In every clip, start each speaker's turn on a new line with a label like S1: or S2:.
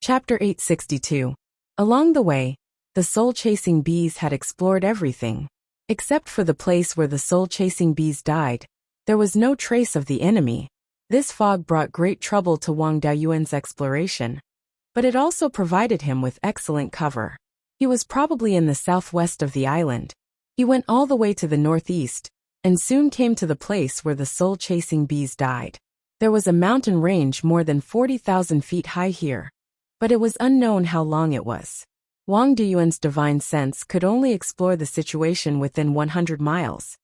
S1: Chapter 862. Along the way, the soul-chasing bees had explored everything. Except for the place where the soul-chasing bees died, there was no trace of the enemy. This fog brought great trouble to Wang Daoyuan's exploration, but it also provided him with excellent cover. He was probably in the southwest of the island. He went all the way to the northeast, and soon came to the place where the soul-chasing bees died. There was a mountain range more than 40,000 feet high here, but it was unknown how long it was. Wang Daoyuan's divine sense could only explore the situation within 100 miles,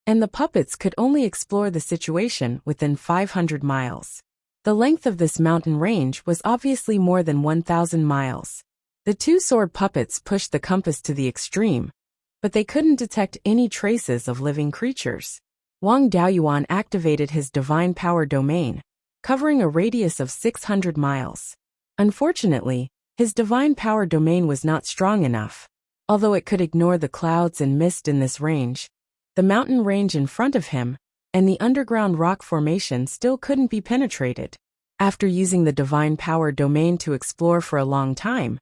S1: and the puppets could only explore the situation within 500 miles. The length of this mountain range was obviously more than 1,000 miles. The two sword puppets pushed the compass to the extreme, but they couldn't detect any traces of living creatures. Wang Daoyuan activated his divine power domain, covering a radius of 600 miles. Unfortunately, his divine power domain was not strong enough. Although it could ignore the clouds and mist in this range, the mountain range in front of him and the underground rock formation still couldn't be penetrated. After using the divine power domain to explore for a long time,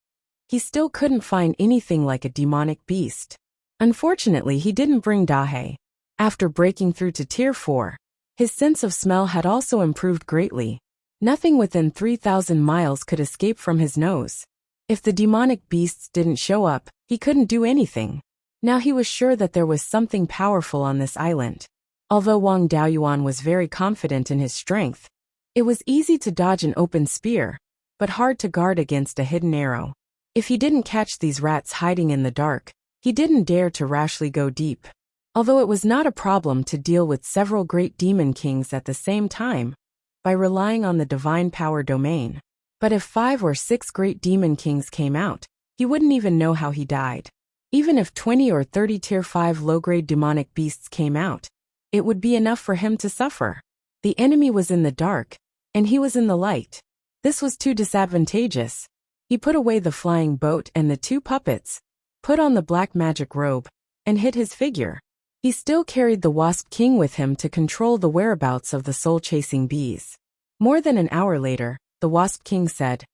S1: he still couldn't find anything like a demonic beast. Unfortunately, he didn't bring Dahe. After breaking through to Tier 4, his sense of smell had also improved greatly. Nothing within 3,000 miles could escape from his nose. If the demonic beasts didn't show up, he couldn't do anything. Now he was sure that there was something powerful on this island. Although Wang Daoyuan was very confident in his strength, it was easy to dodge an open spear, but hard to guard against a hidden arrow. If he didn't catch these rats hiding in the dark, he didn't dare to rashly go deep. Although it was not a problem to deal with several great demon kings at the same time, by relying on the divine power domain. But if 5 or 6 great demon kings came out, he wouldn't even know how he died. Even if 20 or 30 Tier 5 low-grade demonic beasts came out, it would be enough for him to suffer. The enemy was in the dark, and he was in the light. This was too disadvantageous. He put away the flying boat and the 2 puppets, put on the black magic robe, and hid his figure. He still carried the Wasp King with him to control the whereabouts of the soul-chasing bees. More than an hour later, the Wasp King said,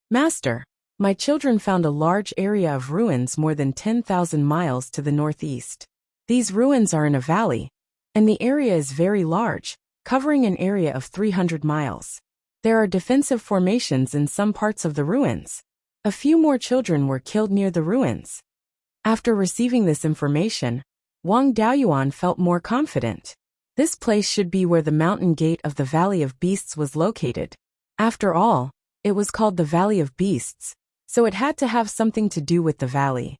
S1: "Master, my children found a large area of ruins more than 10,000 miles to the northeast. These ruins are in a valley, and the area is very large, covering an area of 300 miles. There are defensive formations in some parts of the ruins. A few more children were killed near the ruins." After receiving this information, Wang Daoyuan felt more confident. This place should be where the mountain gate of the Valley of Beasts was located. After all, it was called the Valley of Beasts, so it had to have something to do with the valley.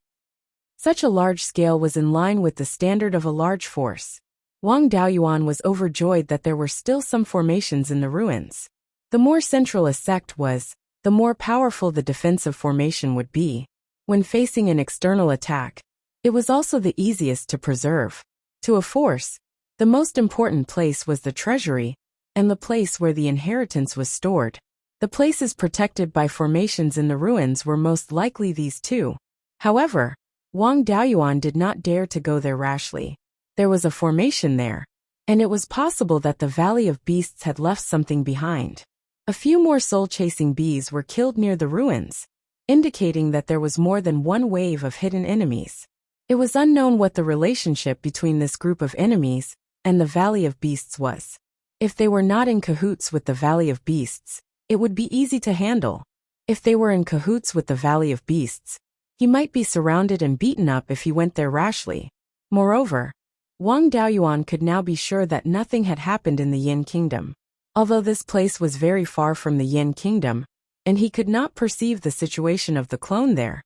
S1: Such a large scale was in line with the standard of a large force. Wang Daoyuan was overjoyed that there were still some formations in the ruins. The more central a sect was, the more powerful the defensive formation would be. When facing an external attack, it was also the easiest to preserve. To a force, the most important place was the treasury, and the place where the inheritance was stored. The places protected by formations in the ruins were most likely these two. However, Wang Daoyuan did not dare to go there rashly. There was a formation there, and it was possible that the Valley of Beasts had left something behind. A few more soul-chasing bees were killed near the ruins, indicating that there was more than one wave of hidden enemies. It was unknown what the relationship between this group of enemies and the Valley of Beasts was. If they were not in cahoots with the Valley of Beasts, it would be easy to handle. If they were in cahoots with the Valley of Beasts, he might be surrounded and beaten up if he went there rashly. Moreover, Wang Daoyuan could now be sure that nothing had happened in the Yin Kingdom. Although this place was very far from the Yin Kingdom, and he could not perceive the situation of the clone there,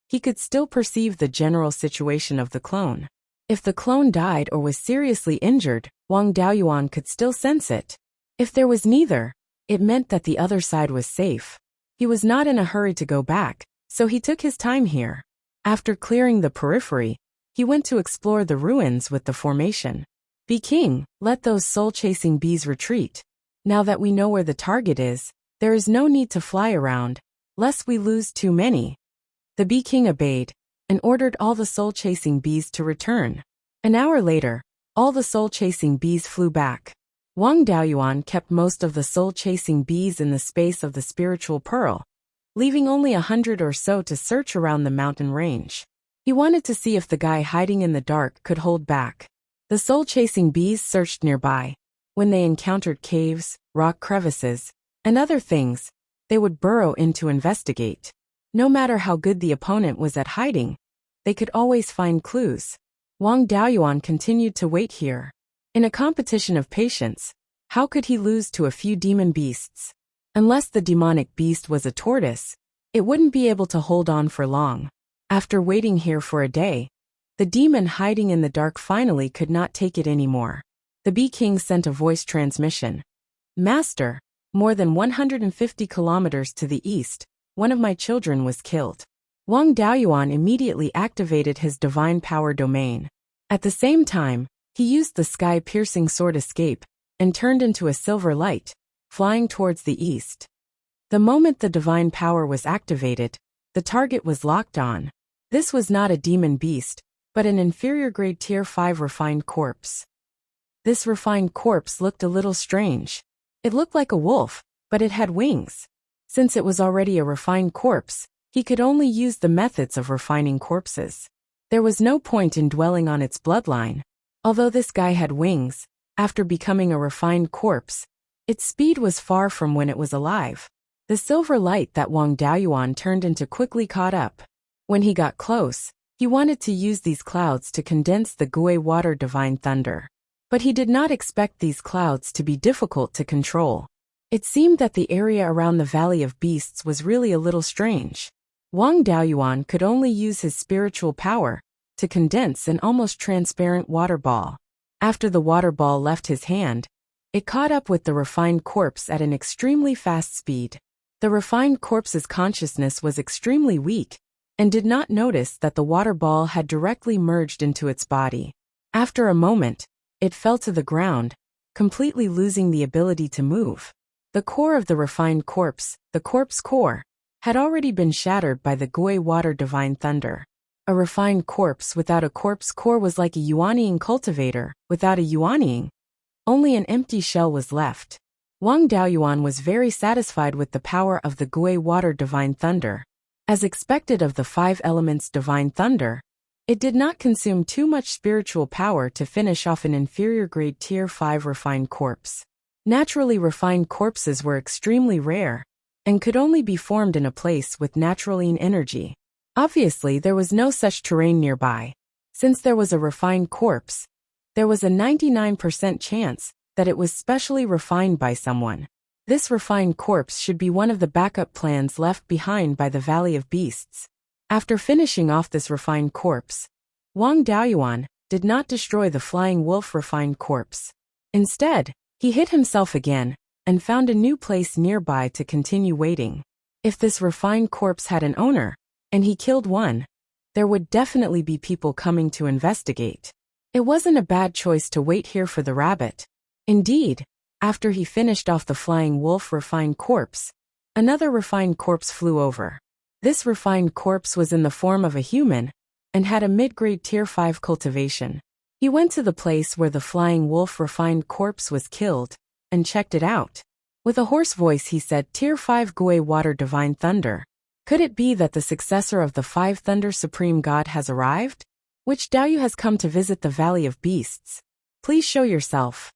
S1: he could still perceive the general situation of the clone. If the clone died or was seriously injured, Wang Daoyuan could still sense it. If there was neither, it meant that the other side was safe. He was not in a hurry to go back, so he took his time here. After clearing the periphery, he went to explore the ruins with the formation. "Be king, let those soul-chasing bees retreat. Now that we know where the target is, there is no need to fly around, lest we lose too many." The bee king obeyed, and ordered all the soul-chasing bees to return. An hour later, all the soul-chasing bees flew back. Wang Daoyuan kept most of the soul-chasing bees in the space of the spiritual pearl, leaving only 100 or so to search around the mountain range. He wanted to see if the guy hiding in the dark could hold back. The soul-chasing bees searched nearby. When they encountered caves, rock crevices, and other things, they would burrow in to investigate. No matter how good the opponent was at hiding, they could always find clues. Wang Daoyuan continued to wait here. In a competition of patience, how could he lose to a few demon beasts? Unless the demonic beast was a tortoise, it wouldn't be able to hold on for long. After waiting here for a day, the demon hiding in the dark finally could not take it anymore. The Bee King sent a voice transmission. Master, more than 150 kilometers to the east, one of my children was killed. Wang Daoyuan immediately activated his divine power domain. At the same time, he used the sky-piercing sword escape and turned into a silver light, flying towards the east. The moment the divine power was activated, the target was locked on. This was not a demon beast, but an inferior grade tier 5 refined corpse. This refined corpse looked a little strange. It looked like a wolf, but it had wings. Since it was already a refined corpse, he could only use the methods of refining corpses. There was no point in dwelling on its bloodline. Although this guy had wings, after becoming a refined corpse, its speed was far from when it was alive. The silver light that Wang Daoyuan turned into quickly caught up. When he got close, he wanted to use these clouds to condense the Gui water divine thunder. But he did not expect these clouds to be difficult to control. It seemed that the area around the Valley of Beasts was really a little strange. Wang Daoyuan could only use his spiritual power to condense an almost transparent water ball. After the water ball left his hand, it caught up with the refined corpse at an extremely fast speed. The refined corpse's consciousness was extremely weak and did not notice that the water ball had directly merged into its body. After a moment, it fell to the ground, completely losing the ability to move. The core of the refined corpse, the corpse core, had already been shattered by the Gui water divine thunder. A refined corpse without a corpse core was like a Yuanying cultivator without a Yuanying. Only an empty shell was left. Wang Daoyuan was very satisfied with the power of the Gui water divine thunder. As expected of the 5 elements divine thunder, it did not consume too much spiritual power to finish off an inferior grade tier 5 refined corpse. Naturally refined corpses were extremely rare and could only be formed in a place with naturaline energy. Obviously, there was no such terrain nearby. Since there was a refined corpse, there was a 99% chance that it was specially refined by someone. This refined corpse should be one of the backup plans left behind by the Valley of Beasts. After finishing off this refined corpse, Wang Daoyuan did not destroy the flying wolf refined corpse. Instead, he hid himself again and found a new place nearby to continue waiting. If this refined corpse had an owner, and he killed one, there would definitely be people coming to investigate. It wasn't a bad choice to wait here for the rabbit. Indeed, after he finished off the flying wolf refined corpse, another refined corpse flew over. This refined corpse was in the form of a human and had a mid-grade tier 5 cultivation. He went to the place where the flying wolf refined corpse was killed and checked it out. With a hoarse voice he said, Tier 5 Gui water divine thunder. Could it be that the successor of the 5 thunder supreme god has arrived? Which Daoyu has come to visit the Valley of Beasts? Please show yourself.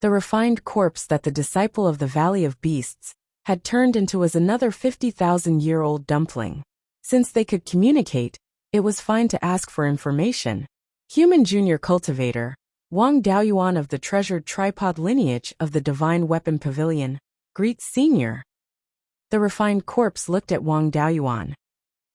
S1: The refined corpse that the disciple of the Valley of Beasts had turned into was another 50,000-year-old dumpling. Since they could communicate, it was fine to ask for information. Human junior cultivator, Wang Daoyuan of the treasured tripod lineage of the Divine Weapon Pavilion, greets senior. The refined corpse looked at Wang Daoyuan.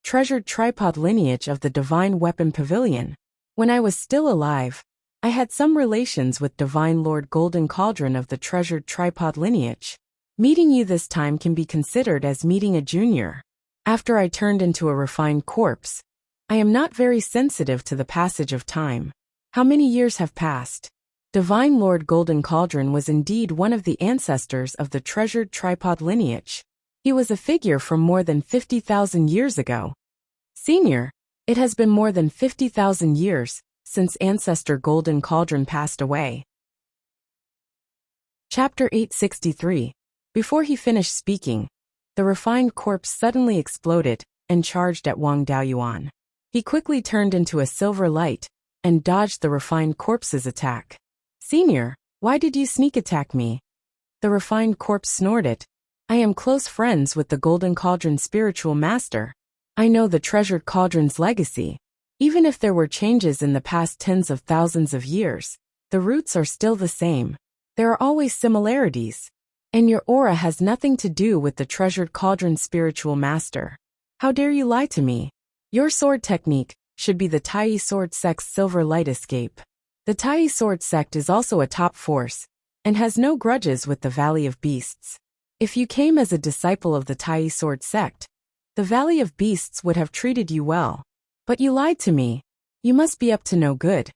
S1: Treasured tripod lineage of the Divine Weapon Pavilion. When I was still alive, I had some relations with Divine Lord Golden Cauldron of the treasured tripod lineage. Meeting you this time can be considered as meeting a junior. After I turned into a refined corpse, I am not very sensitive to the passage of time. How many years have passed? Divine Lord Golden Cauldron was indeed one of the ancestors of the treasured tripod lineage. He was a figure from more than 50,000 years ago. Senior, it has been more than 50,000 years since Ancestor Golden Cauldron passed away. Chapter 863. Before he finished speaking, The refined corpse suddenly exploded and charged at Wang Daoyuan. He quickly turned into a silver light and dodged the refined corpse's attack. "Senior, why did you sneak attack me?" The refined corpse snorted. "I am close friends with the Golden Cauldron spiritual master. I know the treasured cauldron's legacy. Even if there were changes in the past tens of thousands of years, the roots are still the same. There are always similarities. And your aura has nothing to do with the treasured cauldron spiritual master. How dare you lie to me? Your sword technique should be the Tai Sword Sect's Silver Light Escape. The Tai Sword Sect is also a top force, and has no grudges with the Valley of Beasts. If you came as a disciple of the Tai Sword Sect, the Valley of Beasts would have treated you well. But you lied to me. You must be up to no good."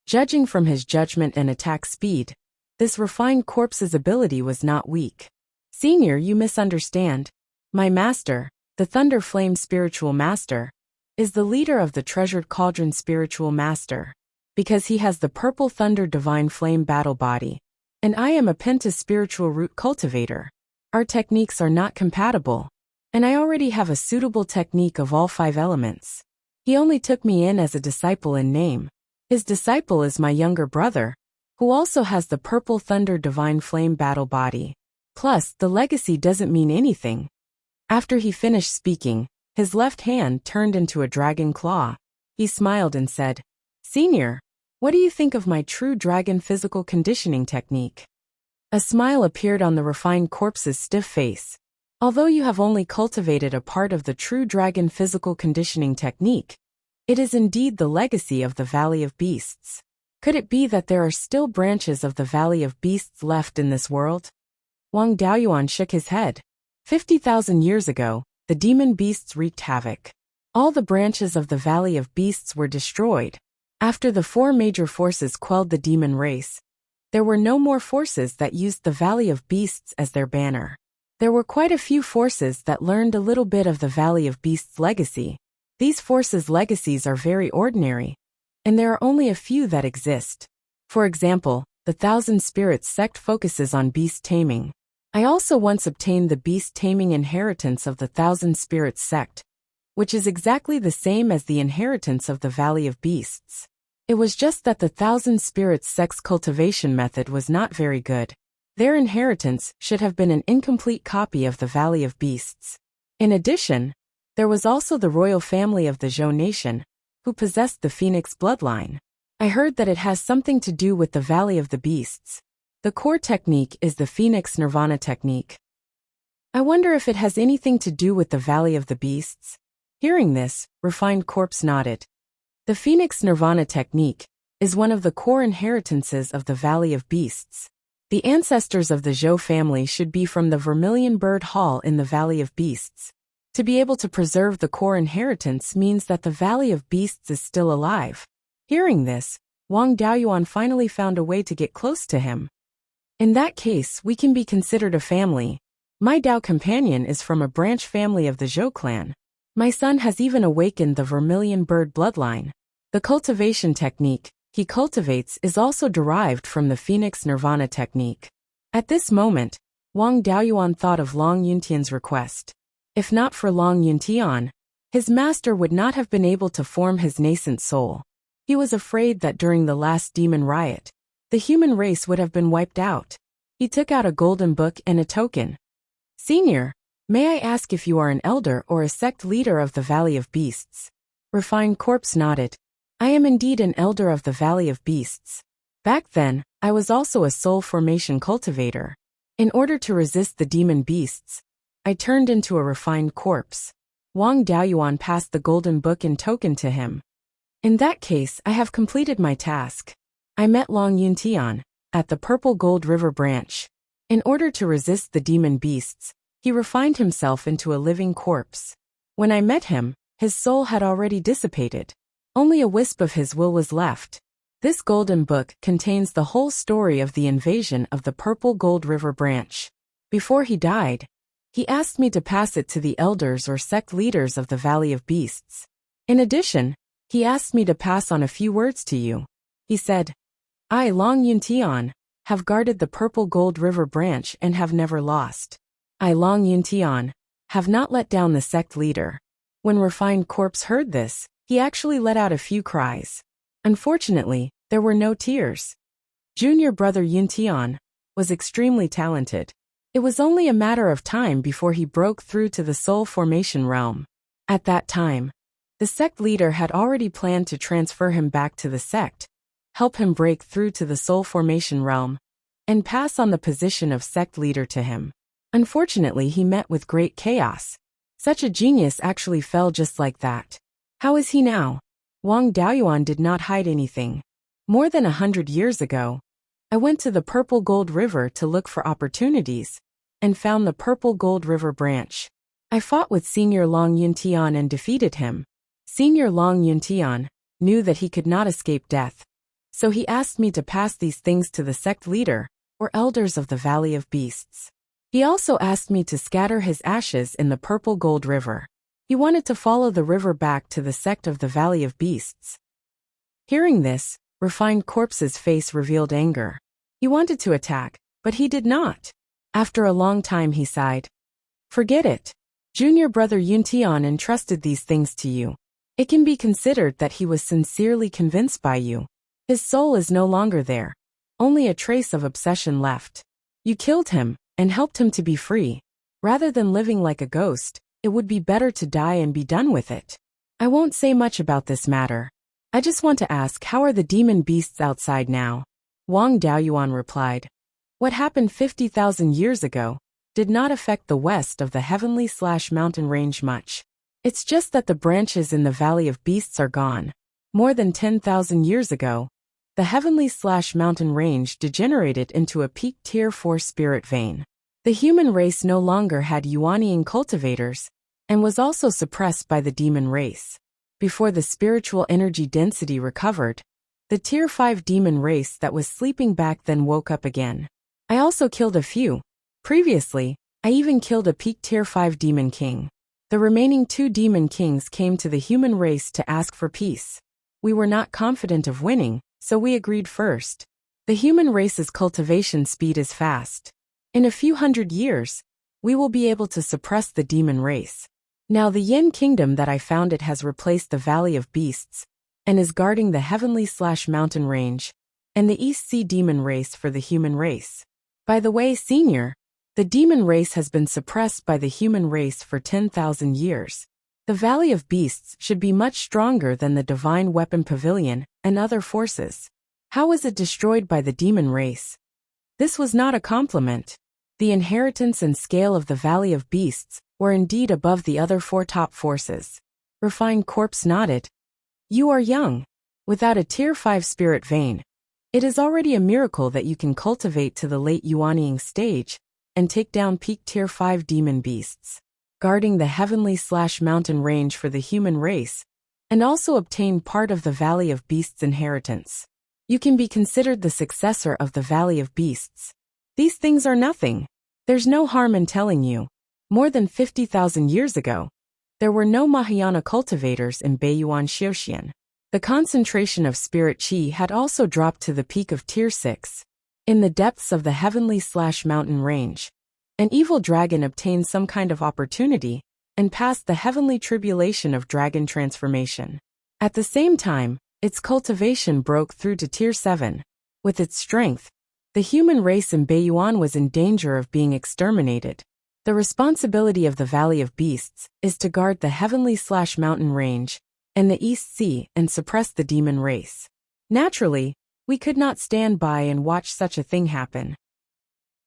S1: Judging from his judgment and attack speed, this refined corpse's ability was not weak. "Senior, you misunderstand. My master, the Thunder Flame Spiritual Master, is the leader of the Treasured Cauldron Spiritual Master. Because he has the Purple Thunder Divine Flame Battle Body, and I am a Penta Spiritual Root Cultivator. Our techniques are not compatible, and I already have a suitable technique of all 5 elements. He only took me in as a disciple in name. His disciple is my younger brother, who also has the Purple Thunder Divine Flame Battle Body. Plus, the legacy doesn't mean anything." After he finished speaking, his left hand turned into a dragon claw. He smiled and said, "Senior, what do you think of my true dragon physical conditioning technique?" A smile appeared on the refined corpse's stiff face. "Although you have only cultivated a part of the true dragon physical conditioning technique, it is indeed the legacy of the Valley of Beasts. Could it be that there are still branches of the Valley of Beasts left in this world?" Wang Daoyuan shook his head. 50,000 years ago, the demon beasts wreaked havoc. All the branches of the Valley of Beasts were destroyed. After the 4 major forces quelled the demon race, there were no more forces that used the Valley of Beasts as their banner. There were quite a few forces that learned a little bit of the Valley of Beasts legacy. These forces' legacies are very ordinary, and there are only a few that exist. For example, the Thousand Spirits sect focuses on beast taming. I also once obtained the beast taming inheritance of the Thousand Spirits sect, which is exactly the same as the inheritance of the Valley of Beasts. It was just that the Thousand Spirits sect's cultivation method was not very good. Their inheritance should have been an incomplete copy of the Valley of Beasts. In addition, there was also the royal family of the Zhou Nation, who possessed the Phoenix bloodline. I heard that it has something to do with the Valley of the Beasts. The core technique is the Phoenix Nirvana technique. I wonder if it has anything to do with the Valley of the Beasts. Hearing this, refined corpse nodded. The Phoenix Nirvana technique is one of the core inheritances of the Valley of Beasts. The ancestors of the Zhou family should be from the Vermilion Bird Hall in the Valley of Beasts. To be able to preserve the core inheritance means that the Valley of Beasts is still alive. Hearing this, Wang Daoyuan finally found a way to get close to him. "In that case, we can be considered a family. My Dao companion is from a branch family of the Zhou clan. My son has even awakened the Vermilion Bird bloodline. The cultivation technique he cultivates is also derived from the Phoenix Nirvana technique." At this moment, Wang Daoyuan thought of Long Yuntian's request. If not for Long Yuntian, his master would not have been able to form his nascent soul. He was afraid that during the last demon riot, the human race would have been wiped out. He took out a golden book and a token. "Senior, may I ask if you are an elder or a sect leader of the Valley of Beasts?" Refined corpse nodded. "I am indeed an elder of the Valley of Beasts. Back then, I was also a soul formation cultivator. In order to resist the demon beasts, I turned into a refined corpse." Wang Daoyuan passed the golden book and token to him. "In that case, I have completed my task. I met Long Yuntian at the Purple Gold River branch. In order to resist the demon beasts, he refined himself into a living corpse. When I met him, his soul had already dissipated. Only a wisp of his will was left. This golden book contains the whole story of the invasion of the Purple Gold River branch. Before he died, he asked me to pass it to the elders or sect leaders of the Valley of Beasts. In addition, he asked me to pass on a few words to you. He said, I, Long Yuntian, have guarded the Purple Gold River branch and have never lost. I, Long Yuntian, have not let down the sect leader. When Refined Corpse heard this, he actually let out a few cries. Unfortunately, there were no tears. Junior brother Yuntian was extremely talented. It was only a matter of time before he broke through to the soul formation realm. At that time, the sect leader had already planned to transfer him back to the sect, help him break through to the soul formation realm, and pass on the position of sect leader to him. Unfortunately, he met with great chaos. Such a genius actually fell just like that. How is he now? Wang Daoyuan did not hide anything. More than 100 years ago, I went to the Purple Gold River to look for opportunities, and found the Purple Gold River branch. I fought with Senior Long Yuntian and defeated him. Senior Long Yuntian knew that he could not escape death, so he asked me to pass these things to the sect leader, or elders of the Valley of Beasts. He also asked me to scatter his ashes in the Purple Gold River. He wanted to follow the river back to the sect of the Valley of Beasts. Hearing this, Refined Corpse's face revealed anger. He wanted to attack, but he did not. After a long time he sighed. Forget it. Junior brother Yuntian entrusted these things to you. It can be considered that he was sincerely convinced by you. His soul is no longer there. Only a trace of obsession left. You killed him, and helped him to be free. Rather than living like a ghost, it would be better to die and be done with it. I won't say much about this matter. I just want to ask, how are the demon beasts outside now? Wang Daoyuan replied. What happened 50,000 years ago did not affect the west of the heavenly/mountain range much. It's just that the branches in the Valley of Beasts are gone. More than 10,000 years ago, the heavenly/mountain range degenerated into a peak tier 4 spirit vein. The human race no longer had Yuanian cultivators, and was also suppressed by the demon race. Before the spiritual energy density recovered, the tier 5 demon race that was sleeping back then woke up again. I also killed a few. Previously, I even killed a peak tier 5 demon king. The remaining 2 demon kings came to the human race to ask for peace. We were not confident of winning, so we agreed first. The human race's cultivation speed is fast. In a few hundred years, we will be able to suppress the demon race. Now the Yin kingdom that I founded has replaced the Valley of Beasts, and is guarding the heavenly/mountain range, and the East Sea demon race for the human race. By the way, Senior, the demon race has been suppressed by the human race for 10,000 years. The Valley of Beasts should be much stronger than the Divine Weapon Pavilion and other forces. How was it destroyed by the demon race? This was not a compliment. The inheritance and scale of the Valley of Beasts were indeed above the other 4 top forces. Refined Corpse nodded. You are young. Without a tier 5 spirit vein, it is already a miracle that you can cultivate to the late Yuaniing stage and take down peak tier 5 demon beasts, guarding the heavenly/mountain range for the human race, and also obtain part of the Valley of Beasts inheritance. You can be considered the successor of the Valley of Beasts. These things are nothing. There's no harm in telling you. More than 50,000 years ago, there were no Mahayana cultivators in Beiyuan Xiuxian. The concentration of spirit qi had also dropped to the peak of tier 6. In the depths of the heavenly/mountain range, an evil dragon obtained some kind of opportunity and passed the heavenly tribulation of dragon transformation. At the same time, its cultivation broke through to tier 7. With its strength, the human race in Beiyuan was in danger of being exterminated. The responsibility of the Valley of Beasts is to guard the heavenly/mountain range and the East Sea and suppress the demon race. Naturally, we could not stand by and watch such a thing happen.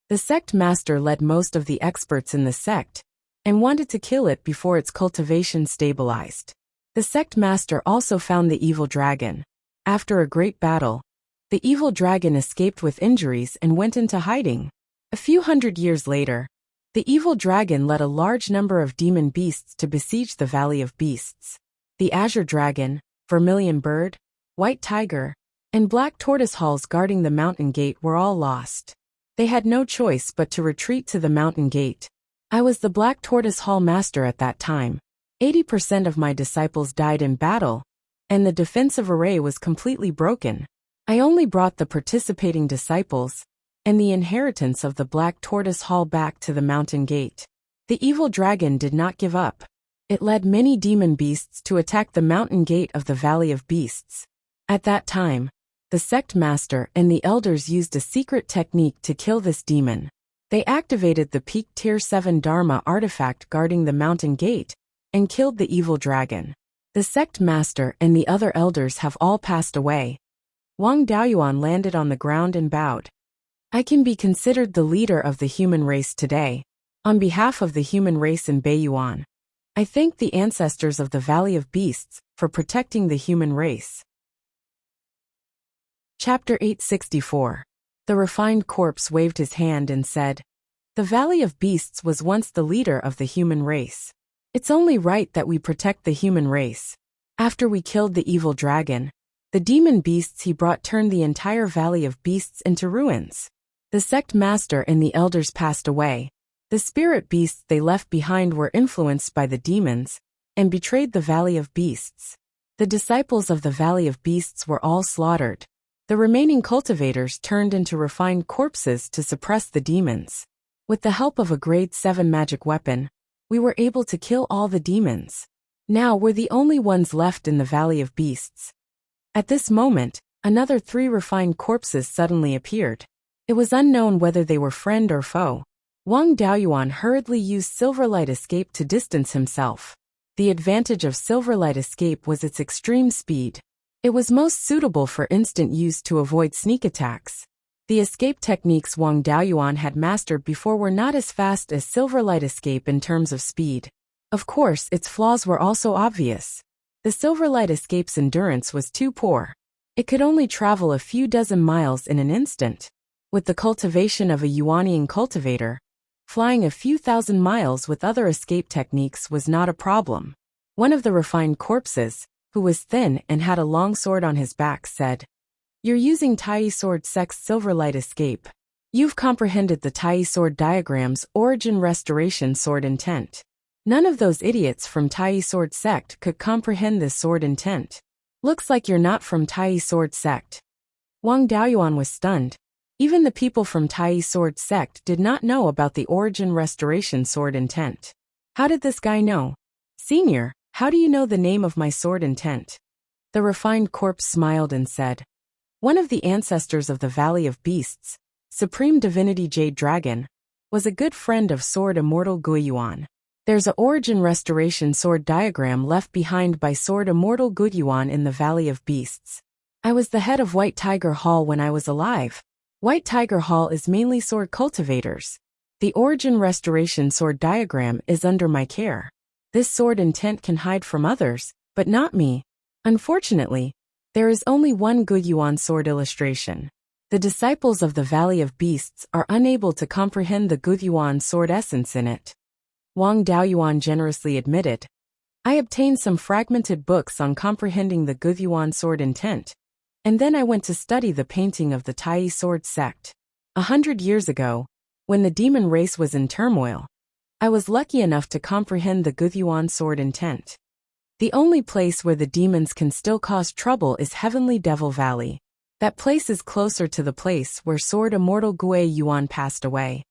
S1: The sect master led most of the experts in the sect and wanted to kill it before its cultivation stabilized. The sect master also found the evil dragon. After a great battle, the evil dragon escaped with injuries and went into hiding. A few hundred years later, the evil dragon led a large number of demon beasts to besiege the Valley of Beasts. The azure dragon, vermilion bird, white tiger, and black tortoise halls guarding the mountain gate were all lost. They had no choice but to retreat to the mountain gate. I was the black tortoise hall master at that time. 80% of my disciples died in battle, and the defensive array was completely broken. I only brought the participating disciples and the inheritance of the black tortoise hall back to the mountain gate. The evil dragon did not give up. It led many demon beasts to attack the mountain gate of the Valley of Beasts. At that time, the sect master and the elders used a secret technique to kill this demon. They activated the peak Tier 7 Dharma artifact guarding the mountain gate and killed the evil dragon. The sect master and the other elders have all passed away. Wang Daoyuan landed on the ground and bowed. I can be considered the leader of the human race today. On behalf of the human race in Beiyuan, I thank the ancestors of the Valley of Beasts for protecting the human race. Chapter 864. The refined corpse waved his hand and said, "The Valley of Beasts was once the leader of the human race. It's only right that we protect the human race. After we killed the evil dragon, the demon beasts he brought turned the entire Valley of Beasts into ruins. The sect master and the elders passed away. The spirit beasts they left behind were influenced by the demons and betrayed the Valley of Beasts. The disciples of the Valley of Beasts were all slaughtered. The remaining cultivators turned into refined corpses to suppress the demons. With the help of a grade 7 magic weapon, we were able to kill all the demons. Now we're the only ones left in the Valley of Beasts." At this moment, another 3 refined corpses suddenly appeared. It was unknown whether they were friend or foe. Wang Daoyuan hurriedly used Silverlight Escape to distance himself. The advantage of Silverlight Escape was its extreme speed. It was most suitable for instant use to avoid sneak attacks. The escape techniques Wang Daoyuan had mastered before were not as fast as Silverlight Escape in terms of speed. Of course, its flaws were also obvious. The Silverlight Escape's endurance was too poor. It could only travel a few dozen miles in an instant. With the cultivation of a Yuanian cultivator, flying a few thousand miles with other escape techniques was not a problem. One of the refined corpses, who was thin and had a long sword on his back, said, "You're using Tai Sword Sect's Silverlight Escape. You've comprehended the Tai Sword diagram's origin restoration sword intent. None of those idiots from Tai Sword Sect could comprehend this sword intent. Looks like you're not from Tai Sword Sect." Wang Daoyuan was stunned. Even the people from Tai Sword Sect did not know about the origin restoration sword intent. How did this guy know? "Senior, how do you know the name of my sword intent?" The refined corpse smiled and said, "One of the ancestors of the Valley of Beasts, Supreme Divinity Jade Dragon, was a good friend of Sword Immortal Beiyuan. There's a origin restoration sword diagram left behind by Sword Immortal Beiyuan in the Valley of Beasts. I was the head of White Tiger Hall when I was alive. White Tiger Hall is mainly sword cultivators. The origin restoration sword diagram is under my care. This sword intent can hide from others, but not me. Unfortunately, there is only one Beiyuan sword illustration. The disciples of the Valley of Beasts are unable to comprehend the Beiyuan sword essence in it." Wang Daoyuan generously admitted, "I obtained some fragmented books on comprehending the Beiyuan sword intent, and then I went to study the painting of the Tai Sword Sect. 100 years ago, when the demon race was in turmoil, I was lucky enough to comprehend the Beiyuan sword intent. The only place where the demons can still cause trouble is Heavenly Devil Valley. That place is closer to the place where Sword Immortal Beiyuan passed away.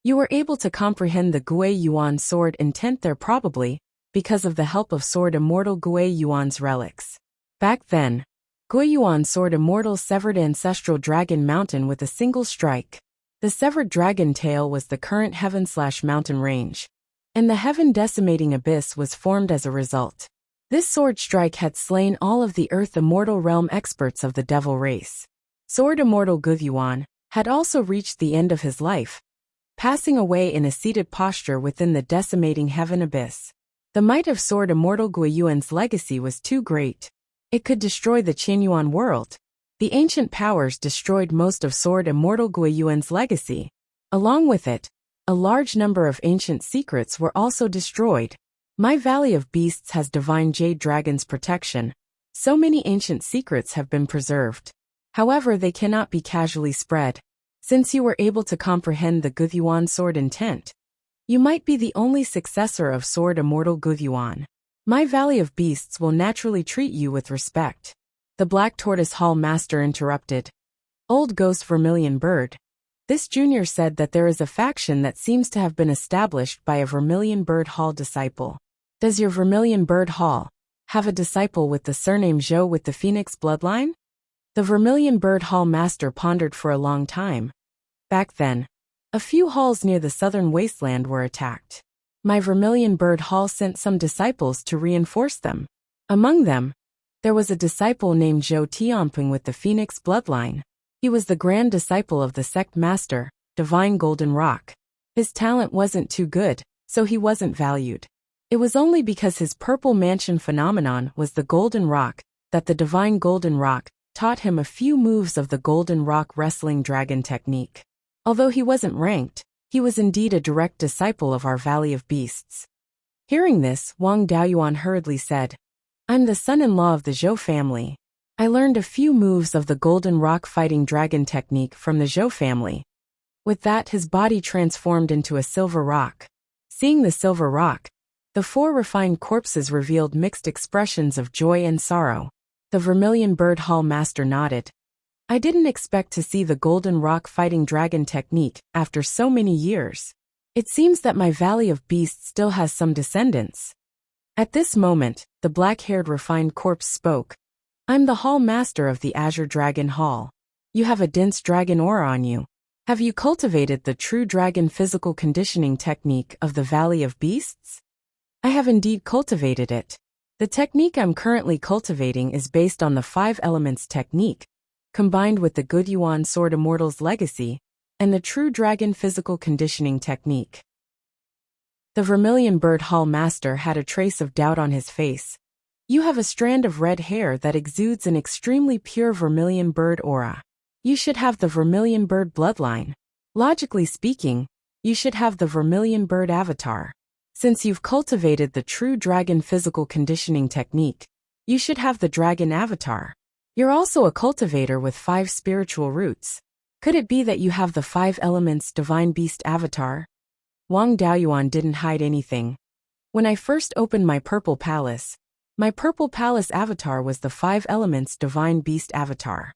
S1: You were able to comprehend the Beiyuan sword intent there probably because of the help of Sword Immortal Beiyuan's relics. Back then, Beiyuan Sword Immortal severed Ancestral Dragon Mountain with a single strike. The severed dragon tail was the current Heaven/Mountain range, and the Heaven Decimating Abyss was formed as a result. This sword strike had slain all of the Earth Immortal Realm experts of the Devil race. Sword Immortal Beiyuan had also reached the end of his life, passing away in a seated posture within the decimating Heaven Abyss. The might of Sword Immortal Beiyuan's legacy was too great. It could destroy the Qinyuan world. The ancient powers destroyed most of Sword Immortal Beiyuan's legacy. Along with it, a large number of ancient secrets were also destroyed. My Valley of Beasts has divine Jade Dragon's protection. So many ancient secrets have been preserved. However, they cannot be casually spread. Since you were able to comprehend the Beiyuan sword intent, you might be the only successor of Sword Immortal Beiyuan. My Valley of Beasts will naturally treat you with respect." The Black Tortoise Hall Master interrupted. "Old Ghost Vermilion Bird, This junior said that there is a faction that seems to have been established by a Vermilion Bird Hall disciple. Does your Vermilion Bird Hall have a disciple with the surname Zhou with the Phoenix bloodline? The Vermilion Bird Hall master pondered for a long time. Back then, a few halls near the southern wasteland were attacked. My Vermilion Bird Hall sent some disciples to reinforce them. Among them, there was a disciple named Zhou Tianping with the Phoenix bloodline. He was the grand disciple of the sect master, Divine Golden Rock. His talent wasn't too good, so he wasn't valued. It was only because his purple mansion phenomenon was the Golden Rock that the Divine Golden Rock taught him a few moves of the Golden Rock wrestling dragon technique. Although he wasn't ranked, he was indeed a direct disciple of our Valley of Beasts. Hearing this, Wang Daoyuan hurriedly said, I'm the son-in-law of the Zhou family. I learned a few moves of the Golden Rock fighting dragon technique from the Zhou family. With that, his body transformed into a silver rock. Seeing the silver rock, the four refined corpses revealed mixed expressions of joy and sorrow. The Vermilion Bird Hall master nodded. I didn't expect to see the Golden Rock fighting dragon technique after so many years. It seems that my Valley of Beasts still has some descendants. At this moment, the black-haired refined corpse spoke. I'm the Hall Master of the Azure Dragon Hall. You have a dense dragon aura on you. Have you cultivated the true dragon physical conditioning technique of the Valley of Beasts? I have indeed cultivated it. The technique I'm currently cultivating is based on the 5 elements technique, combined with the Beiyuan Sword Immortals legacy, and the true dragon physical conditioning technique. The Vermilion Bird Hall master had a trace of doubt on his face. You have a strand of red hair that exudes an extremely pure vermilion bird aura. You should have the vermilion bird bloodline. Logically speaking, you should have the vermilion bird avatar. Since you've cultivated the true dragon physical conditioning technique, you should have the dragon avatar. You're also a cultivator with 5 spiritual roots. Could it be that you have the 5 elements divine beast avatar? Wang Daoyuan didn't hide anything. When I first opened my purple palace avatar was the 5 elements divine beast avatar.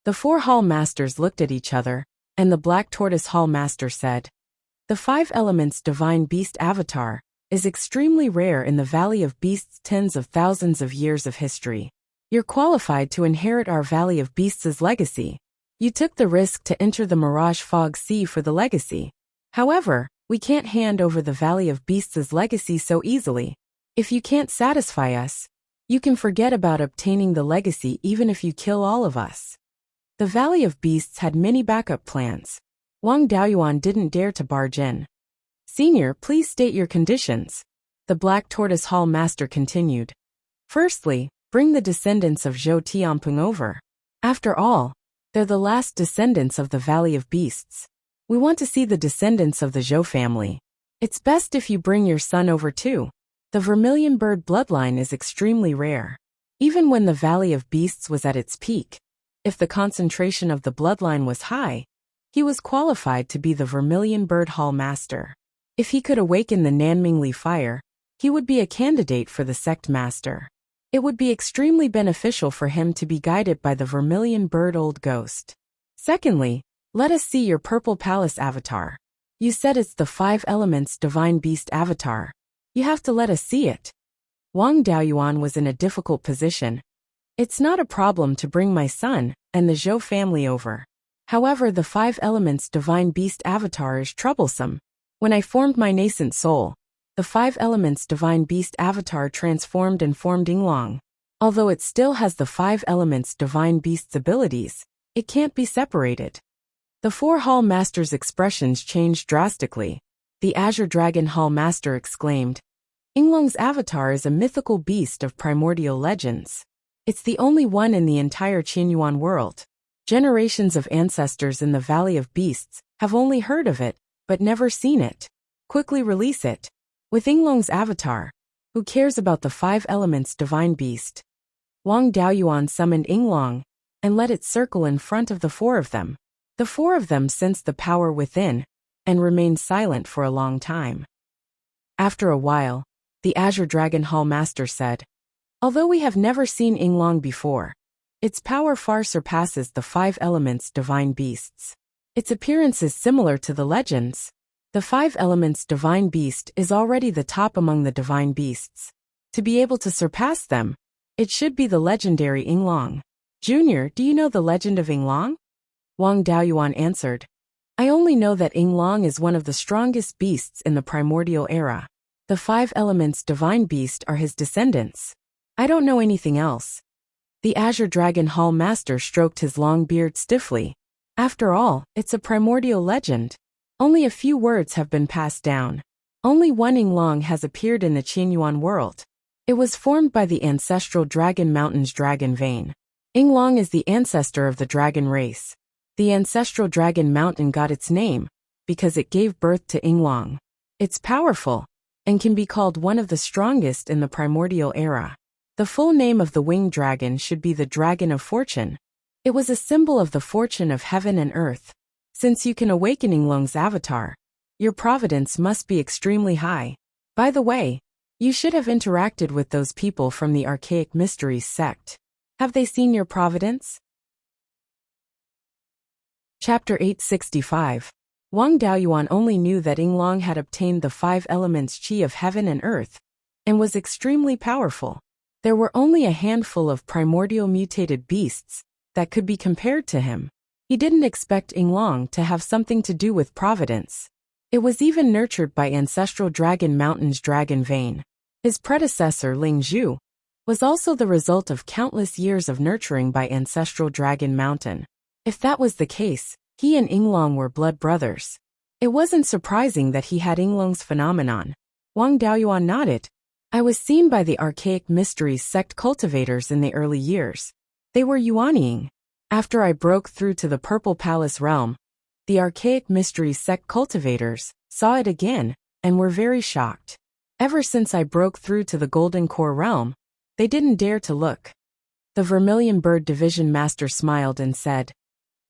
S1: The 4 hall masters looked at each other, and the black tortoise hall master said, the 5 elements divine beast avatar is extremely rare in the Valley of Beasts' tens of thousands of years of history. You're qualified to inherit our Valley of Beasts' legacy. You took the risk to enter the Mirage Fog Sea for the legacy. However, we can't hand over the Valley of Beasts' legacy so easily. If you can't satisfy us, you can forget about obtaining the legacy even if you kill all of us. The Valley of Beasts had many backup plans. Wang Daoyuan didn't dare to barge in. Senior, please state your conditions. The Black Tortoise Hall Master continued. Firstly, bring the descendants of Zhou Tianping over. After all, they're the last descendants of the Valley of Beasts. We want to see the descendants of the Zhou family. It's best if you bring your son over too. The Vermilion Bird bloodline is extremely rare. Even when the Valley of Beasts was at its peak, if the concentration of the bloodline was high, he was qualified to be the Vermilion Bird Hall Master. If he could awaken the Nanmingli fire, he would be a candidate for the Sect Master. It would be extremely beneficial for him to be guided by the Vermilion Bird Old Ghost. Secondly, let us see your Purple Palace avatar. You said it's the 5 elements divine beast avatar. You have to let us see it. Wang Daoyuan was in a difficult position. It's not a problem to bring my son and the Zhou family over. However, the 5 elements divine beast avatar is troublesome. When I formed my nascent soul, the 5 elements divine beast avatar transformed and formed Yinglong. Although it still has the 5 elements divine beast's abilities, it can't be separated. The 4 hall masters' expressions changed drastically. The Azure Dragon Hall Master exclaimed, Yinglong's avatar is a mythical beast of primordial legends. It's the only one in the entire Qianyuan world. Generations of ancestors in the Valley of Beasts have only heard of it, but never seen it. Quickly release it. With Yinglong's avatar, who cares about the 5 elements divine beast? Wang Daoyuan summoned Yinglong and let it circle in front of the 4 of them. The 4 of them sensed the power within and remained silent for a long time. After a while, the Azure Dragon Hall Master said, although we have never seen Yinglong before, its power far surpasses the 5 elements divine beasts. Its appearance is similar to the legends. The five elements divine beast is already the top among the divine beasts. To be able to surpass them, it should be the legendary Yinglong. Junior, do you know the legend of Yinglong? Wang Daoyuan answered. I only know that Yinglong is one of the strongest beasts in the primordial era. The five elements divine beast are his descendants. I don't know anything else. The Azure Dragon Hall Master stroked his long beard stiffly. After all, it's a primordial legend. Only a few words have been passed down. Only one Yinglong has appeared in the Qianyuan world. It was formed by the ancestral Dragon Mountain's dragon vein. Yinglong is the ancestor of the dragon race. The ancestral Dragon Mountain got its name because it gave birth to Yinglong. It's powerful and can be called one of the strongest in the primordial era. The full name of the winged dragon should be the Dragon of Fortune. It was a symbol of the fortune of heaven and earth. Since you can awaken Yinglong's avatar, your providence must be extremely high. By the way, you should have interacted with those people from the Archaic Mysteries sect. Have they seen your providence? Chapter 865. Wang Daoyuan only knew that Yinglong had obtained the five elements qi of heaven and earth, and was extremely powerful. There were only a handful of primordial mutated beasts that could be compared to him. He didn't expect Yinglong to have something to do with providence. It was even nurtured by ancestral Dragon Mountain's dragon vein. His predecessor, Ling Zhu, was also the result of countless years of nurturing by ancestral Dragon Mountain. If that was the case, he and Yinglong were blood brothers. It wasn't surprising that he had Yinglong's phenomenon. Wang Daoyuan nodded. I was seen by the Archaic Mysteries sect cultivators in the early years. They were yuanying. After I broke through to the Purple Palace realm, the Archaic Mysteries sect cultivators saw it again and were very shocked. Ever since I broke through to the Golden Core realm, they didn't dare to look. The Vermilion Bird Division Master smiled and said,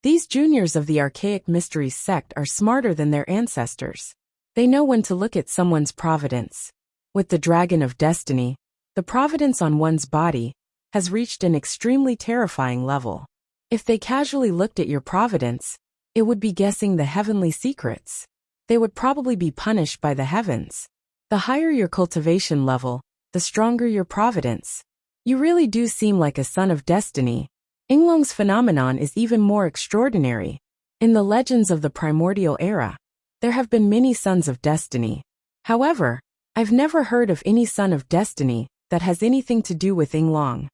S1: These juniors of the Archaic Mysteries sect are smarter than their ancestors. They know when to look at someone's providence. With the Dragon of Destiny, the providence on one's body has reached an extremely terrifying level. If they casually looked at your providence, it would be guessing the heavenly secrets. They would probably be punished by the heavens. The higher your cultivation level, the stronger your providence. You really do seem like a son of destiny. Yinglong's phenomenon is even more extraordinary. In the legends of the primordial era, there have been many sons of destiny. However, I've never heard of any son of destiny that has anything to do with Yinglong.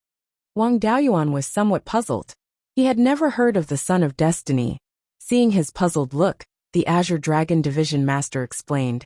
S1: Wang Daoyuan was somewhat puzzled. He had never heard of the son of destiny. Seeing his puzzled look, the Azure Dragon Division Master explained.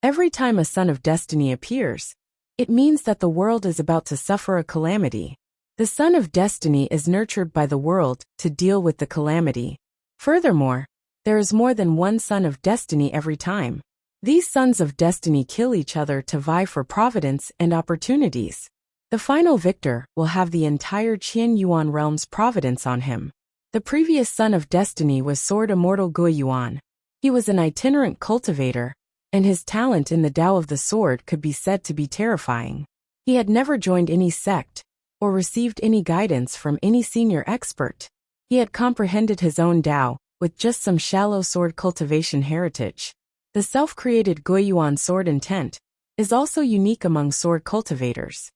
S1: Every time a son of destiny appears, it means that the world is about to suffer a calamity. The son of destiny is nurtured by the world to deal with the calamity. Furthermore, there is more than one son of destiny every time. These sons of destiny kill each other to vie for providence and opportunities. The final victor will have the entire Qianyuan realm's providence on him. The previous son of destiny was Sword Immortal Guiyuan. He was an itinerant cultivator, and his talent in the Tao of the Sword could be said to be terrifying. He had never joined any sect, or received any guidance from any senior expert. He had comprehended his own Tao, with just some shallow sword cultivation heritage. The self-created Guiyuan sword intent is also unique among sword cultivators.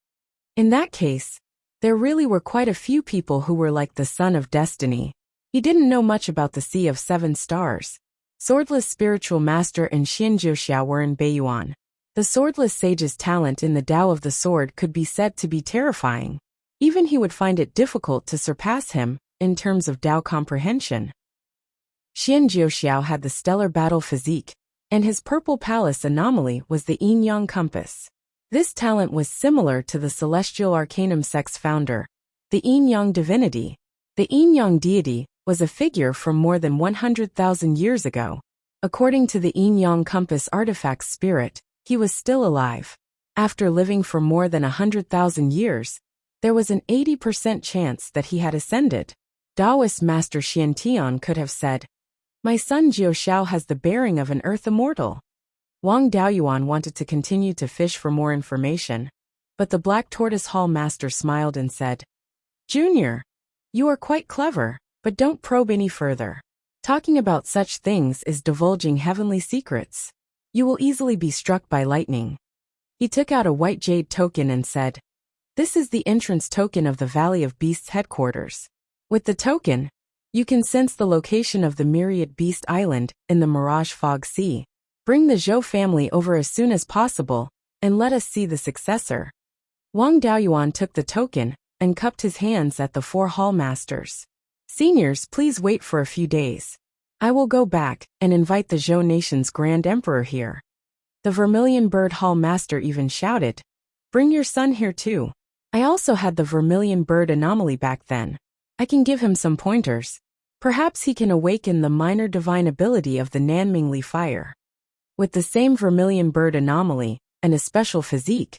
S1: In that case, there really were quite a few people who were like the son of destiny. He didn't know much about the Sea of Seven Stars. Swordless Spiritual Master and Xianjiuxiao were in Beiyuan. The swordless sage's talent in the Tao of the Sword could be said to be terrifying. Even he would find it difficult to surpass him in terms of Tao comprehension. Xianjiuxiao had the stellar battle physique, and his Purple Palace anomaly was the yin-yang compass. This talent was similar to the Celestial Arcanum sect's founder, the yin-yang divinity. The yin-yang deity was a figure from more than 100,000 years ago. According to the yin-yang compass artifact's spirit, he was still alive. After living for more than 100,000 years, there was an 80% chance that he had ascended. Taoist Master Xiantian could have said, My son Jiu Xiao has the bearing of an earth immortal. Wang Daoyuan wanted to continue to fish for more information, but the Black Tortoise Hall Master smiled and said, Junior, you are quite clever, but don't probe any further. Talking about such things is divulging heavenly secrets. You will easily be struck by lightning. He took out a white jade token and said, "This is the entrance token of the Valley of Beasts headquarters. With the token, you can sense the location of the Myriad Beast Island in the Mirage Fog Sea. Bring the Zhou family over as soon as possible, and let us see the successor." Wang Daoyuan took the token and cupped his hands at the 4 hall masters. "Seniors, please wait for a few days. I will go back and invite the Zhou nation's Grand Emperor here." The Vermilion Bird Hall Master even shouted, "Bring your son here too. I also had the Vermilion Bird anomaly back then. I can give him some pointers. Perhaps he can awaken the minor divine ability of the Nanmingli fire." With the same Vermilion Bird anomaly and a special physique,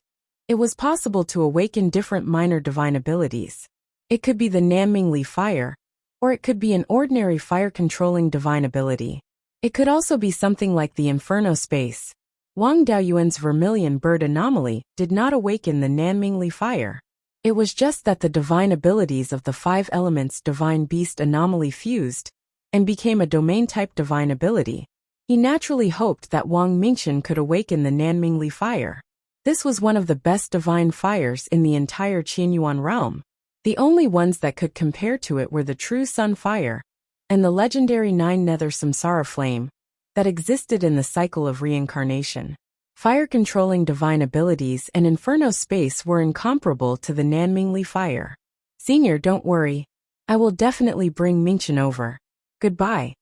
S1: it was possible to awaken different minor divine abilities. It could be the Nanmingli fire, or it could be an ordinary fire-controlling divine ability. It could also be something like the Inferno space. Wang Daoyuan's Vermilion Bird anomaly did not awaken the Nanmingli fire. It was just that the divine abilities of the 5 elements divine beast anomaly fused and became a domain-type divine ability. He naturally hoped that Wang Mingchen could awaken the Nanmingli fire. This was one of the best divine fires in the entire Qianyuan realm. The only ones that could compare to it were the true Sun Fire and the legendary 9 Nether Samsara Flame that existed in the cycle of reincarnation. Fire-controlling divine abilities and Inferno space were incomparable to the Nanmingli fire. "Senior, don't worry. I will definitely bring Mingchen over. Goodbye."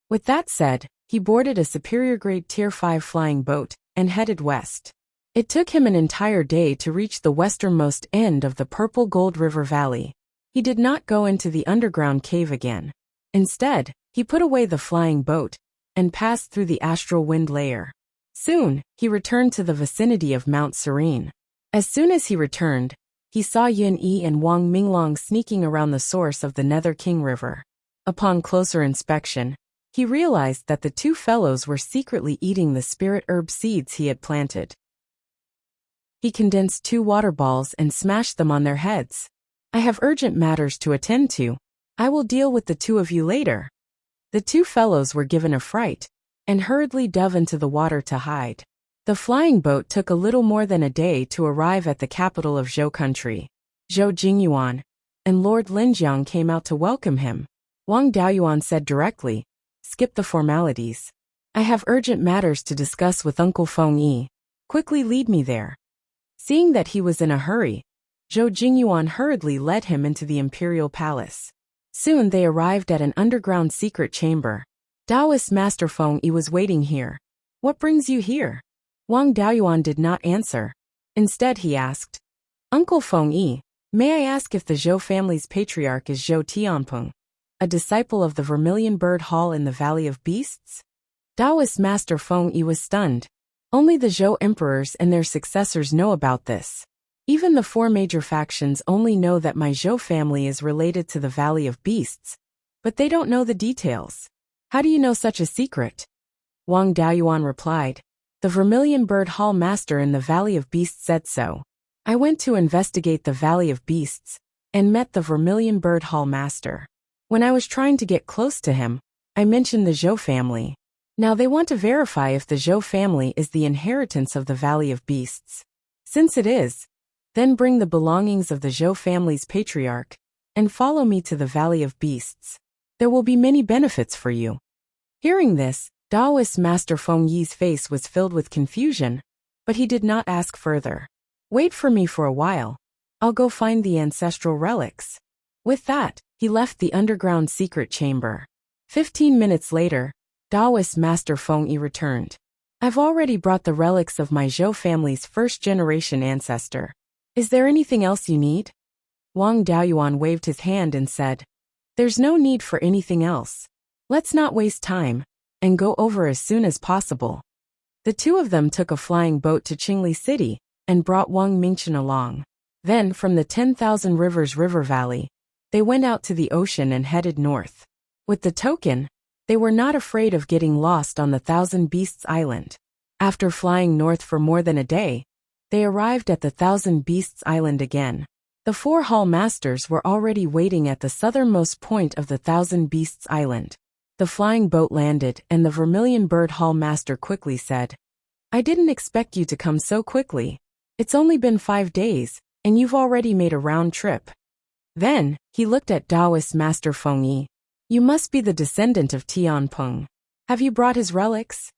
S1: With that said, he boarded a superior grade Tier 5 flying boat and headed west. It took him an entire day to reach the westernmost end of the Purple Gold River Valley. He did not go into the underground cave again. Instead, he put away the flying boat and passed through the astral wind layer. Soon, he returned to the vicinity of Mount Serene. As soon as he returned, he saw Yin Yi and Wang Minglong sneaking around the source of the Nether King River. Upon closer inspection, he realized that the 2 fellows were secretly eating the spirit herb seeds he had planted. He condensed 2 water balls and smashed them on their heads. "I have urgent matters to attend to. I will deal with the 2 of you later." The 2 fellows were given a fright and hurriedly dove into the water to hide. The flying boat took a little more than a day to arrive at the capital of Zhou country. Zhou Jingyuan and Lord Linjiang came out to welcome him. Wang Daoyuan said directly, "Skip the formalities. I have urgent matters to discuss with Uncle Feng Yi. Quickly lead me there." Seeing that he was in a hurry, Zhou Jingyuan hurriedly led him into the imperial palace. Soon they arrived at an underground secret chamber. Taoist Master Feng Yi was waiting here. "What brings you here?" Wang Daoyuan did not answer. Instead he asked, "Uncle Feng Yi, may I ask if the Zhou family's patriarch is Zhou Tianpeng, a disciple of the Vermilion Bird Hall in the Valley of Beasts?" Taoist Master Feng Yi was stunned. Only the Zhou emperors and their successors know about this. Even the 4 major factions only know that my Zhou family is related to the Valley of Beasts, but they don't know the details. "How do you know such a secret?" Wang Daoyuan replied, "The Vermilion Bird Hall Master in the Valley of Beasts said so. I went to investigate the Valley of Beasts and met the Vermilion Bird Hall Master. When I was trying to get close to him, I mentioned the Zhou family. Now they want to verify if the Zhou family is the inheritance of the Valley of Beasts. Since it is, then bring the belongings of the Zhou family's patriarch and follow me to the Valley of Beasts. There will be many benefits for you." Hearing this, Taoist Master Feng Yi's face was filled with confusion, but he did not ask further. "Wait for me for a while. I'll go find the ancestral relics." With that, he left the underground secret chamber. 15 minutes later, Taoist Master Feng Yi returned. "I've already brought the relics of my Zhou family's first-generation ancestor. Is there anything else you need?" Wang Daoyuan waved his hand and said, "There's no need for anything else. Let's not waste time and go over as soon as possible." The 2 of them took a flying boat to Qingli City and brought Wang Mingchen along. Then, from the 10,000 Rivers River Valley, they went out to the ocean and headed north. With the token, they were not afraid of getting lost on the Thousand Beasts Island. After flying north for more than a day, they arrived at the Thousand Beasts Island again. The 4 hall masters were already waiting at the southernmost point of the Thousand Beasts Island. The flying boat landed, and the Vermilion Bird Hall Master quickly said, "I didn't expect you to come so quickly. It's only been 5 days, and you've already made a round trip." Then, he looked at Taoist Master Feng Yi. "You must be the descendant of Tian Peng. Have you brought his relics?"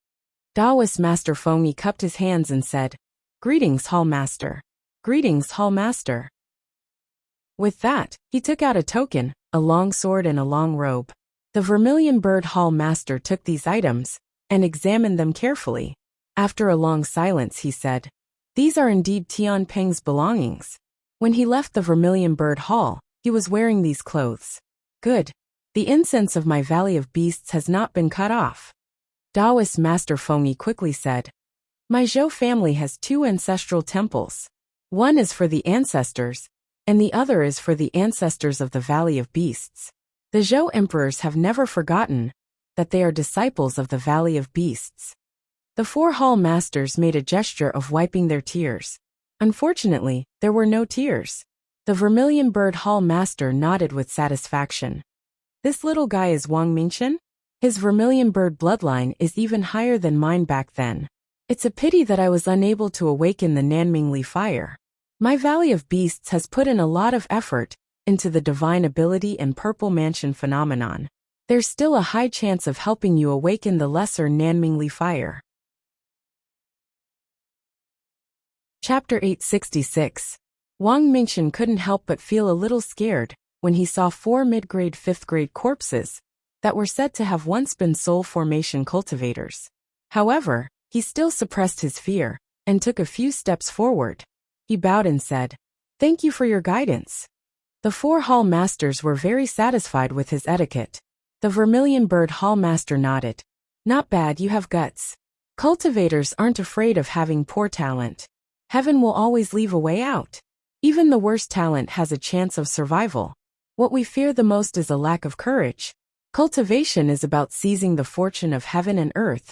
S1: Taoist Master Feng Yi cupped his hands and said, "Greetings, Hall Master. Greetings, Hall Master." With that, he took out a token, a long sword and a long robe. The Vermilion Bird Hall Master took these items and examined them carefully. After a long silence, he said, "These are indeed Tian Peng's belongings. When he left the Vermilion Bird Hall, he was wearing these clothes. Good. The incense of my Valley of Beasts has not been cut off." Taoist Master Feng Yi quickly said, "My Zhou family has 2 ancestral temples. One is for the ancestors, and the other is for the ancestors of the Valley of Beasts. The Zhou emperors have never forgotten that they are disciples of the Valley of Beasts." The 4 hall masters made a gesture of wiping their tears. Unfortunately, there were no tears. The Vermilion Bird Hall Master nodded with satisfaction. "This little guy is Wang Mingchen? His Vermilion Bird bloodline is even higher than mine back then. It's a pity that I was unable to awaken the Nanmingli fire. My Valley of Beasts has put in a lot of effort into the divine ability and Purple Mansion phenomenon. There's still a high chance of helping you awaken the lesser Nanmingli fire." Chapter 866. Wang Mingchen couldn't help but feel a little scared when he saw 4 mid-grade 5th-grade corpses that were said to have once been soul formation cultivators. However, he still suppressed his fear and took a few steps forward. He bowed and said, "Thank you for your guidance." The 4 hall masters were very satisfied with his etiquette. The Vermilion Bird Hall Master nodded. "Not bad, you have guts. Cultivators aren't afraid of having poor talent. Heaven will always leave a way out. Even the worst talent has a chance of survival. What we fear the most is a lack of courage. Cultivation is about seizing the fortune of heaven and earth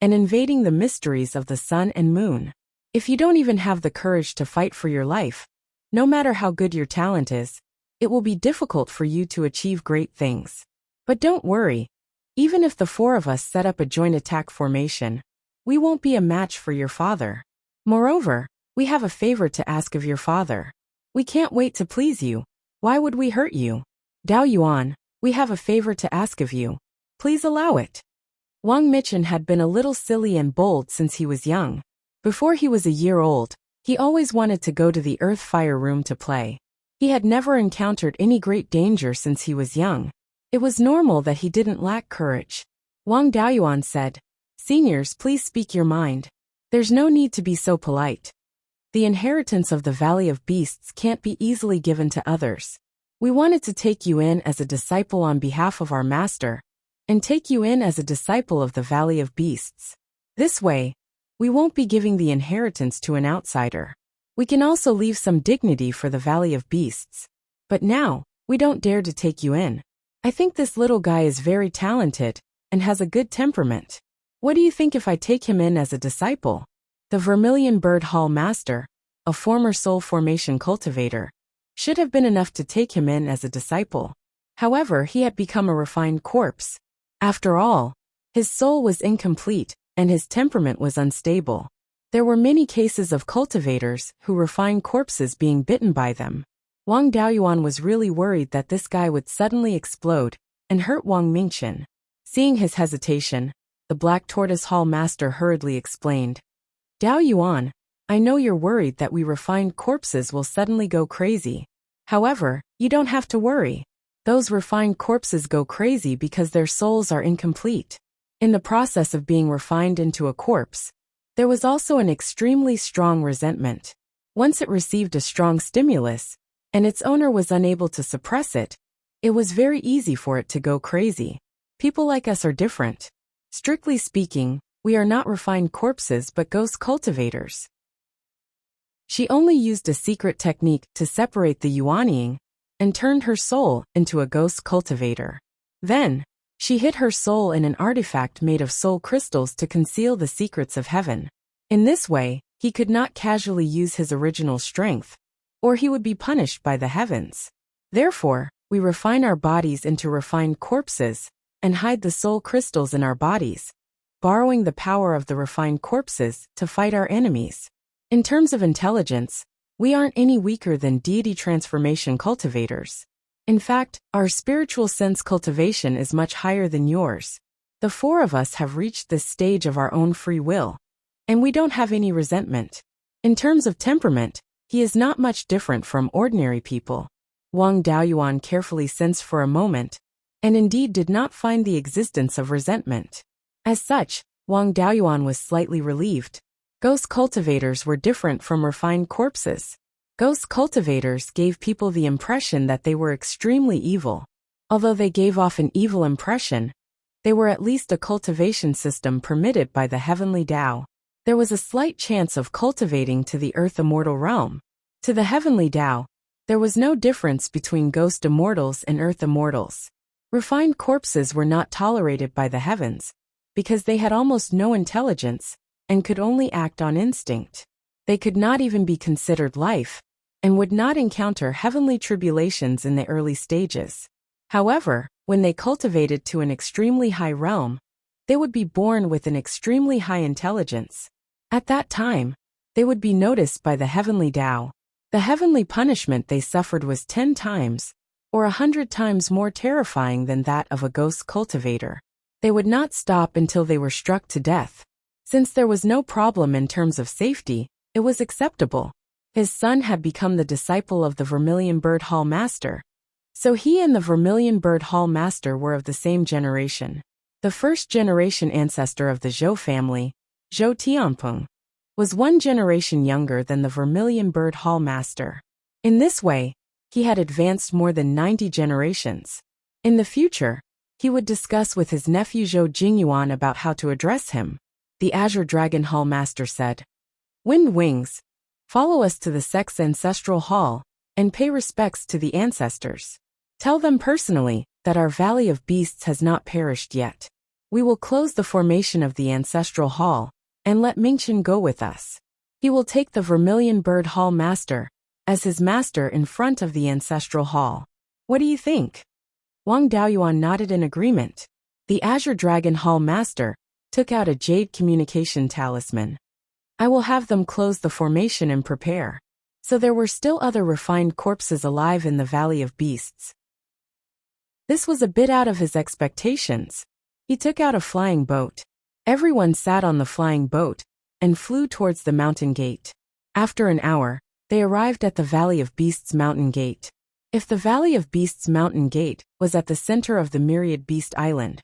S1: and invading the mysteries of the sun and moon. If you don't even have the courage to fight for your life, no matter how good your talent is, it will be difficult for you to achieve great things. But don't worry. Even if the 4 of us set up a joint attack formation, we won't be a match for your father. Moreover, we have a favor to ask of your father. We can't wait to please you. Why would we hurt you? Dao Yuan, we have a favor to ask of you. Please allow it." Wang Mingchen had been a little silly and bold since he was young. Before he was a year old, he always wanted to go to the Earth Fire Room to play. He had never encountered any great danger since he was young. It was normal that he didn't lack courage. Wang Daoyuan said, "Seniors, please speak your mind. There's no need to be so polite. The inheritance of the Valley of Beasts can't be easily given to others. We wanted to take you in as a disciple on behalf of our master, and take you in as a disciple of the Valley of Beasts. This way, we won't be giving the inheritance to an outsider. We can also leave some dignity for the Valley of Beasts. But now, we don't dare to take you in. I think this little guy is very talented and has a good temperament. What do you think if I take him in as a disciple?" The Vermilion Bird Hall Master, a former soul formation cultivator, should have been enough to take him in as a disciple. However, he had become a refined corpse. After all, his soul was incomplete and his temperament was unstable. There were many cases of cultivators who refined corpses being bitten by them. Wang Daoyuan was really worried that this guy would suddenly explode and hurt Wang Mingchen. Seeing his hesitation, the Black Tortoise Hall Master hurriedly explained, "Daoyuan, I know you're worried that we refined corpses will suddenly go crazy. However, you don't have to worry. Those refined corpses go crazy because their souls are incomplete. In the process of being refined into a corpse, there was also an extremely strong resentment. Once it received a strong stimulus, and its owner was unable to suppress it, it was very easy for it to go crazy. People like us are different. Strictly speaking, we are not refined corpses but ghost cultivators." She only used a secret technique to separate the Yuanying and turned her soul into a ghost cultivator. Then, she hid her soul in an artifact made of soul crystals to conceal the secrets of heaven. In this way, he could not casually use his original strength, or he would be punished by the heavens. Therefore, we refine our bodies into refined corpses and hide the soul crystals in our bodies, borrowing the power of the refined corpses to fight our enemies. In terms of intelligence, we aren't any weaker than deity transformation cultivators. In fact, our spiritual sense cultivation is much higher than yours. The four of us have reached this stage of our own free will, and we don't have any resentment. In terms of temperament, he is not much different from ordinary people. Wang Daoyuan carefully sensed for a moment, and indeed did not find the existence of resentment. As such, Wang Daoyuan was slightly relieved. Ghost cultivators were different from refined corpses. Ghost cultivators gave people the impression that they were extremely evil. Although they gave off an evil impression, they were at least a cultivation system permitted by the heavenly Tao. There was a slight chance of cultivating to the earth immortal realm. To the heavenly Tao, there was no difference between ghost immortals and earth immortals. Refined corpses were not tolerated by the heavens, because they had almost no intelligence, and could only act on instinct. They could not even be considered life, and would not encounter heavenly tribulations in the early stages. However, when they cultivated to an extremely high realm, they would be born with an extremely high intelligence. At that time, they would be noticed by the heavenly Tao. The heavenly punishment they suffered was 10 times, or 100 times more terrifying than that of a ghost cultivator. They would not stop until they were struck to death. Since there was no problem in terms of safety, it was acceptable. His son had become the disciple of the Vermilion Bird Hall Master. So he and the Vermilion Bird Hall Master were of the same generation. The first generation ancestor of the Zhou family, Zhou Tianpeng, was 1 generation younger than the Vermilion Bird Hall Master. In this way, he had advanced more than 90 generations. In the future, he would discuss with his nephew Zhou Jingyuan about how to address him. The Azure Dragon Hall Master said, "Wind Wings, follow us to the sect's ancestral hall, and pay respects to the ancestors. Tell them personally that our Valley of Beasts has not perished yet. We will close the formation of the ancestral hall, and let Mingchen go with us. He will take the Vermilion Bird Hall Master as his master in front of the ancestral hall. What do you think?" Wang Daoyuan nodded in agreement. The Azure Dragon Hall Master took out a jade communication talisman. "I will have them close the formation and prepare." So there were still other refined corpses alive in the Valley of Beasts. This was a bit out of his expectations. He took out a flying boat. Everyone sat on the flying boat and flew towards the mountain gate. After an hour, they arrived at the Valley of Beasts mountain gate. If the Valley of Beasts mountain gate was at the center of the Myriad Beast Island,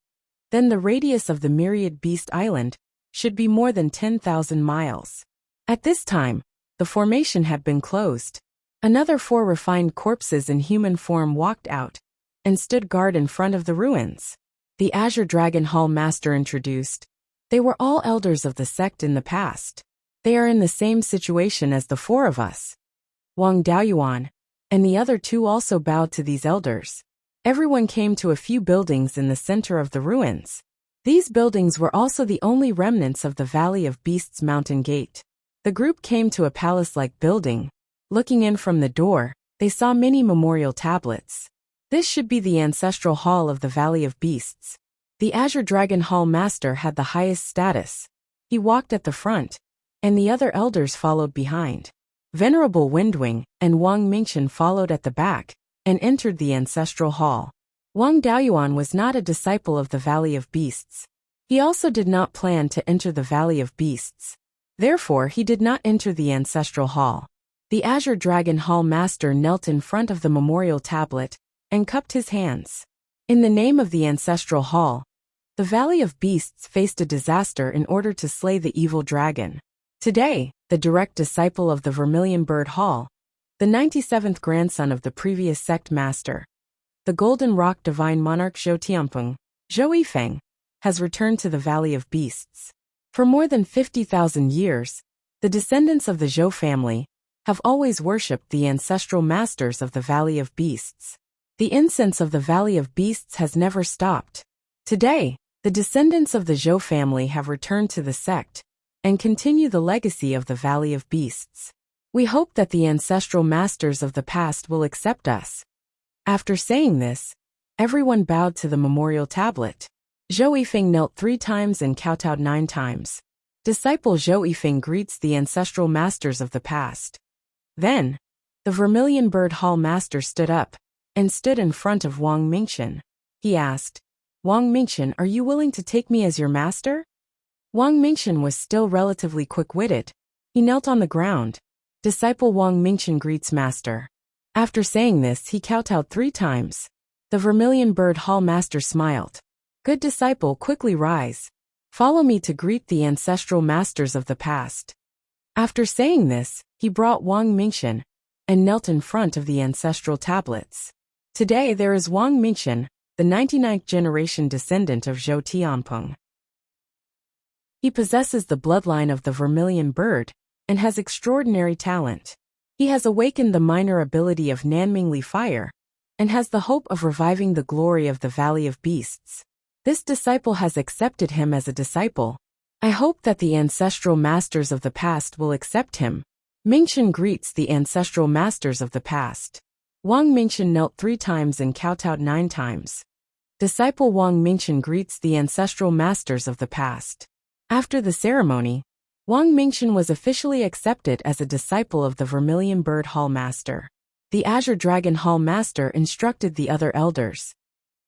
S1: then the radius of the Myriad Beast Island should be more than 10,000 miles. At this time, the formation had been closed. Another 4 refined corpses in human form walked out and stood guard in front of the ruins. The Azure Dragon Hall Master introduced. They were all elders of the sect in the past. They are in the same situation as the 4 of us. Wang Daoyuan and the other 2 also bowed to these elders. Everyone came to a few buildings in the center of the ruins. These buildings were also the only remnants of the Valley of Beasts mountain gate. The group came to a palace-like building. Looking in from the door, they saw many memorial tablets. This should be the ancestral hall of the Valley of Beasts. The Azure Dragon Hall Master had the highest status. He walked at the front, and the other elders followed behind. Venerable Windwing and Wang Mingchen followed at the back and entered the ancestral hall. Wang Daoyuan was not a disciple of the Valley of Beasts. He also did not plan to enter the Valley of Beasts. Therefore, he did not enter the ancestral hall. The Azure Dragon Hall Master knelt in front of the memorial tablet and cupped his hands. In the name of the ancestral hall, the Valley of Beasts faced a disaster in order to slay the evil dragon. Today, the direct disciple of the Vermilion Bird Hall, the 97th grandson of the previous sect master, the Golden Rock Divine Monarch Zhou Tianpeng, Zhou Yifeng, has returned to the Valley of Beasts. For more than 50,000 years, the descendants of the Zhou family have always worshipped the ancestral masters of the Valley of Beasts. The incense of the Valley of Beasts has never stopped. Today, the descendants of the Zhou family have returned to the sect and continue the legacy of the Valley of Beasts. We hope that the ancestral masters of the past will accept us. After saying this, Everyone bowed to the memorial tablet. Zhou Yifeng knelt 3 times and kowtowed 9 times. Disciple Zhou Yifeng greets the ancestral masters of the past. Then, the Vermilion Bird Hall master stood up and stood in front of Wang Mingchen. He asked, "Wang Mingchen, are you willing to take me as your master?" Wang Mingchen was still relatively quick-witted. He knelt on the ground. Disciple Wang Mingchen greets master. After saying this, he kowtowed 3 times. The Vermilion Bird Hall master smiled. "Good disciple, quickly rise. Follow me to greet the ancestral masters of the past." After saying this, he brought Wang Mingchen and knelt in front of the ancestral tablets. Today there is Wang Mingchen, the 99th generation descendant of Zhou Tianpeng. He possesses the bloodline of the Vermilion Bird and has extraordinary talent. He has awakened the minor ability of Nanmingli Fire and has the hope of reviving the glory of the Valley of Beasts. This disciple has accepted him as a disciple. I hope that the ancestral masters of the past will accept him. Mingchen greets the ancestral masters of the past. Wang Mingchen knelt 3 times and kowtowed 9 times. Disciple Wang Mingchen greets the ancestral masters of the past. After the ceremony, Wang Mingchen was officially accepted as a disciple of the Vermilion Bird Hall master. The Azure Dragon Hall master instructed the other elders.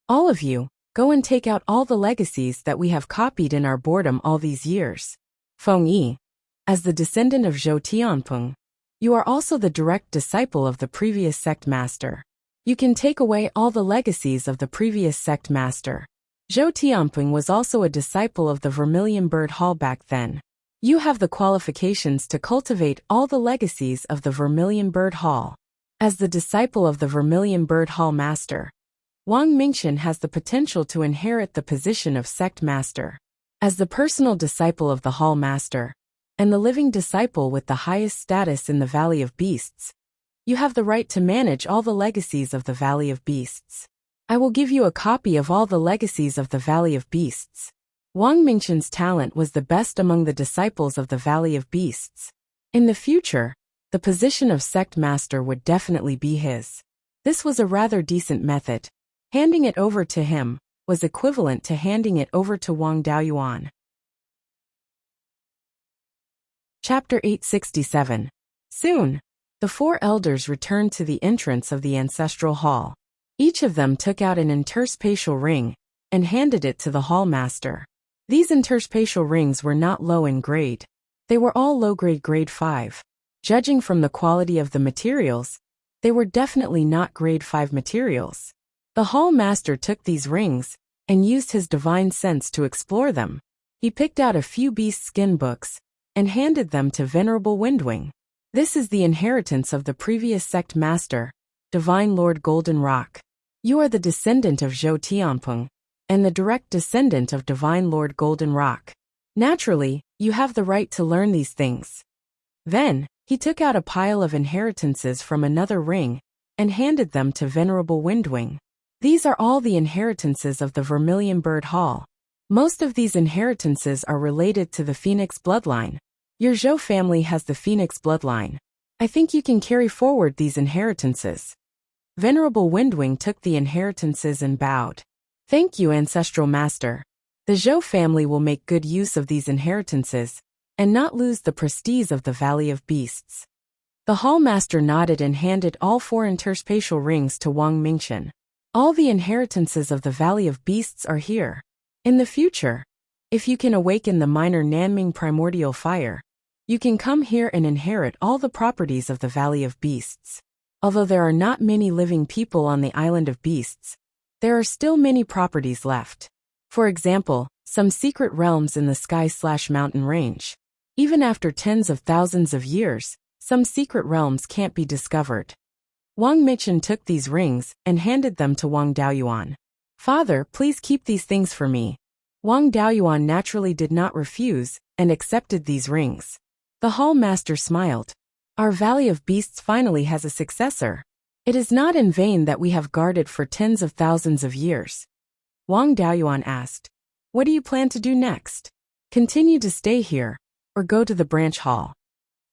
S1: "All of you, go and take out all the legacies that we have copied in our boredom all these years. Feng Yi, as the descendant of Zhou Tianpeng, you are also the direct disciple of the previous sect master. You can take away all the legacies of the previous sect master. Zhou Tianpeng was also a disciple of the Vermilion Bird Hall back then. You have the qualifications to cultivate all the legacies of the Vermilion Bird Hall. As the disciple of the Vermilion Bird Hall master, Wang Mingchen has the potential to inherit the position of sect master. As the personal disciple of the Hall master, and the living disciple with the highest status in the Valley of Beasts, you have the right to manage all the legacies of the Valley of Beasts. I will give you a copy of all the legacies of the Valley of Beasts." Wang Mingchen's talent was the best among the disciples of the Valley of Beasts. In the future, the position of sect master would definitely be his. This was a rather decent method. Handing it over to him was equivalent to handing it over to Wang Daoyuan. Chapter 867. Soon, the 4 elders returned to the entrance of the ancestral hall. Each of them took out an interspatial ring and handed it to the hall master. These interspatial rings were not low in grade. They were all low-grade grade 5. Judging from the quality of the materials, they were definitely not grade 5 materials. The hall master took these rings and used his divine sense to explore them. He picked out a few beast skin books and handed them to Venerable Windwing. "This is the inheritance of the previous sect master, Divine Lord Golden Rock. You are the descendant of Zhou Tianpeng and the direct descendant of Divine Lord Golden Rock. Naturally, you have the right to learn these things." Then, he took out a pile of inheritances from another ring and handed them to Venerable Windwing. "These are all the inheritances of the Vermilion Bird Hall. Most of these inheritances are related to the Phoenix bloodline. Your Zhou family has the Phoenix bloodline. I think you can carry forward these inheritances." Venerable Windwing took the inheritances and bowed. "Thank you, Ancestral Master. The Zhou family will make good use of these inheritances and not lose the prestige of the Valley of Beasts." The Hall Master nodded and handed all 4 interspatial rings to Wang Mingchen. "All the inheritances of the Valley of Beasts are here. In the future, if you can awaken the minor Nanming primordial fire, you can come here and inherit all the properties of the Valley of Beasts. Although there are not many living people on the Island of Beasts, there are still many properties left. For example, some secret realms in the sky/mountain range. Even after tens of thousands of years, some secret realms can't be discovered." Wang Mingchen took these rings and handed them to Wang Daoyuan. "Father, please keep these things for me." Wang Daoyuan naturally did not refuse and accepted these rings. The Hall Master smiled. "Our Valley of Beasts finally has a successor. It is not in vain that we have guarded for tens of thousands of years." Wang Daoyuan asked, "What do you plan to do next? Continue to stay here, or go to the branch hall?"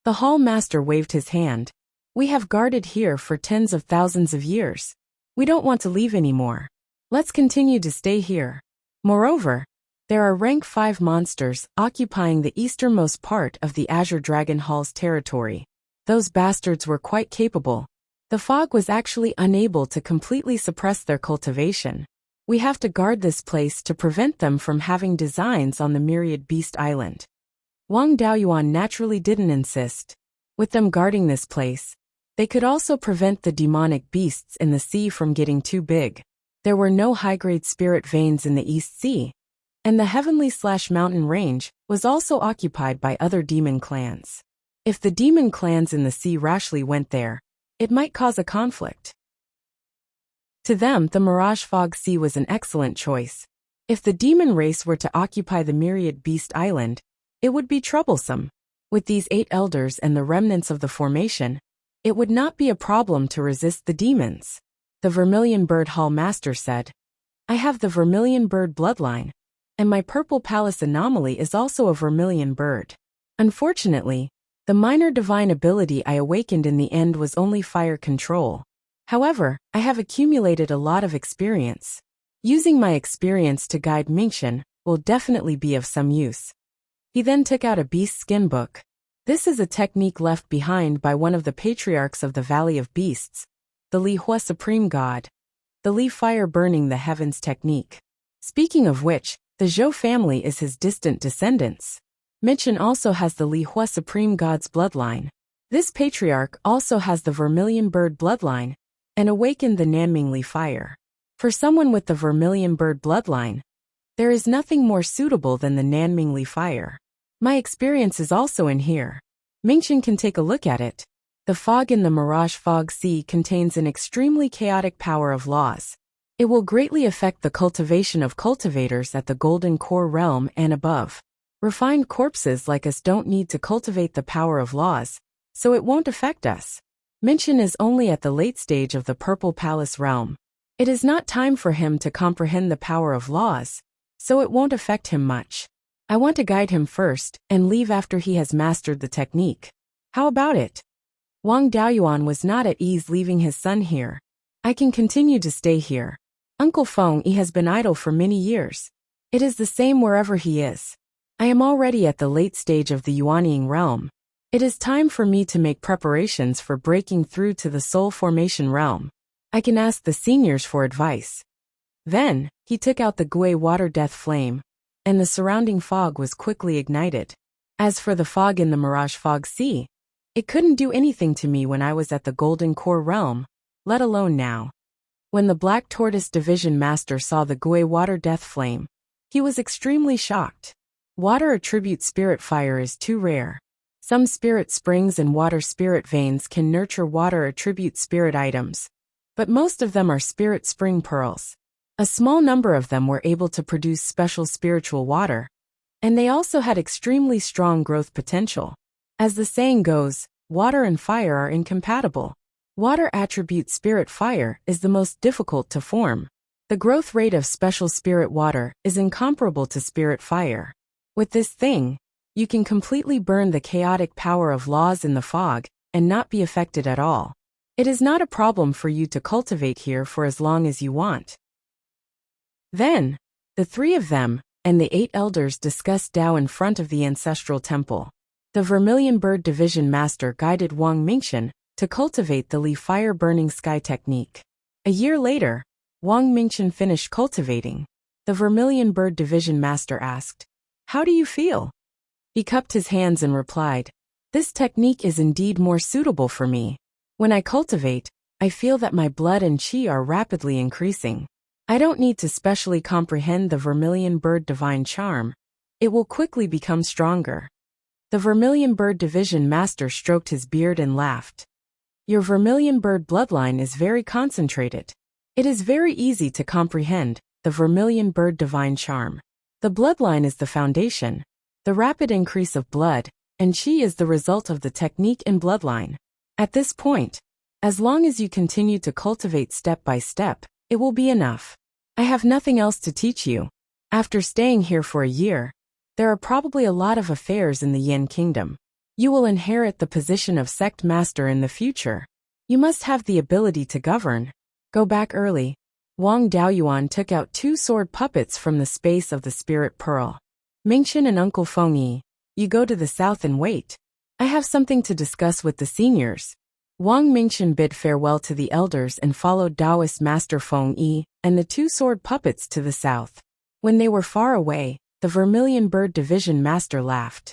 S1: The Hall Master waved his hand. "We have guarded here for tens of thousands of years. We don't want to leave anymore. Let's continue to stay here. Moreover, there are rank 5 monsters occupying the easternmost part of the Azure Dragon Hall's territory. Those bastards were quite capable. The fog was actually unable to completely suppress their cultivation. We have to guard this place to prevent them from having designs on the Myriad Beast Island. Wang Daoyuan naturally didn't insist. With them guarding this place, they could also prevent the demonic beasts in the sea from getting too big. There were no high-grade spirit veins in the East Sea, and the Heavenly/Mountain Range was also occupied by other demon clans. If the demon clans in the sea rashly went there, it might cause a conflict. To them, the Mirage Fog Sea was an excellent choice. If the demon race were to occupy the Myriad Beast Island, it would be troublesome. With these 8 elders and the remnants of the formation, it would not be a problem to resist the demons. The Vermilion Bird Hall Master said, I have the Vermilion Bird bloodline, and my Purple Palace anomaly is also a Vermilion Bird. Unfortunately, the minor divine ability I awakened in the end was only fire control. However, I have accumulated a lot of experience. Using my experience to guide Mingxin will definitely be of some use. He then took out a beast skin book. This is a technique left behind by one of the patriarchs of the Valley of Beasts, the Li Hua Supreme God, the Li Fire Burning the Heavens technique. Speaking of which, the Zhou family is his distant descendants. Mingxin also has the Li Hua Supreme God's bloodline. This patriarch also has the Vermilion Bird bloodline, and awakened the Nanmingli fire. For someone with the Vermilion Bird bloodline, there is nothing more suitable than the Nanmingli fire. My experience is also in here. Mingxin can take a look at it. The fog in the Mirage Fog Sea contains an extremely chaotic power of laws. It will greatly affect the cultivation of cultivators at the Golden Core realm and above. Refined corpses like us don't need to cultivate the power of laws, so it won't affect us. Mingxin is only at the late stage of the Purple Palace realm. It is not time for him to comprehend the power of laws, so it won't affect him much. I want to guide him first and leave after he has mastered the technique. How about it? Wang Daoyuan was not at ease leaving his son here. I can continue to stay here. Uncle Feng Yi has been idle for many years. It is the same wherever he is. I am already at the late stage of the Yuanying realm. It is time for me to make preparations for breaking through to the Soul Formation realm. I can ask the seniors for advice. Then, he took out the Gui Water Death Flame, and the surrounding fog was quickly ignited. As for the fog in the Mirage Fog Sea, it couldn't do anything to me when I was at the Golden Core realm, let alone now. When the Black Tortoise Division Master saw the Gui Water Death Flame, he was extremely shocked. Water attribute spirit fire is too rare. Some spirit springs and water spirit veins can nurture water attribute spirit items, but most of them are spirit spring pearls. A small number of them were able to produce special spiritual water, and they also had extremely strong growth potential. As the saying goes, water and fire are incompatible. Water attribute spirit fire is the most difficult to form. The growth rate of special spirit water is incomparable to spirit fire. With this thing, you can completely burn the chaotic power of laws in the fog and not be affected at all. It is not a problem for you to cultivate here for as long as you want. Then, the 3 of them and the 8 elders discussed Dao in front of the ancestral temple. The Vermilion Bird Division Master guided Wang Mingxin to cultivate the Li Fire Burning Sky technique. A year later, Wang Mingxin finished cultivating. The Vermilion Bird Division Master asked, "How do you feel?" He cupped his hands and replied, "This technique is indeed more suitable for me. When I cultivate, I feel that my blood and qi are rapidly increasing. I don't need to specially comprehend the Vermilion Bird Divine Charm. It will quickly become stronger." The Vermilion Bird Division Master stroked his beard and laughed. "Your Vermilion Bird bloodline is very concentrated. It is very easy to comprehend the Vermilion Bird Divine Charm. The bloodline is the foundation. The rapid increase of blood and qi is the result of the technique and bloodline. At this point, as long as you continue to cultivate step by step, it will be enough. I have nothing else to teach you. After staying here for a year, there are probably a lot of affairs in the Yin Kingdom. You will inherit the position of sect master in the future. You must have the ability to govern. Go back early. Wang Daoyuan took out 2 sword puppets from the space of the spirit pearl. Mingchen and Uncle Fengyi, you go to the south and wait. I have something to discuss with the seniors. Wang Mingchen bid farewell to the elders and followed Taoist Master Fengyi and the 2 sword puppets to the south. When they were far away, the Vermilion Bird Division Master laughed.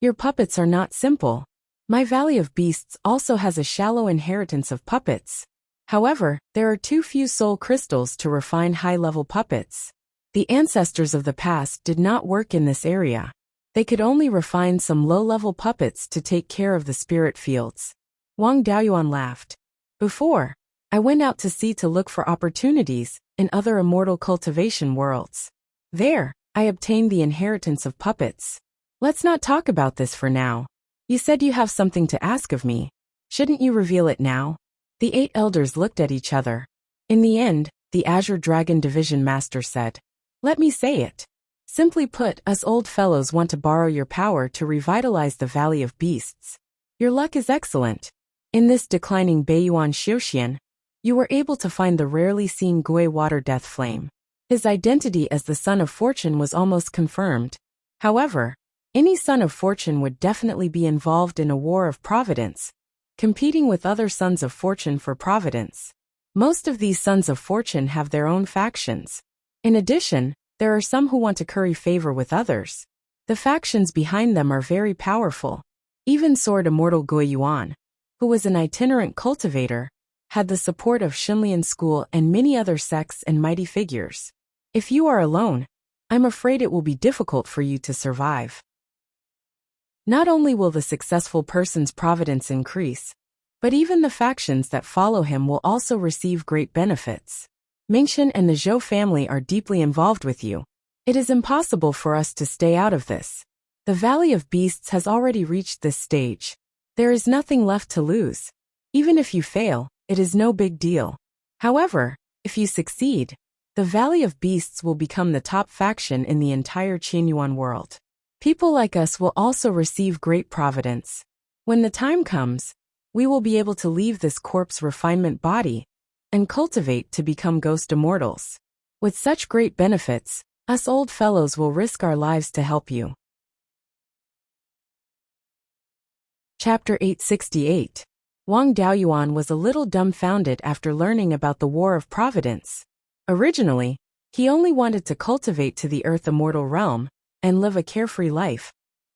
S1: Your puppets are not simple. My Valley of Beasts also has a shallow inheritance of puppets. However, there are too few soul crystals to refine high-level puppets. The ancestors of the past did not work in this area. They could only refine some low-level puppets to take care of the spirit fields. Wang Daoyuan laughed. Before, I went out to sea to look for opportunities in other immortal cultivation worlds. There, I obtained the inheritance of puppets. Let's not talk about this for now. You said you have something to ask of me. Shouldn't you reveal it now? The 8 elders looked at each other. In the end, the Azure Dragon Division Master said, let me say it. Simply put, us old fellows want to borrow your power to revitalize the Valley of Beasts. Your luck is excellent. In this declining Beiyuan Xiuxian, you were able to find the rarely seen Gui Water Death Flame. His identity as the Son of Fortune was almost confirmed. However, any Son of Fortune would definitely be involved in a war of providence, competing with other Sons of Fortune for providence. Most of these Sons of Fortune have their own factions. In addition, there are some who want to curry favor with others. The factions behind them are very powerful. Even Sword Immortal Guiyuan, who was an itinerant cultivator, had the support of Xinlian School and many other sects and mighty figures. If you are alone, I'm afraid it will be difficult for you to survive. Not only will the successful person's providence increase, but even the factions that follow him will also receive great benefits. Mingchen and the Zhou family are deeply involved with you. It is impossible for us to stay out of this. The Valley of Beasts has already reached this stage. There is nothing left to lose. Even if you fail, it is no big deal. However, if you succeed, the Valley of Beasts will become the top faction in the entire Qinyuan world. People like us will also receive great providence. When the time comes, we will be able to leave this corpse refinement body and cultivate to become ghost immortals. With such great benefits, us old fellows will risk our lives to help you. Chapter 868. Wang Daoyuan was a little dumbfounded after learning about the War of Providence. Originally, he only wanted to cultivate to the Earth Immortal realm and live a carefree life,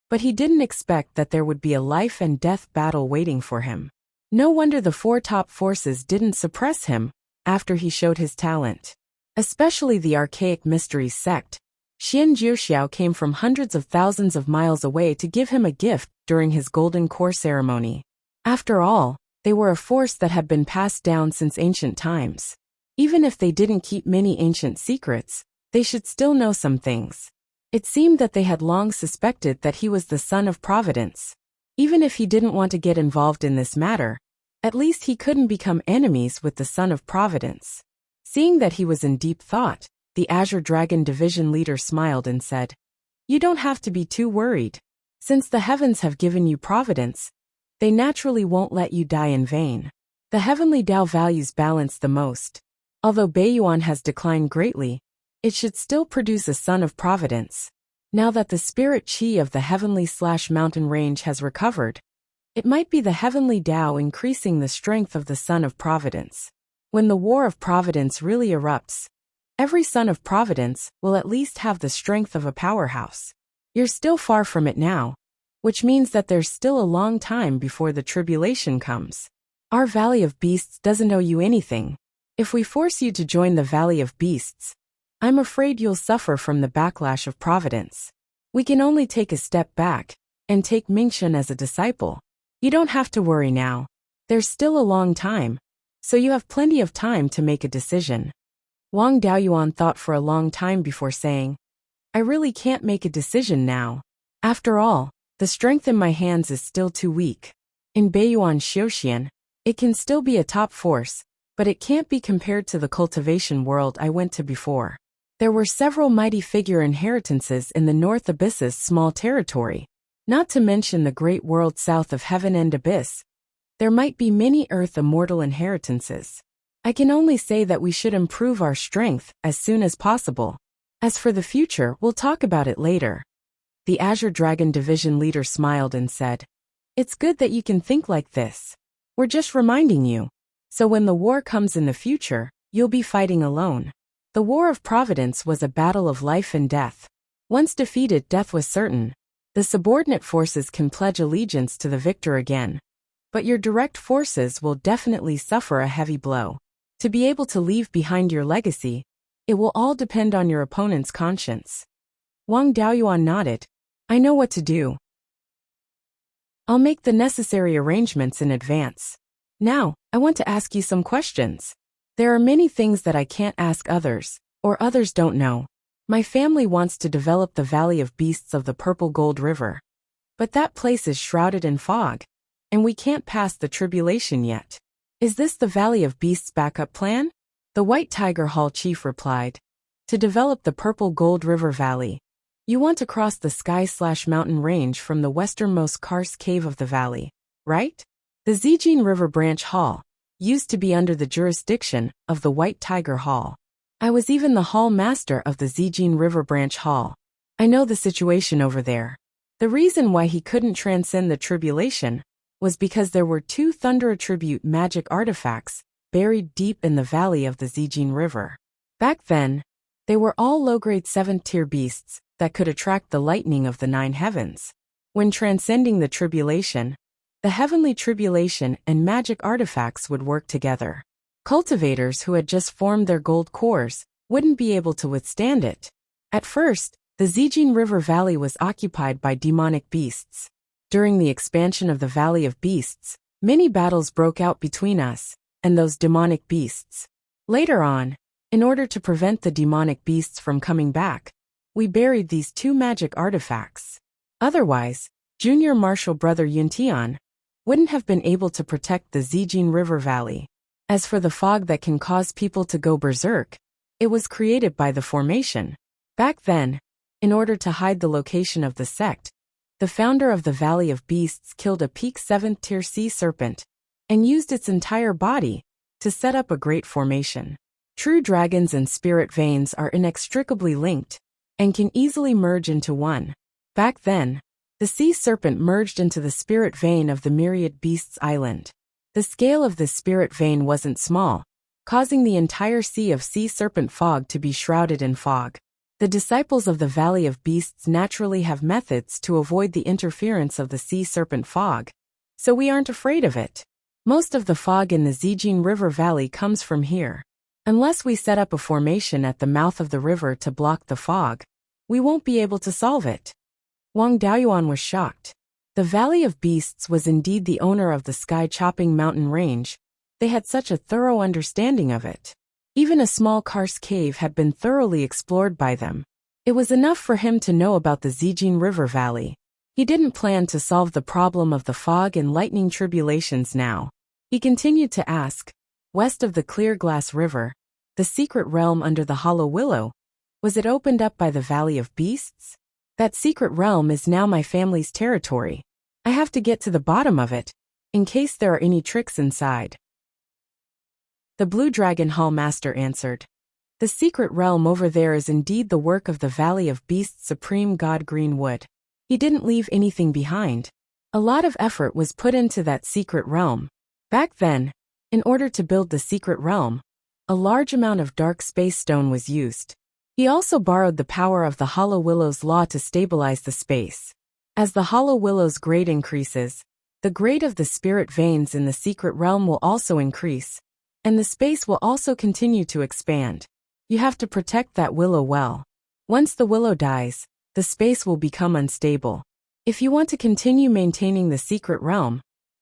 S1: but he didn't expect that there would be a life and death battle waiting for him. No wonder the 4 top forces didn't suppress him after he showed his talent. Especially the Archaic Mysteries sect. Xian Jiuxiao came from hundreds of thousands of miles away to give him a gift during his Golden Core ceremony. After all, they were a force that had been passed down since ancient times. Even if they didn't keep many ancient secrets, they should still know some things. It seemed that they had long suspected that he was the Son of Providence. Even if he didn't want to get involved in this matter, at least he couldn't become enemies with the Son of Providence. Seeing that he was in deep thought, the Azure Dragon Division leader smiled and said, "You don't have to be too worried. Since the heavens have given you providence, they naturally won't let you die in vain. The heavenly Dao values balance the most. Although Beiyuan has declined greatly, it should still produce a Son of Providence. Now that the spirit chi of the heavenly/mountain range has recovered, it might be the heavenly Dao increasing the strength of the Son of Providence. When the War of Providence really erupts, every Son of Providence will at least have the strength of a powerhouse. You're still far from it now, which means that there's still a long time before the tribulation comes. Our Valley of Beasts doesn't owe you anything. If we force you to join the Valley of Beasts, I'm afraid you'll suffer from the backlash of Providence. We can only take a step back and take Mingchen as a disciple. You don't have to worry now. There's still a long time, so you have plenty of time to make a decision." Wang Daoyuan thought for a long time before saying, "I really can't make a decision now. After all, the strength in my hands is still too weak. In Beiyuan Xiuxian, it can still be a top force, but it can't be compared to the cultivation world I went to before. There were several mighty figure inheritances in the North Abyss's small territory, not to mention the great world south of Heaven and Abyss. There might be many Earth Immortal inheritances. I can only say that we should improve our strength as soon as possible. As for the future, we'll talk about it later. The Azure Dragon Division leader smiled and said, "It's good that you can think like this. We're just reminding you. So when the war comes in the future, you'll be fighting alone." The War of Providence was a battle of life and death. Once defeated, death was certain. The subordinate forces can pledge allegiance to the victor again. But your direct forces will definitely suffer a heavy blow. To be able to leave behind your legacy, it will all depend on your opponent's conscience. Wang Daoyuan nodded. "I know what to do. I'll make the necessary arrangements in advance. Now, I want to ask you some questions. There are many things that I can't ask others, or others don't know. My family wants to develop the Valley of Beasts of the Purple Gold River. But that place is shrouded in fog, and we can't pass the tribulation yet. Is this the Valley of Beasts backup plan?" The White Tiger Hall chief replied. "To develop the Purple Gold River Valley, you want to cross the sky/mountain range from the westernmost karst cave of the valley, right? The Zijin River Branch Hall used to be under the jurisdiction of the White Tiger Hall. I was even the hall master of the Zijin River Branch Hall. I know the situation over there. The reason why he couldn't transcend the tribulation was because there were 2 thunder attribute magic artifacts buried deep in the valley of the Zijin River. Back then, they were all low-grade 7th-tier beasts that could attract the lightning of the 9 heavens. When transcending the tribulation, the heavenly tribulation and magic artifacts would work together. Cultivators who had just formed their gold cores wouldn't be able to withstand it. At first, the Zijin River Valley was occupied by demonic beasts. During the expansion of the Valley of Beasts, many battles broke out between us and those demonic beasts. Later on, in order to prevent the demonic beasts from coming back, we buried these 2 magic artifacts. Otherwise, Junior Marshal Brother Yuntian wouldn't have been able to protect the Zijin River Valley. As for the fog that can cause people to go berserk, it was created by the formation. Back then, in order to hide the location of the sect, the founder of the Valley of Beasts killed a peak 7th-tier sea serpent and used its entire body to set up a great formation. True dragons and spirit veins are inextricably linked and can easily merge into one. Back then, the sea serpent merged into the spirit vein of the myriad beasts island. The scale of the spirit vein wasn't small, causing the entire sea of sea serpent fog to be shrouded in fog. The disciples of the Valley of Beasts naturally have methods to avoid the interference of the sea serpent fog, so we aren't afraid of it. Most of the fog in the Zijin River Valley comes from here. Unless we set up a formation at the mouth of the river to block the fog, we won't be able to solve it. Wang Daoyuan was shocked. The Valley of Beasts was indeed the owner of the sky-chopping mountain range. They had such a thorough understanding of it. Even a small karst cave had been thoroughly explored by them. It was enough for him to know about the Zijin River Valley. He didn't plan to solve the problem of the fog and lightning tribulations now. He continued to ask, "West of the clear glass river, the secret realm under the hollow willow, was it opened up by the Valley of Beasts? That secret realm is now my family's territory. I have to get to the bottom of it, in case there are any tricks inside." The Blue Dragon Hall Master answered, "The secret realm over there is indeed the work of the Valley of Beasts' supreme god Greenwood. He didn't leave anything behind. A lot of effort was put into that secret realm. Back then, in order to build the secret realm, a large amount of dark space stone was used. He also borrowed the power of the Hollow Willow's law to stabilize the space. As the Hollow Willow's grade increases, the grade of the spirit veins in the secret realm will also increase, and the space will also continue to expand. You have to protect that willow well. Once the willow dies, the space will become unstable. If you want to continue maintaining the secret realm,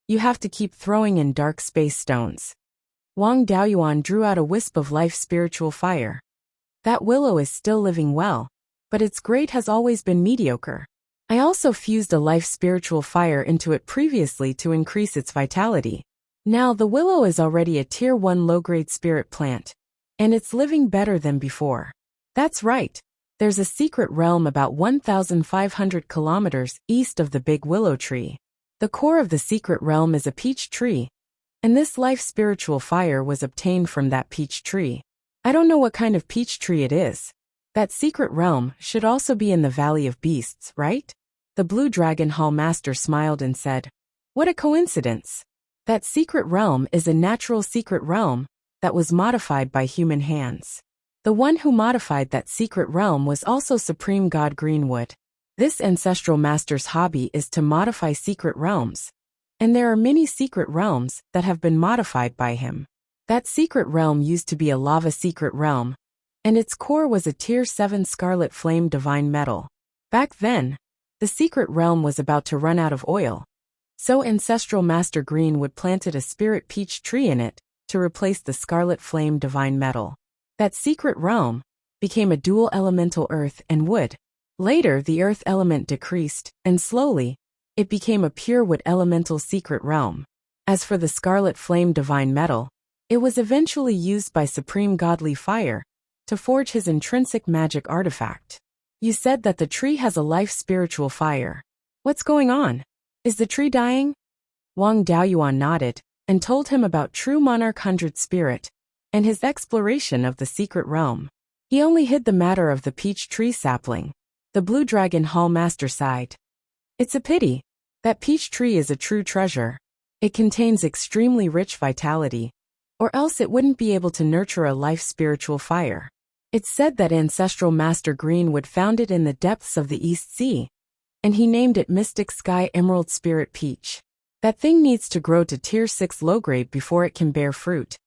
S1: you have to keep throwing in dark space stones." Wang Daoyuan drew out a wisp of life spiritual fire. That willow is still living well, but its grade has always been mediocre. I also fused a life spiritual fire into it previously to increase its vitality. Now the willow is already a tier 1 low-grade spirit plant, and it's living better than before. That's right. There's a secret realm about 1,500 kilometers east of the big willow tree. The core of the secret realm is a peach tree, And this life spiritual fire was obtained from that peach tree. I don't know what kind of peach tree it is. That secret realm should also be in the Valley of Beasts, right? The Blue Dragon Hall Master smiled and said, "What a coincidence. That secret realm is a natural secret realm that was modified by human hands. The one who modified that secret realm was also Supreme God Greenwood. This ancestral master's hobby is to modify secret realms. And there are many secret realms that have been modified by him. That secret realm used to be a lava secret realm, and its core was a Tier 7 Scarlet Flame Divine Metal. Back then, the secret realm was about to run out of oil. So Ancestral Master Greenwood planted a spirit peach tree in it to replace the Scarlet Flame Divine Metal. That secret realm became a dual elemental earth and wood. Later, the earth element decreased, and slowly, it became a pure wood elemental secret realm. As for the Scarlet Flame Divine Metal, it was eventually used by Supreme Godly Fire to forge his intrinsic magic artifact. You said that the tree has a life spiritual fire. What's going on? Is the tree dying? Wang Daoyuan nodded and told him about True Monarch 100 Spirit and his exploration of the secret realm. He only hid the matter of the peach tree sapling. The Blue Dragon Hall Master sighed. It's a pity. That peach tree is a true treasure. It contains extremely rich vitality, or else it wouldn't be able to nurture a life spiritual fire. It's said that Ancestral Master Greenwood found it in the depths of the East Sea, and he named it Mystic Sky Emerald Spirit Peach. That thing needs to grow to Tier 6 low grade before it can bear fruit,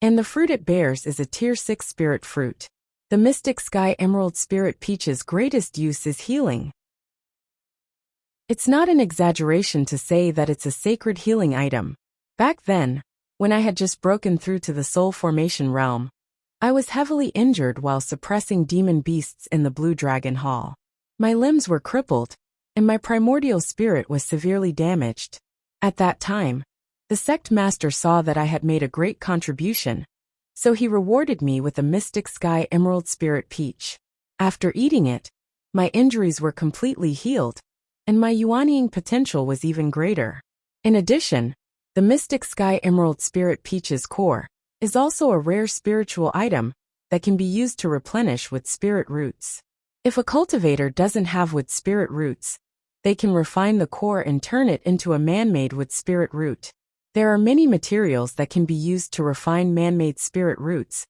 S1: and the fruit it bears is a Tier 6 spirit fruit. The Mystic Sky Emerald Spirit Peach's greatest use is healing. It's not an exaggeration to say that it's a sacred healing item. Back then, when I had just broken through to the soul formation realm, I was heavily injured while suppressing demon beasts in the Blue Dragon Hall. My limbs were crippled, and my primordial spirit was severely damaged. At that time, the sect master saw that I had made a great contribution, so he rewarded me with a Mystic Sky Emerald Spirit Peach. After eating it, my injuries were completely healed, and my yuanying potential was even greater. In addition, the Mystic Sky Emerald Spirit Peach's core is also a rare spiritual item that can be used to replenish with spirit roots. If a cultivator doesn't have wood spirit roots, they can refine the core and turn it into a man-made wood spirit root. There are many materials that can be used to refine man-made spirit roots,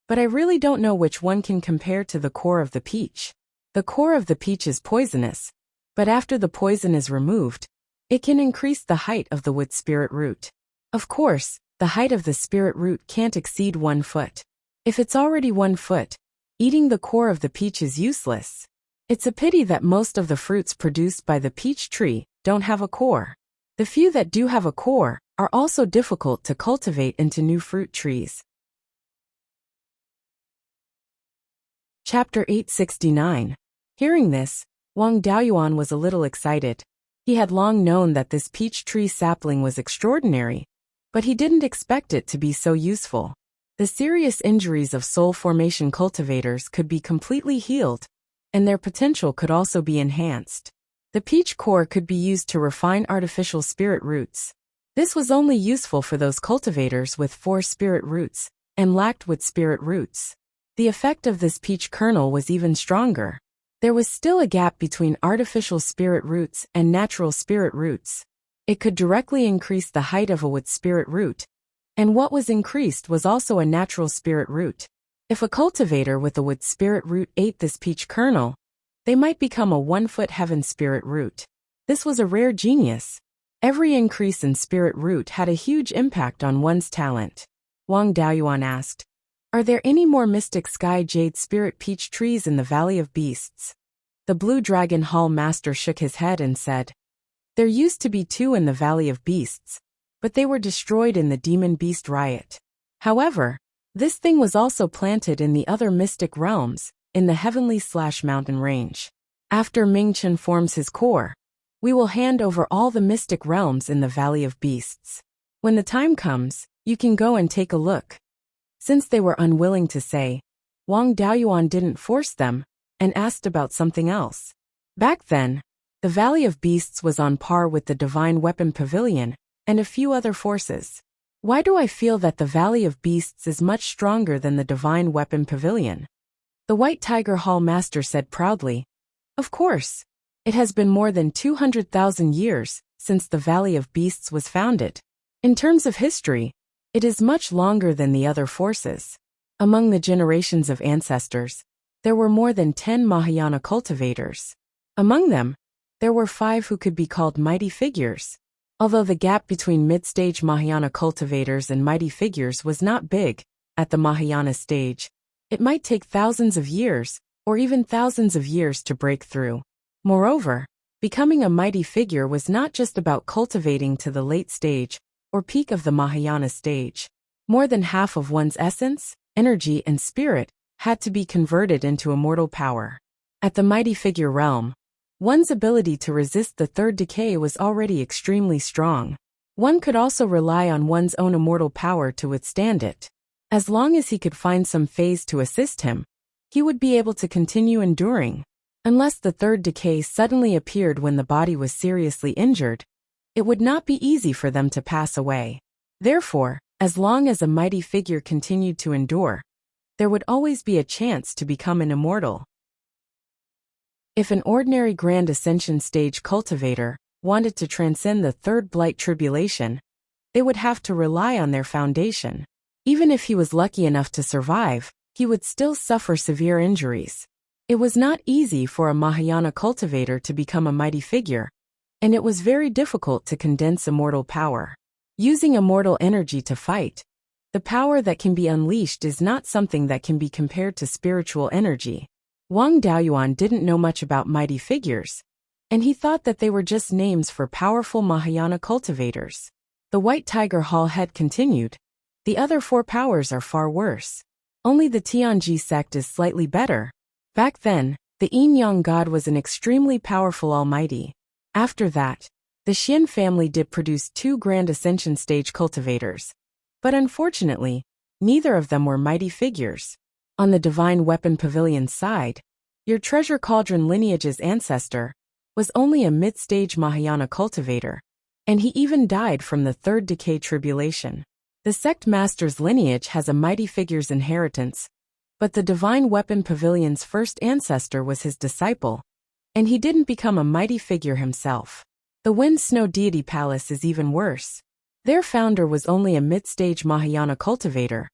S1: but I really don't know which one can compare to the core of the peach. The core of the peach is poisonous, but after the poison is removed, it can increase the height of the wood spirit root. Of course, the height of the spirit root can't exceed 1 foot. If it's already 1 foot, eating the core of the peach is useless. It's a pity that most of the fruits produced by the peach tree don't have a core. The few that do have a core are also difficult to cultivate into new fruit trees. Chapter 869. Hearing this, Wang Daoyuan was a little excited. He had long known that this peach tree sapling was extraordinary, but he didn't expect it to be so useful. The serious injuries of soul formation cultivators could be completely healed, and their potential could also be enhanced. The peach core could be used to refine artificial spirit roots. This was only useful for those cultivators with 4 spirit roots and lacked wood spirit roots. The effect of this peach kernel was even stronger. There was still a gap between artificial spirit roots and natural spirit roots. It could directly increase the height of a wood spirit root, and what was increased was also a natural spirit root. If a cultivator with a wood spirit root ate this peach kernel, they might become a 1-foot heaven spirit root. This was a rare genius. Every increase in spirit root had a huge impact on one's talent. Wang Daoyuan asked, "Are there any more Mystic Sky Jade Spirit Peach trees in the Valley of Beasts?" The Blue Dragon Hall Master shook his head and said, "There used to be 2 in the Valley of Beasts, but they were destroyed in the Demon Beast Riot. However, this thing was also planted in the other mystic realms, in the Heavenly/Mountain Range. After Mingchen forms his core, we will hand over all the mystic realms in the Valley of Beasts. When the time comes, you can go and take a look." Since they were unwilling to say, Wang Daoyuan didn't force them, and asked about something else. Back then, the Valley of Beasts was on par with the Divine Weapon Pavilion and a few other forces. Why do I feel that the Valley of Beasts is much stronger than the Divine Weapon Pavilion? The White Tiger Hall Master said proudly. Of course. It has been more than 200,000 years since the Valley of Beasts was founded. In terms of history, it is much longer than the other forces. Among the generations of ancestors, there were more than 10 Mahayana cultivators. Among them, there were 5 who could be called mighty figures. Although the gap between mid-stage Mahayana cultivators and mighty figures was not big, at the Mahayana stage, it might take thousands of years, or even thousands of years to break through. Moreover, becoming a mighty figure was not just about cultivating to the late stage, or peak of the Mahayana stage. More than half of one's essence, energy and spirit had to be converted into immortal power. At the mighty figure realm, one's ability to resist the third decay was already extremely strong. One could also rely on one's own immortal power to withstand it. As long as he could find some phase to assist him, he would be able to continue enduring. Unless the third decay suddenly appeared when the body was seriously injured, it would not be easy for them to pass away. Therefore, as long as a mighty figure continued to endure, there would always be a chance to become an immortal. If an ordinary Grand Ascension stage cultivator wanted to transcend the third blight tribulation, they would have to rely on their foundation. Even if he was lucky enough to survive, he would still suffer severe injuries. It was not easy for a Mahayana cultivator to become a mighty figure, and it was very difficult to condense immortal power. Using immortal energy to fight, the power that can be unleashed is not something that can be compared to spiritual energy. Wang Daoyuan didn't know much about mighty figures, and he thought that they were just names for powerful Mahayana cultivators. The White Tiger Hall head continued. The other 4 powers are far worse. Only the Tianji sect is slightly better. Back then, the Yin-Yang god was an extremely powerful almighty. After that, the Xian family did produce 2 Grand Ascension stage cultivators. But unfortunately, neither of them were mighty figures. On the Divine Weapon Pavilion's side, your Treasure Cauldron lineage's ancestor was only a mid-stage Mahayana cultivator, and he even died from the third decay tribulation. The sect master's lineage has a mighty figure's inheritance, but the Divine Weapon Pavilion's first ancestor was his disciple, and he didn't become a mighty figure himself. The Wind Snow Deity Palace is even worse. Their founder was only a mid-stage Mahayana cultivator,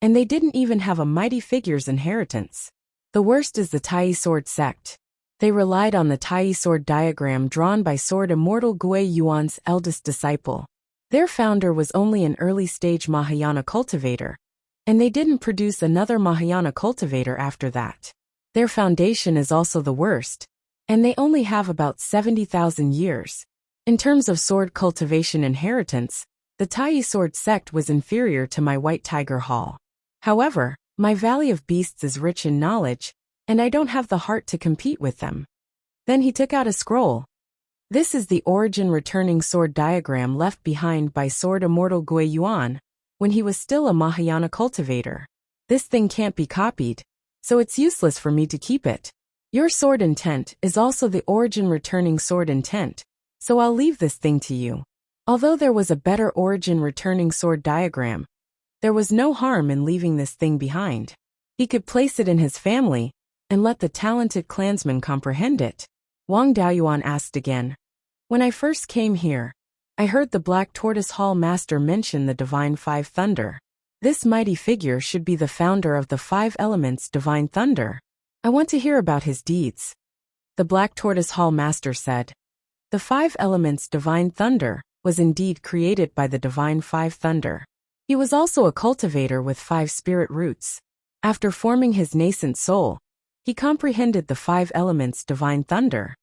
S1: and they didn't even have a mighty figure's inheritance. The worst is the Tai Sword sect. They relied on the Tai Sword diagram drawn by Sword Immortal Beiyuan's eldest disciple. Their founder was only an early-stage Mahayana cultivator, and they didn't produce another Mahayana cultivator after that. Their foundation is also the worst, and they only have about 70,000 years. In terms of sword cultivation inheritance, the Tai Sword sect was inferior to my White Tiger Hall. However, my Valley of Beasts is rich in knowledge, and I don't have the heart to compete with them. Then he took out a scroll. This is the origin returning sword diagram left behind by Sword Immortal Beiyuan when he was still a Mahayana cultivator. This thing can't be copied, so it's useless for me to keep it. Your sword intent is also the origin returning sword intent, so I'll leave this thing to you. Although there was a better origin returning sword diagram, there was no harm in leaving this thing behind. He could place it in his family and let the talented clansmen comprehend it. Wang Daoyuan asked again. When I first came here, I heard the Black Tortoise Hall Master mention the Divine Five Thunder. This mighty figure should be the founder of the 5 elements Divine Thunder. I want to hear about his deeds. The Black Tortoise Hall Master said. The 5 elements Divine Thunder was indeed created by the Divine Five Thunder. He was also a cultivator with 5 spirit roots. After forming his nascent soul, he comprehended the 5 elements Divine Thunder.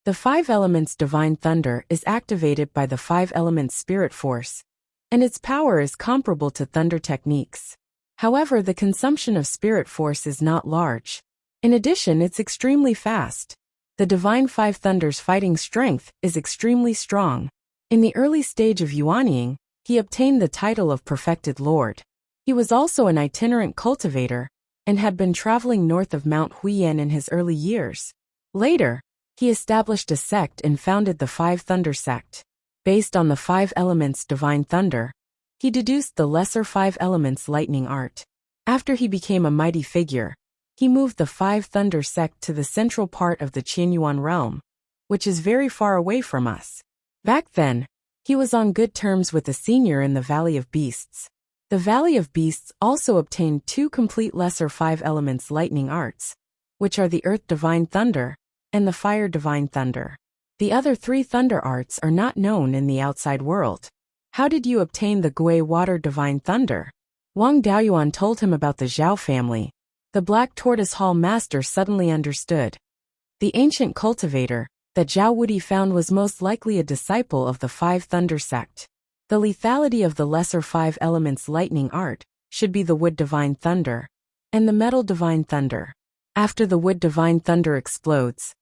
S1: The 5 elements Divine Thunder is activated by the 5 elements Spirit Force, and its power is comparable to thunder techniques. However, the consumption of Spirit Force is not large. In addition, it's extremely fast. The Divine Five Thunder's fighting strength is extremely strong. In the early stage of Yuanying, he obtained the title of Perfected Lord. He was also an itinerant cultivator, and had been traveling north of Mount Huiyan in his early years. Later, he established a sect and founded the Five Thunder sect. Based on the 5 elements divine thunder, he deduced the lesser 5 elements lightning art. After he became a mighty figure, he moved the 5 thunder sect to the central part of the Qianyuan realm, which is very far away from us. Back then, he was on good terms with a senior in the Valley of Beasts. The Valley of Beasts also obtained 2 complete lesser 5 elements lightning arts, which are the Earth Divine Thunder and the Fire Divine Thunder. The other 3 thunder arts are not known in the outside world. How did you obtain the Gui Water Divine Thunder? Wang Daoyuan told him about the Zhao family. The Black Tortoise Hall Master suddenly understood. The ancient cultivator that Zhao Wudi found was most likely a disciple of the 5 thunder sect. The lethality of the lesser 5 elements lightning art should be the Wood Divine Thunder and the Metal Divine Thunder. After the Wood Divine Thunder explodes,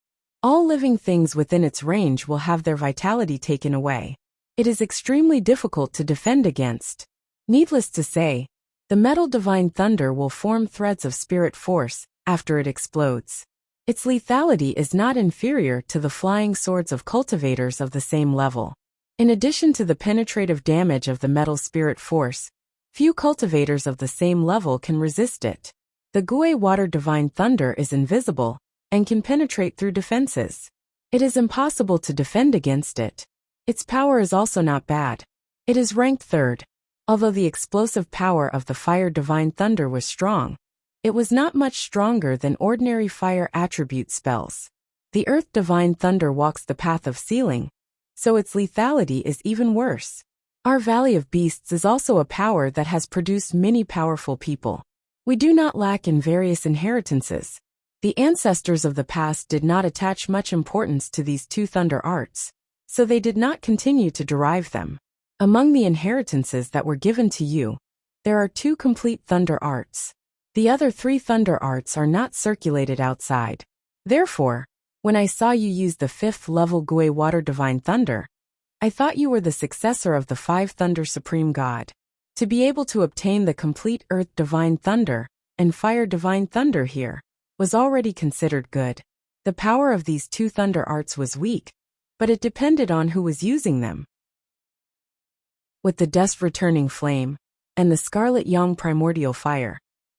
S1: all living things within its range will have their vitality taken away. It is extremely difficult to defend against. Needless to say, the Metal Divine Thunder will form threads of spirit force after it explodes. Its lethality is not inferior to the flying swords of cultivators of the same level. In addition to the penetrative damage of the metal spirit force, few cultivators of the same level can resist it. The Gui Water Divine Thunder is invisible and can penetrate through defenses. It is impossible to defend against it. Its power is also not bad. It is ranked 3rd. Although the explosive power of the Fire Divine Thunder was strong, it was not much stronger than ordinary fire attribute spells. The Earth Divine Thunder walks the path of sealing, so its lethality is even worse. Our Valley of Beasts is also a power that has produced many powerful people. We do not lack in various inheritances. The ancestors of the past did not attach much importance to these 2 thunder arts, so they did not continue to derive them. Among the inheritances that were given to you, there are 2 complete thunder arts. The other 3 thunder arts are not circulated outside. Therefore, when I saw you use the 5th level Gui Water Divine Thunder, I thought you were the successor of the 5 Thunder Supreme God. To be able to obtain the complete Earth Divine Thunder and Fire Divine Thunder here was already considered good. The power of these 2 thunder arts was weak, but it depended on who was using them. With the dust returning flame and the Scarlet Yang primordial fire,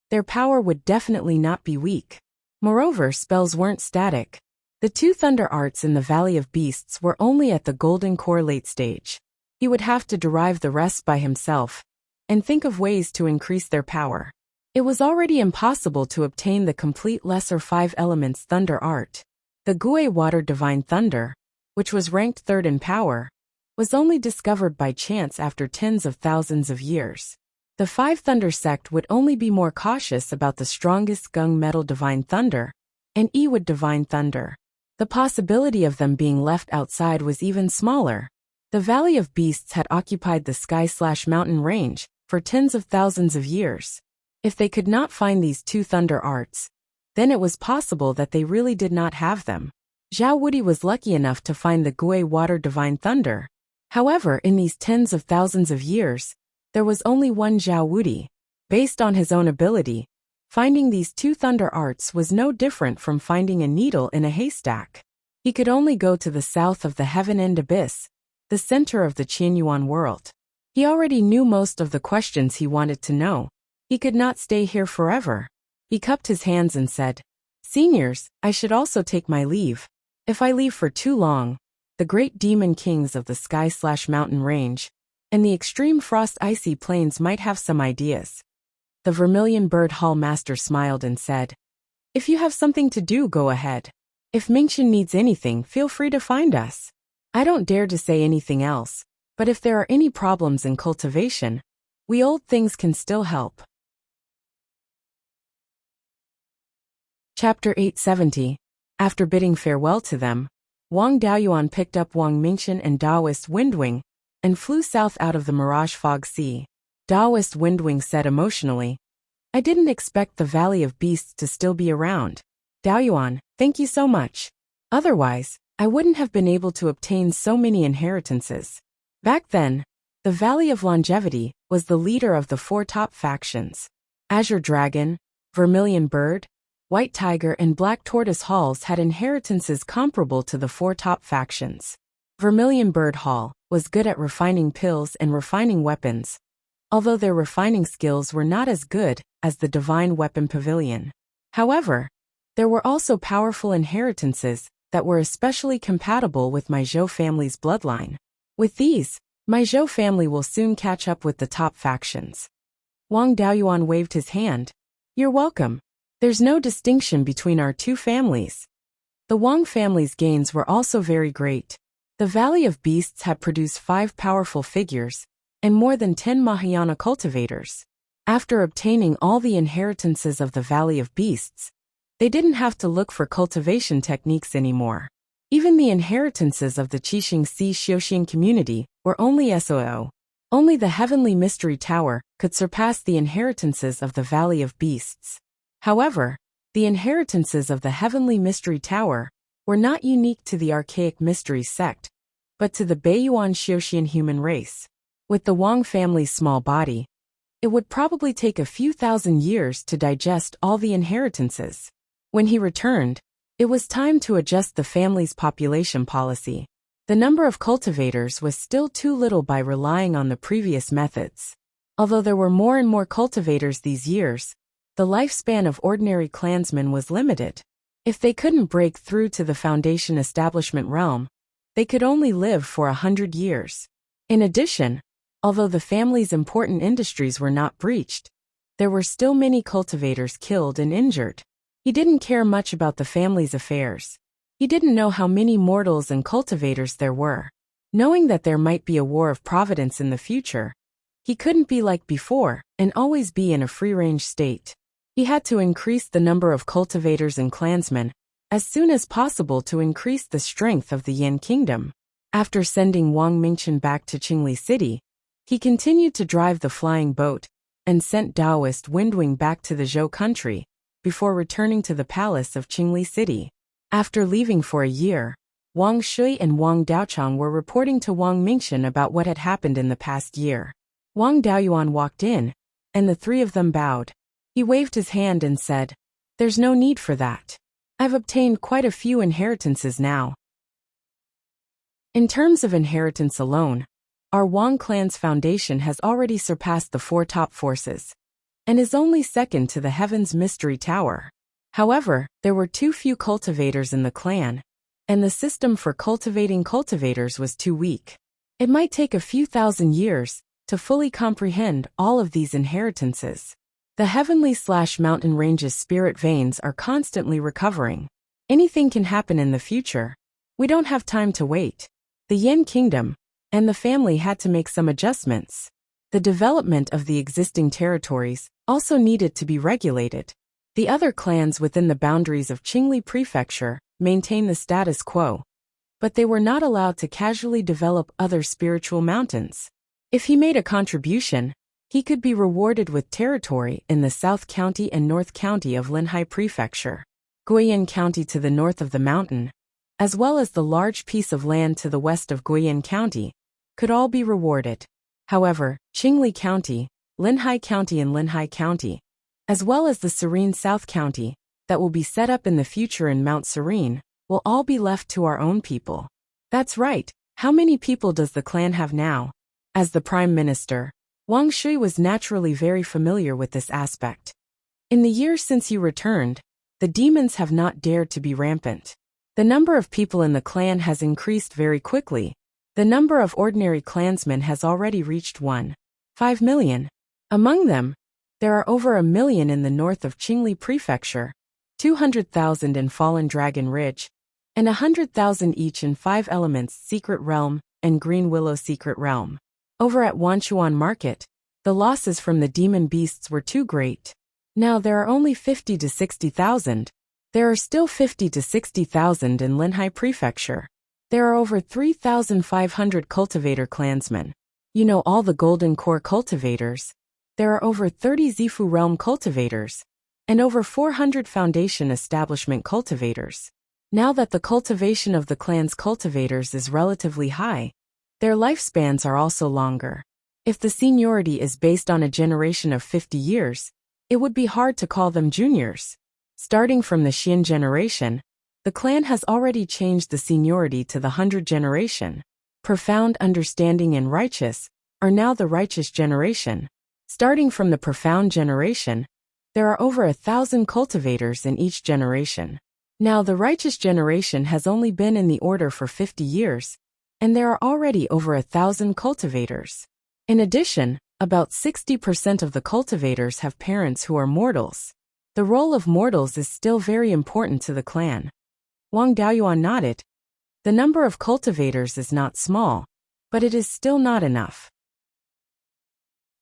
S1: their power would definitely not be weak. Moreover, spells weren't static. The 2 thunder arts in the Valley of Beasts were only at the Golden Core late stage. He would have to derive the rest by himself and think of ways to increase their power. It was already impossible to obtain the complete lesser 5 elements thunder art. The Gui Water Divine Thunder, which was ranked 3rd in power, was only discovered by chance after tens of thousands of years. The 5 Thunder sect would only be more cautious about the strongest Gung Metal Divine Thunder and Ewood Divine Thunder. The possibility of them being left outside was even smaller. The Valley of Beasts had occupied the sky/mountain range for tens of thousands of years. If they could not find these 2 thunder arts, then it was possible that they really did not have them. Zhao Wudi was lucky enough to find the Gui Water Divine Thunder. However, in these tens of thousands of years, there was only one Zhao Wudi. Based on his own ability, finding these 2 thunder arts was no different from finding a needle in a haystack. He could only go to the south of the Heaven End Abyss, the center of the Qianyuan world. He already knew most of the questions he wanted to know. He could not stay here forever. He cupped his hands and said, "Seniors, I should also take my leave. If I leave for too long, the great demon kings of the sky/mountain range and the extreme frost icy plains might have some ideas." The Vermilion Bird Hall Master smiled and said, "If you have something to do, go ahead. If Mingxin needs anything, feel free to find us. I don't dare to say anything else, but if there are any problems in cultivation, we old things can still help." Chapter 870. After bidding farewell to them, Wang Daoyuan picked up Wang Mingxin and Daoist Windwing and flew south out of the Mirage Fog Sea. Daoist Windwing said emotionally, "I didn't expect the Valley of Beasts to still be around. Daoyuan, thank you so much. Otherwise, I wouldn't have been able to obtain so many inheritances." Back then, the Valley of Longevity was the leader of the 4 top factions. Azure Dragon, Vermilion Bird, White Tiger and Black Tortoise Halls had inheritances comparable to the 4 top factions. Vermilion Bird Hall was good at refining pills and refining weapons, although their refining skills were not as good as the divine weapon pavilion. However, there were also powerful inheritances that were especially compatible with my Zhou family's bloodline. With these, my Zhou family will soon catch up with the top factions. Wang Daoyuan waved his hand. You're welcome. There's no distinction between our two families. The Wang family's gains were also very great. The Valley of Beasts had produced 5 powerful figures and more than 10 Mahayana cultivators. After obtaining all the inheritances of the Valley of Beasts, they didn't have to look for cultivation techniques anymore. Even the inheritances of the Qixing Si Xiuxian community were only SOO. Only the Heavenly Mystery Tower could surpass the inheritances of the Valley of Beasts. However, the inheritances of the Heavenly Mystery Tower were not unique to the archaic mystery sect, but to the Beiyuan Xiuxian human race. With the Wang family's small body, it would probably take a few thousand years to digest all the inheritances. When he returned, it was time to adjust the family's population policy. The number of cultivators was still too little by relying on the previous methods. Although there were more and more cultivators these years, the lifespan of ordinary clansmen was limited. If they couldn't break through to the foundation establishment realm, they could only live for 100 years. In addition, although the family's important industries were not breached, there were still many cultivators killed and injured. He didn't care much about the family's affairs. He didn't know how many mortals and cultivators there were. Knowing that there might be a war of providence in the future, he couldn't be like before and always be in a free-range state. He had to increase the number of cultivators and clansmen as soon as possible to increase the strength of the Yan kingdom. After sending Wang Mingchen back to Qingli City, he continued to drive the flying boat and sent Taoist Windwing back to the Zhou country before returning to the palace of Qingli City. After leaving for a year, Wang Shui and Wang Daochang were reporting to Wang Mingchen about what had happened in the past year. Wang Daoyuan walked in, and the 3 of them bowed. He waved his hand and said, "There's no need for that. I've obtained quite a few inheritances now." In terms of inheritance alone, our Wang clan's foundation has already surpassed the 4 top forces, and is only second to the Heaven's Mystery Tower. However, there were too few cultivators in the clan, and the system for cultivating cultivators was too weak. It might take a few thousand years to fully comprehend all of these inheritances. The Heavenly/Mountain Range's spirit veins are constantly recovering. Anything can happen in the future. We don't have time to wait. The Yan Kingdom and the family had to make some adjustments. The development of the existing territories also needed to be regulated. The other clans within the boundaries of Qingli Prefecture maintained the status quo, but they were not allowed to casually develop other spiritual mountains. If he made a contribution, he could be rewarded with territory in the South County and North County of Linhai Prefecture. Guiyan County to the north of the mountain, as well as the large piece of land to the west of Guiyan County, could all be rewarded. However, Qingli County, Linhai County and Linhai County, as well as the Serene South County, that will be set up in the future in Mount Serene, will all be left to our own people. That's right. How many people does the clan have now? As the Prime Minister, Wang Shui was naturally very familiar with this aspect. In the years since you returned, the demons have not dared to be rampant. The number of people in the clan has increased very quickly. The number of ordinary clansmen has already reached 1.5 million. Among them, there are over 1 million in the north of Qingli Prefecture, 200,000 in Fallen Dragon Ridge, and 100,000 each in 5 Elements Secret Realm and Green Willow Secret Realm. Over at Wanchuan Market, the losses from the demon beasts were too great. Now there are only 50 to 60,000. There are still 50 to 60,000 in Linhai Prefecture. There are over 3,500 cultivator clansmen. You know all the Golden Core cultivators. There are over 30 Zifu Realm cultivators, and over 400 Foundation Establishment cultivators. Now that the cultivation of the clan's cultivators is relatively high, their lifespans are also longer. If the seniority is based on a generation of 50 years, it would be hard to call them juniors. Starting from the Xian generation, the clan has already changed the seniority to the 100 generation. profound understanding and righteous, are now the righteous generation. Starting from the profound generation, there are over 1,000 cultivators in each generation. Now the righteous generation has only been in the order for 50 years, and there are already over 1,000 cultivators. In addition, about 60% of the cultivators have parents who are mortals. The role of mortals is still very important to the clan. Wang Daoyuan nodded. The number of cultivators is not small, but it is still not enough.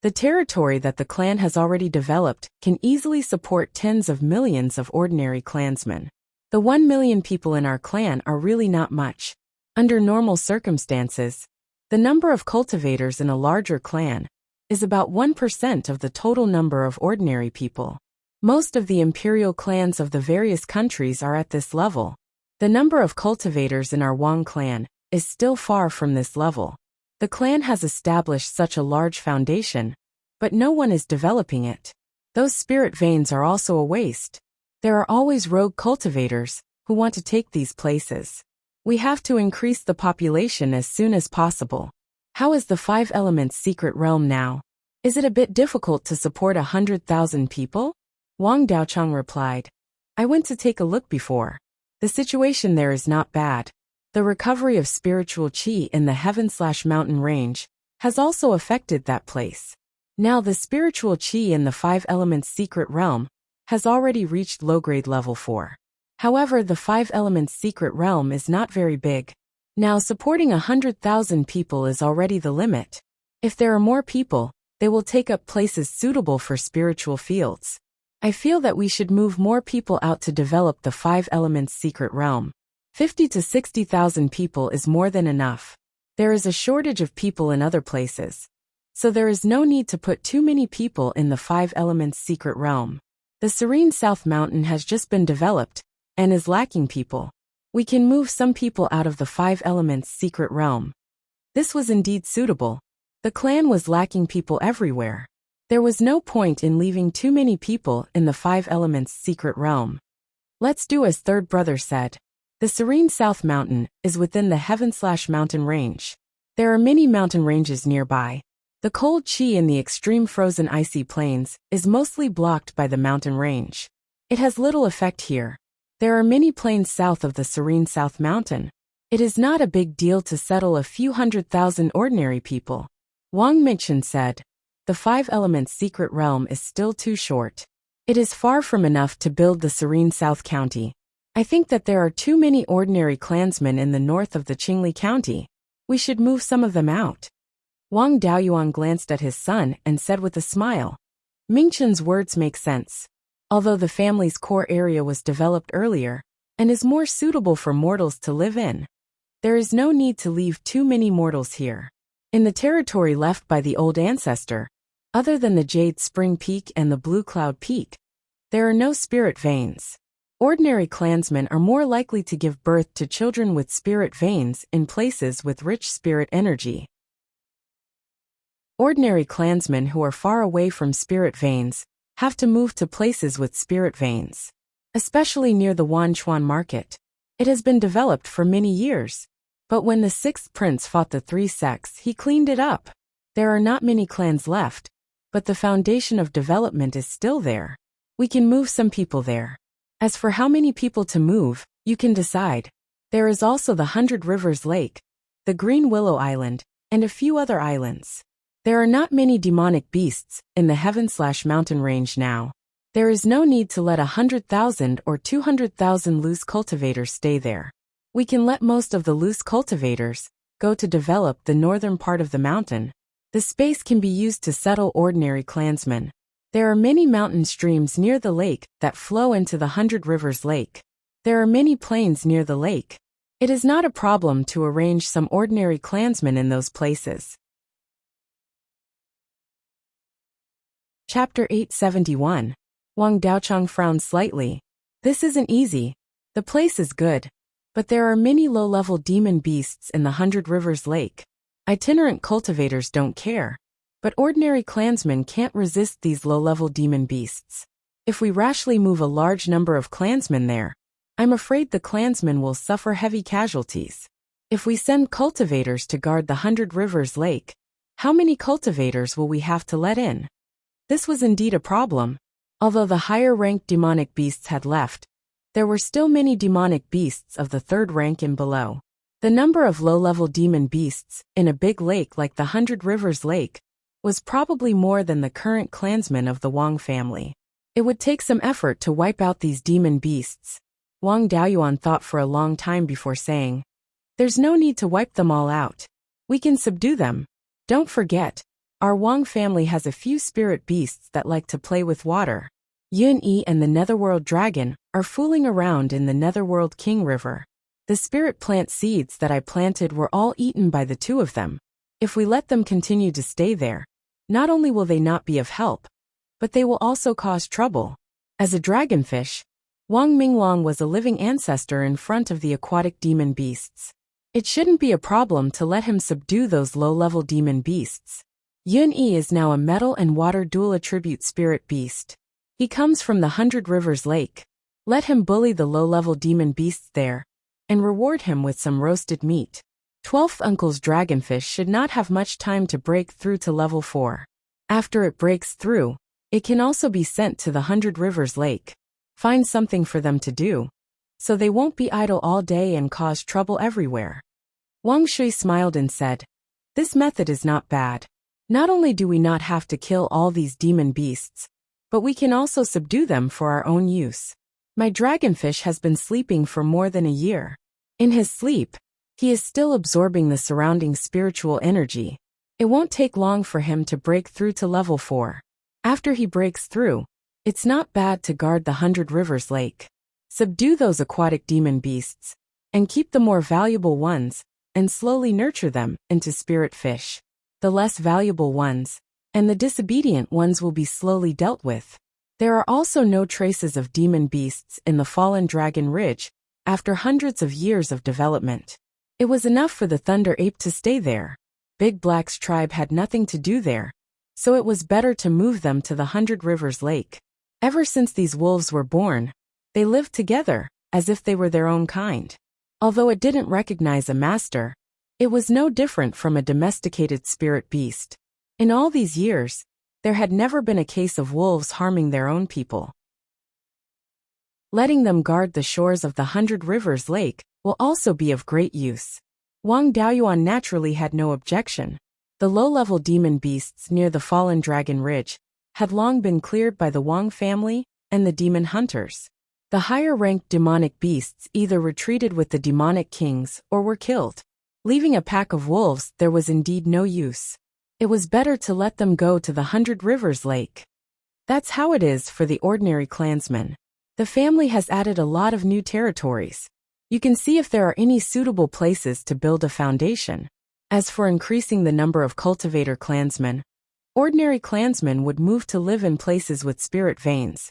S1: The territory that the clan has already developed can easily support tens of millions of ordinary clansmen. The 1 million people in our clan are really not much. Under normal circumstances, the number of cultivators in a larger clan is about 1% of the total number of ordinary people. Most of the imperial clans of the various countries are at this level. The number of cultivators in our Wang clan is still far from this level. The clan has established such a large foundation, but no one is developing it. Those spirit veins are also a waste. There are always rogue cultivators who want to take these places. We have to increase the population as soon as possible. How is the 5 elements secret realm now? Is it a bit difficult to support 100,000 people? Wang Daochang replied. I went to take a look before. The situation there is not bad. The recovery of spiritual qi in the heaven/mountain range has also affected that place. Now the spiritual qi in the 5 elements secret realm has already reached low-grade level 4. However, the 5 elements secret realm is not very big. Now supporting 100,000 people is already the limit. If there are more people, they will take up places suitable for spiritual fields. I feel that we should move more people out to develop the 5 elements secret realm. 50 to 60,000 people is more than enough. There is a shortage of people in other places, so there is no need to put too many people in the 5 elements secret realm. The serene South Mountain has just been developed and is lacking people. We can move some people out of the 5 elements secret realm. This was indeed suitable. The clan was lacking people everywhere. There was no point in leaving too many people in the 5 elements secret realm. Let's do as third brother said. The serene South Mountain is within the heaven/mountain range. There are many mountain ranges nearby. The cold qi in the extreme frozen icy plains is mostly blocked by the mountain range. It has little effect here. There are many plains south of the serene South Mountain. It is not a big deal to settle a few 100,000 ordinary people. Wang Mingchen said. The 5 elements secret realm is still too short. It is far from enough to build the serene South County. I think that there are too many ordinary clansmen in the north of the Qingli County. We should move some of them out. Wang Daoyuan glanced at his son and said with a smile. Mingchen's words make sense. Although the family's core area was developed earlier and is more suitable for mortals to live in, there is no need to leave too many mortals here. In the territory left by the old ancestor, other than the Jade Spring Peak and the Blue Cloud Peak, there are no spirit veins. Ordinary clansmen are more likely to give birth to children with spirit veins in places with rich spirit energy. Ordinary clansmen who are far away from spirit veins have to move to places with spirit veins, especially near the Wanchuan market. It has been developed for many years, but when the 6th prince fought the 3 sects, he cleaned it up. There are not many clans left, but the foundation of development is still there. We can move some people there. As for how many people to move, you can decide. There is also the 100 Rivers Lake, the Green Willow Island, and a few other islands. There are not many demonic beasts in the heaven/mountain range now. There is no need to let 100,000 or 200,000 loose cultivators stay there. We can let most of the loose cultivators go to develop the northern part of the mountain. The space can be used to settle ordinary clansmen. There are many mountain streams near the lake that flow into the 100 Rivers Lake. There are many plains near the lake. It is not a problem to arrange some ordinary clansmen in those places. Chapter 871. Wang Daochang frowned slightly. This isn't easy. The place is good, but there are many low-level demon beasts in the 100 Rivers Lake. Itinerant cultivators don't care, but ordinary clansmen can't resist these low-level demon beasts. If we rashly move a large number of clansmen there, I'm afraid the clansmen will suffer heavy casualties. If we send cultivators to guard the 100 Rivers Lake, how many cultivators will we have to let in? This was indeed a problem. Although the higher-ranked demonic beasts had left, there were still many demonic beasts of the 3rd rank and below. The number of low-level demon beasts in a big lake like the 100 Rivers Lake was probably more than the current clansmen of the Wang family. It would take some effort to wipe out these demon beasts. Wang Daoyuan thought for a long time before saying, "There's no need to wipe them all out. We can subdue them. Don't forget, our Wang family has a few spirit beasts that like to play with water. Yun Yi and the Netherworld Dragon are fooling around in the Netherworld King River. The spirit plant seeds that I planted were all eaten by the 2 of them. If we let them continue to stay there, not only will they not be of help, but they will also cause trouble." As a dragonfish, Wang Minglong was a living ancestor in front of the aquatic demon beasts. It shouldn't be a problem to let him subdue those low-level demon beasts. Yun Yi is now a metal and water dual attribute spirit beast. He comes from the 100 Rivers Lake. Let him bully the low-level demon beasts there, and reward him with some roasted meat. 12th Uncle's dragonfish should not have much time to break through to level 4. After it breaks through, it can also be sent to the 100 Rivers Lake. Find something for them to do, so they won't be idle all day and cause trouble everywhere. Wang Shui smiled and said, "This method is not bad. Not only do we not have to kill all these demon beasts, but we can also subdue them for our own use. My dragonfish has been sleeping for more than a year. In his sleep, he is still absorbing the surrounding spiritual energy. It won't take long for him to break through to level 4. After he breaks through, it's not bad to guard the 100 Rivers Lake. Subdue those aquatic demon beasts, and keep the more valuable ones, and slowly nurture them into spirit fish. The less valuable ones, and the disobedient ones will be slowly dealt with." There are also no traces of demon beasts in the fallen Dragon Ridge after hundreds of years of development. It was enough for the Thunder Ape to stay there. Big Black's tribe had nothing to do there, so it was better to move them to the 100 Rivers Lake. Ever since these wolves were born, they lived together, as if they were their own kind. Although it didn't recognize a master, it was no different from a domesticated spirit beast. In all these years, there had never been a case of wolves harming their own people. Letting them guard the shores of the 100 Rivers Lake will also be of great use. Wang Daoyuan naturally had no objection. The low-level demon beasts near the fallen Dragon Ridge had long been cleared by the Wang family and the demon hunters. The higher-ranked demonic beasts either retreated with the demonic kings or were killed. Leaving a pack of wolves there was indeed no use. It was better to let them go to the 100 Rivers Lake. That's how it is for the ordinary clansman. The family has added a lot of new territories. You can see if there are any suitable places to build a foundation. As for increasing the number of cultivator clansmen, ordinary clansmen would move to live in places with spirit veins,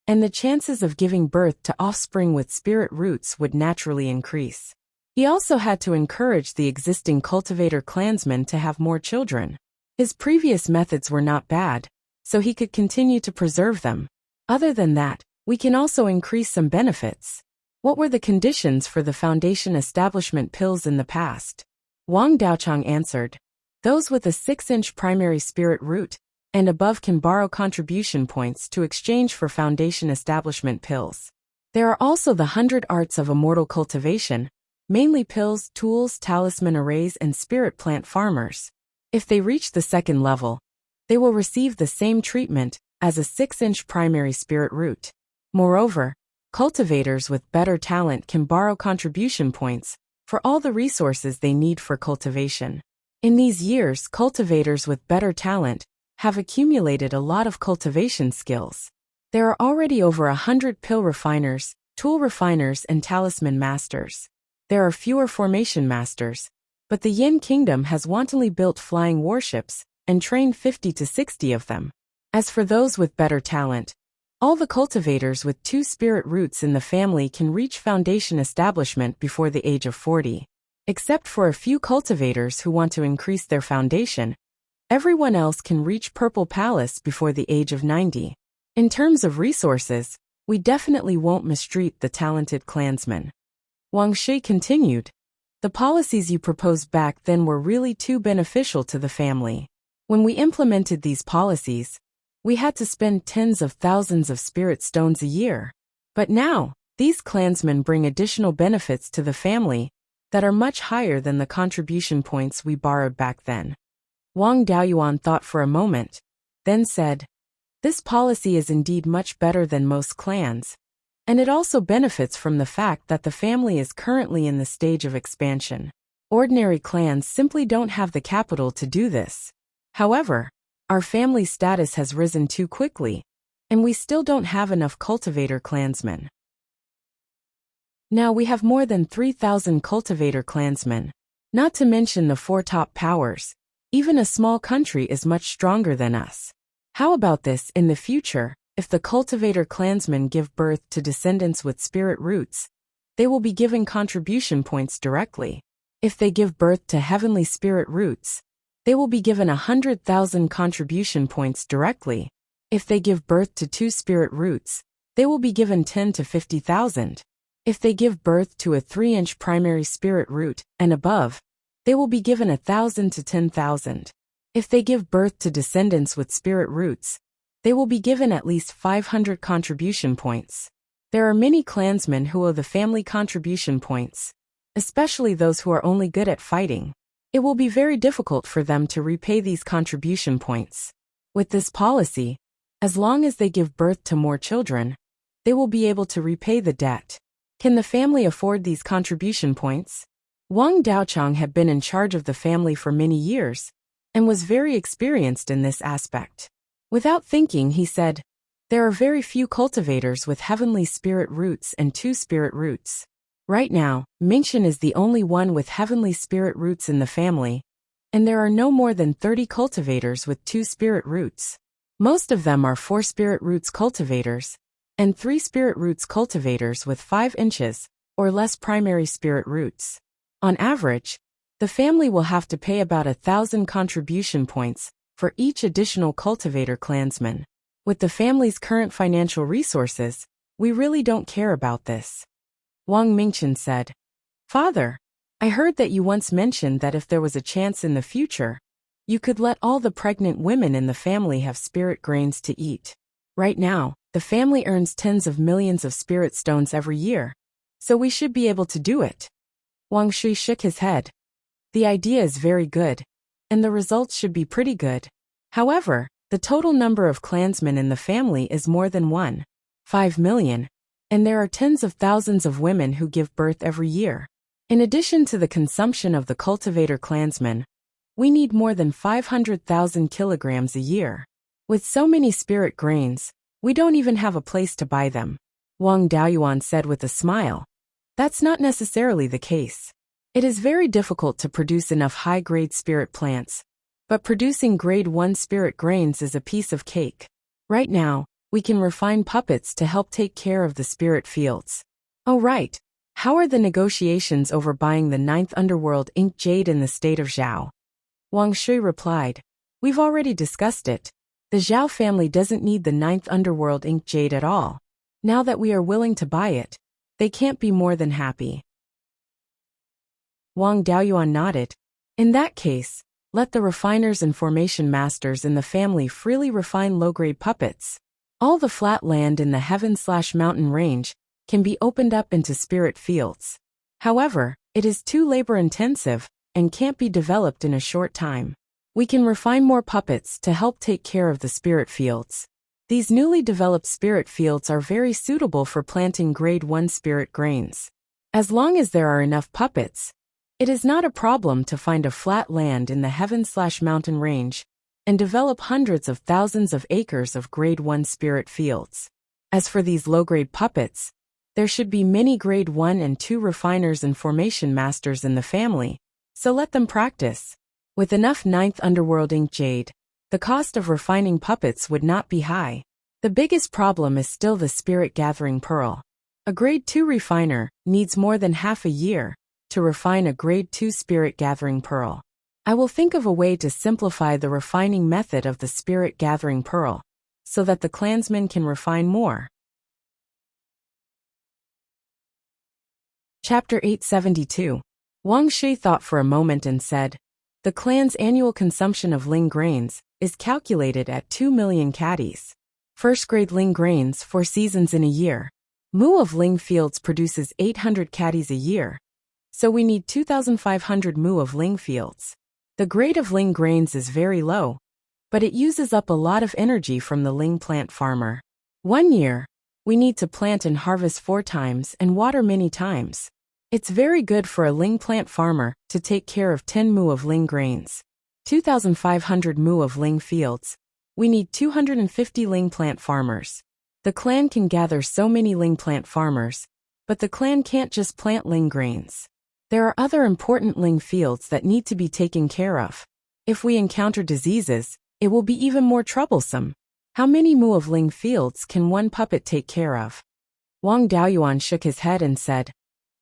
S1: and the chances of giving birth to offspring with spirit roots would naturally increase. He also had to encourage the existing cultivator clansmen to have more children. His previous methods were not bad, so he could continue to preserve them. Other than that, we can also increase some benefits. What were the conditions for the foundation establishment pills in the past? Wang Daochang answered, "Those with a 6-inch primary spirit root and above can borrow contribution points to exchange for foundation establishment pills. There are also the 100 arts of immortal cultivation, mainly pills, tools, talisman arrays, and spirit plant farmers. If they reach the 2nd level, they will receive the same treatment as a 6-inch primary spirit root. Moreover, cultivators with better talent can borrow contribution points for all the resources they need for cultivation. In these years, cultivators with better talent have accumulated a lot of cultivation skills. There are already over 100 pill refiners, tool refiners, and talisman masters. There are fewer formation masters, but the Yin Kingdom has wantonly built flying warships and trained 50 to 60 of them. As for those with better talent, all the cultivators with 2 spirit roots in the family can reach foundation establishment before the age of 40. Except for a few cultivators who want to increase their foundation, everyone else can reach Purple Palace before the age of 90. In terms of resources, we definitely won't mistreat the talented clansmen." Wang Shi continued, The policies you proposed back then were really too beneficial to the family. When we implemented these policies, we had to spend tens of thousands of spirit stones a year. But now, these clansmen bring additional benefits to the family that are much higher than the contribution points we borrowed back then. Wang Daoyuan thought for a moment, then said, "This policy is indeed much better than most clans, and it also benefits from the fact that the family is currently in the stage of expansion. Ordinary clans simply don't have the capital to do this. However, our family status has risen too quickly, and we still don't have enough cultivator clansmen. Now we have more than 3,000 cultivator clansmen, not to mention the 4 top powers. Even a small country is much stronger than us. How about this in the future? If the cultivator clansmen give birth to descendants with spirit roots, they will be given contribution points directly. If they give birth to heavenly spirit roots, they will be given 100,000 contribution points directly. If they give birth to 2 spirit roots, they will be given 10 to 50,000. If they give birth to a 3-inch primary spirit root and above, they will be given 1,000 to 10,000. If they give birth to descendants with spirit roots, they will be given at least 500 contribution points. There are many clansmen who owe the family contribution points, especially those who are only good at fighting. It will be very difficult for them to repay these contribution points. With this policy, as long as they give birth to more children, they will be able to repay the debt. Can the family afford these contribution points?" Wang Daochang had been in charge of the family for many years and was very experienced in this aspect. Without thinking, he said, "There are very few cultivators with heavenly spirit roots and 2 spirit roots. Right now, Mingxian is the only one with heavenly spirit roots in the family, and there are no more than 30 cultivators with 2 spirit roots. Most of them are 4 spirit roots cultivators, and 3 spirit roots cultivators with 5 inches or less primary spirit roots. On average, the family will have to pay about 1,000 contribution points for each additional cultivator clansman. With the family's current financial resources, we really don't care about this." Wang Mingqian said, "Father, I heard that you once mentioned that if there was a chance in the future, you could let all the pregnant women in the family have spirit grains to eat. Right now, the family earns tens of millions of spirit stones every year, so we should be able to do it." Wang Shui shook his head. "The idea is very good, and the results should be pretty good. However, the total number of clansmen in the family is more than 1.5 million, and there are tens of thousands of women who give birth every year. In addition to the consumption of the cultivator clansmen, we need more than 500,000 kilograms a year. With so many spirit grains, we don't even have a place to buy them." Wang Daoyuan said with a smile, "That's not necessarily the case. It is very difficult to produce enough high-grade spirit plants, but producing grade 1 spirit grains is a piece of cake. Right now, we can refine puppets to help take care of the spirit fields." "Oh right. How are the negotiations over buying the 9th Underworld Ink Jade in the state of Zhao?" Wang Shui replied, "We've already discussed it. The Zhao family doesn't need the 9th Underworld Ink Jade at all. Now that we are willing to buy it, they can't be more than happy." Wang Daoyuan nodded. "In that case, let the refiners and formation masters in the family freely refine low-grade puppets. All the flat land in the heaven/mountain range can be opened up into spirit fields. However, it is too labor-intensive and can't be developed in a short time. We can refine more puppets to help take care of the spirit fields. These newly developed spirit fields are very suitable for planting grade 1 spirit grains. As long as there are enough puppets, it is not a problem to find a flat land in the heaven/mountain range and develop hundreds of thousands of acres of grade 1 spirit fields. As for these low-grade puppets, there should be many grade 1 and 2 refiners and formation masters in the family, so let them practice. With enough 9th Underworld Ink Jade, the cost of refining puppets would not be high. The biggest problem is still the spirit gathering pearl. A grade 2 refiner needs more than half a year to refine a grade 2 spirit gathering pearl. I will think of a way to simplify the refining method of the spirit gathering pearl, so that the clansmen can refine more." Chapter 872. Wang Shi thought for a moment and said, "The clan's annual consumption of ling grains is calculated at 2 million caddies. First-grade ling grains 4 seasons in a year. Mu of ling fields produces 800 caddies a year. So we need 2,500 mu of ling fields. The grade of ling grains is very low, but it uses up a lot of energy from the ling plant farmer. 1 year, we need to plant and harvest 4 times and water many times. It's very good for a ling plant farmer to take care of 10 mu of ling grains. 2,500 mu of ling fields. We need 250 ling plant farmers. The clan can gather so many ling plant farmers, but the clan can't just plant ling grains. There are other important ling fields that need to be taken care of. If we encounter diseases, it will be even more troublesome. How many mu of ling fields can one puppet take care of?" Wang Daoyuan shook his head and said,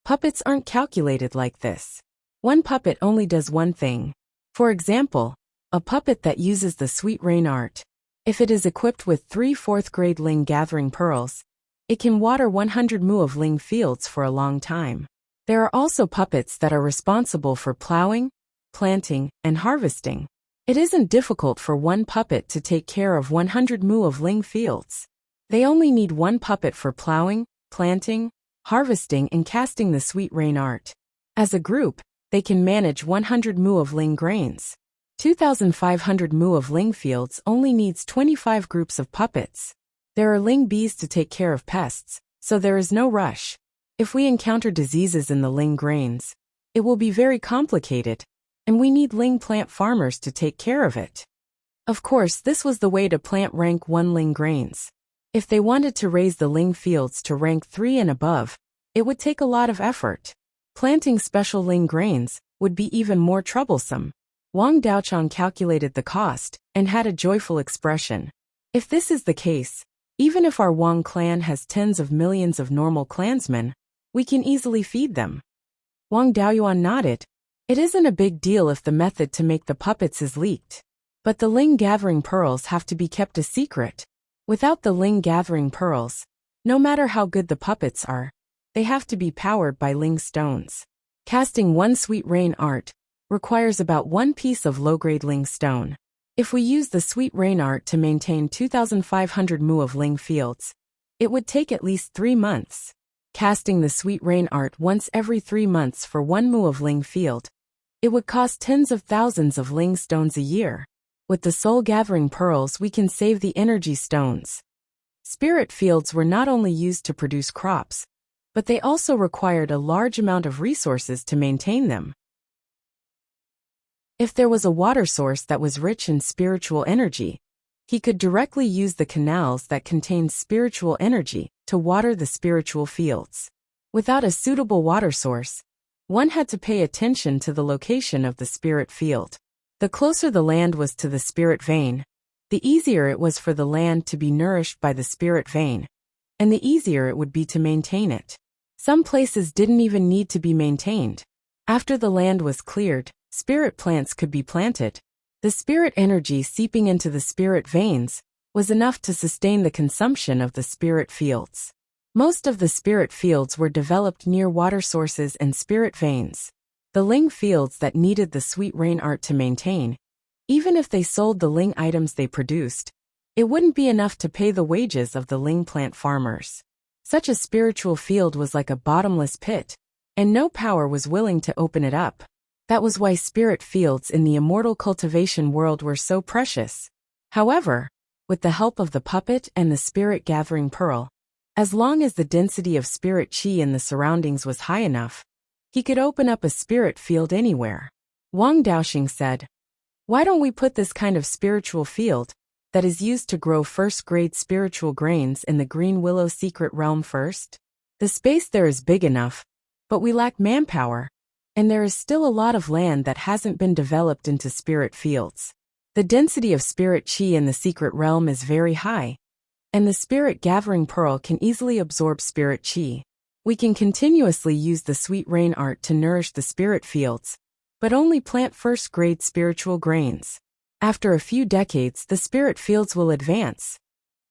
S1: "Puppets aren't calculated like this. One puppet only does one thing. For example, a puppet that uses the sweet rain art. If it is equipped with 3 4th-grade ling gathering pearls, it can water 100 mu of ling fields for a long time. There are also puppets that are responsible for plowing, planting, and harvesting. It isn't difficult for one puppet to take care of 100 mu of ling fields. They only need one puppet for plowing, planting, harvesting, and casting the sweet rain art. As a group, they can manage 100 mu of ling grains. 2,500 mu of ling fields only needs 25 groups of puppets. There are ling bees to take care of pests, so there is no rush. If we encounter diseases in the ling grains, it will be very complicated, and we need ling plant farmers to take care of it." Of course, this was the way to plant rank 1 ling grains. If they wanted to raise the ling fields to rank 3 and above, it would take a lot of effort. Planting special ling grains would be even more troublesome. Wang Daochang calculated the cost and had a joyful expression. If this is the case, even if our Wang clan has tens of millions of normal clansmen, we can easily feed them. Wang Daoyuan nodded. It isn't a big deal if the method to make the puppets is leaked. But the ling gathering pearls have to be kept a secret. Without the ling gathering pearls, no matter how good the puppets are, they have to be powered by ling stones. Casting 1 sweet rain art requires about 1 piece of low-grade ling stone. If we use the sweet rain art to maintain 2,500 mu of ling fields, it would take at least 3 months. Casting the sweet rain art once every 3 months for 1 mu of ling field, it would cost tens of thousands of ling stones a year. With the soul gathering pearls, we can save the energy stones. Spirit fields were not only used to produce crops, but they also required a large amount of resources to maintain them. If there was a water source that was rich in spiritual energy, he could directly use the canals that contained spiritual energy to water the spiritual fields. Without a suitable water source, one had to pay attention to the location of the spirit field. The closer the land was to the spirit vein, the easier it was for the land to be nourished by the spirit vein, and the easier it would be to maintain it. Some places didn't even need to be maintained. After the land was cleared, spirit plants could be planted. The spirit energy seeping into the spirit veins was enough to sustain the consumption of the spirit fields. Most of the spirit fields were developed near water sources and spirit veins. The ling fields that needed the sweet rain art to maintain, even if they sold the ling items they produced, it wouldn't be enough to pay the wages of the ling plant farmers. Such a spiritual field was like a bottomless pit, and no power was willing to open it up. That was why spirit fields in the immortal cultivation world were so precious. However, with the help of the puppet and the spirit gathering pearl, as long as the density of spirit chi in the surroundings was high enough, he could open up a spirit field anywhere. Wang Daoxing said, "Why don't we put this kind of spiritual field that is used to grow first-grade spiritual grains in the Green Willow secret realm first? The space there is big enough, but we lack manpower, and there is still a lot of land that hasn't been developed into spirit fields. The density of spirit chi in the secret realm is very high, and the spirit gathering pearl can easily absorb spirit chi. We can continuously use the sweet rain art to nourish the spirit fields, but only plant first-grade spiritual grains. After a few decades, the spirit fields will advance."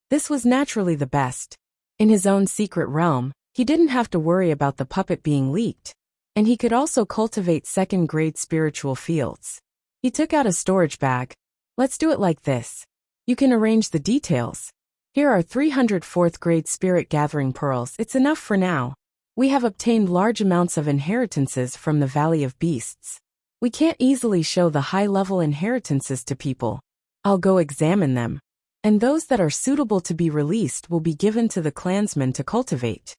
S1: This was naturally the best. In his own secret realm, he didn't have to worry about the puppet being leaked, and he could also cultivate second-grade spiritual fields. He took out a storage bag. Let's do it like this. You can arrange the details. Here are 300 4th-grade spirit gathering pearls. It's enough for now. We have obtained large amounts of inheritances from the Valley of Beasts. We can't easily show the high-level inheritances to people. I'll go examine them, and those that are suitable to be released will be given to the clansmen to cultivate.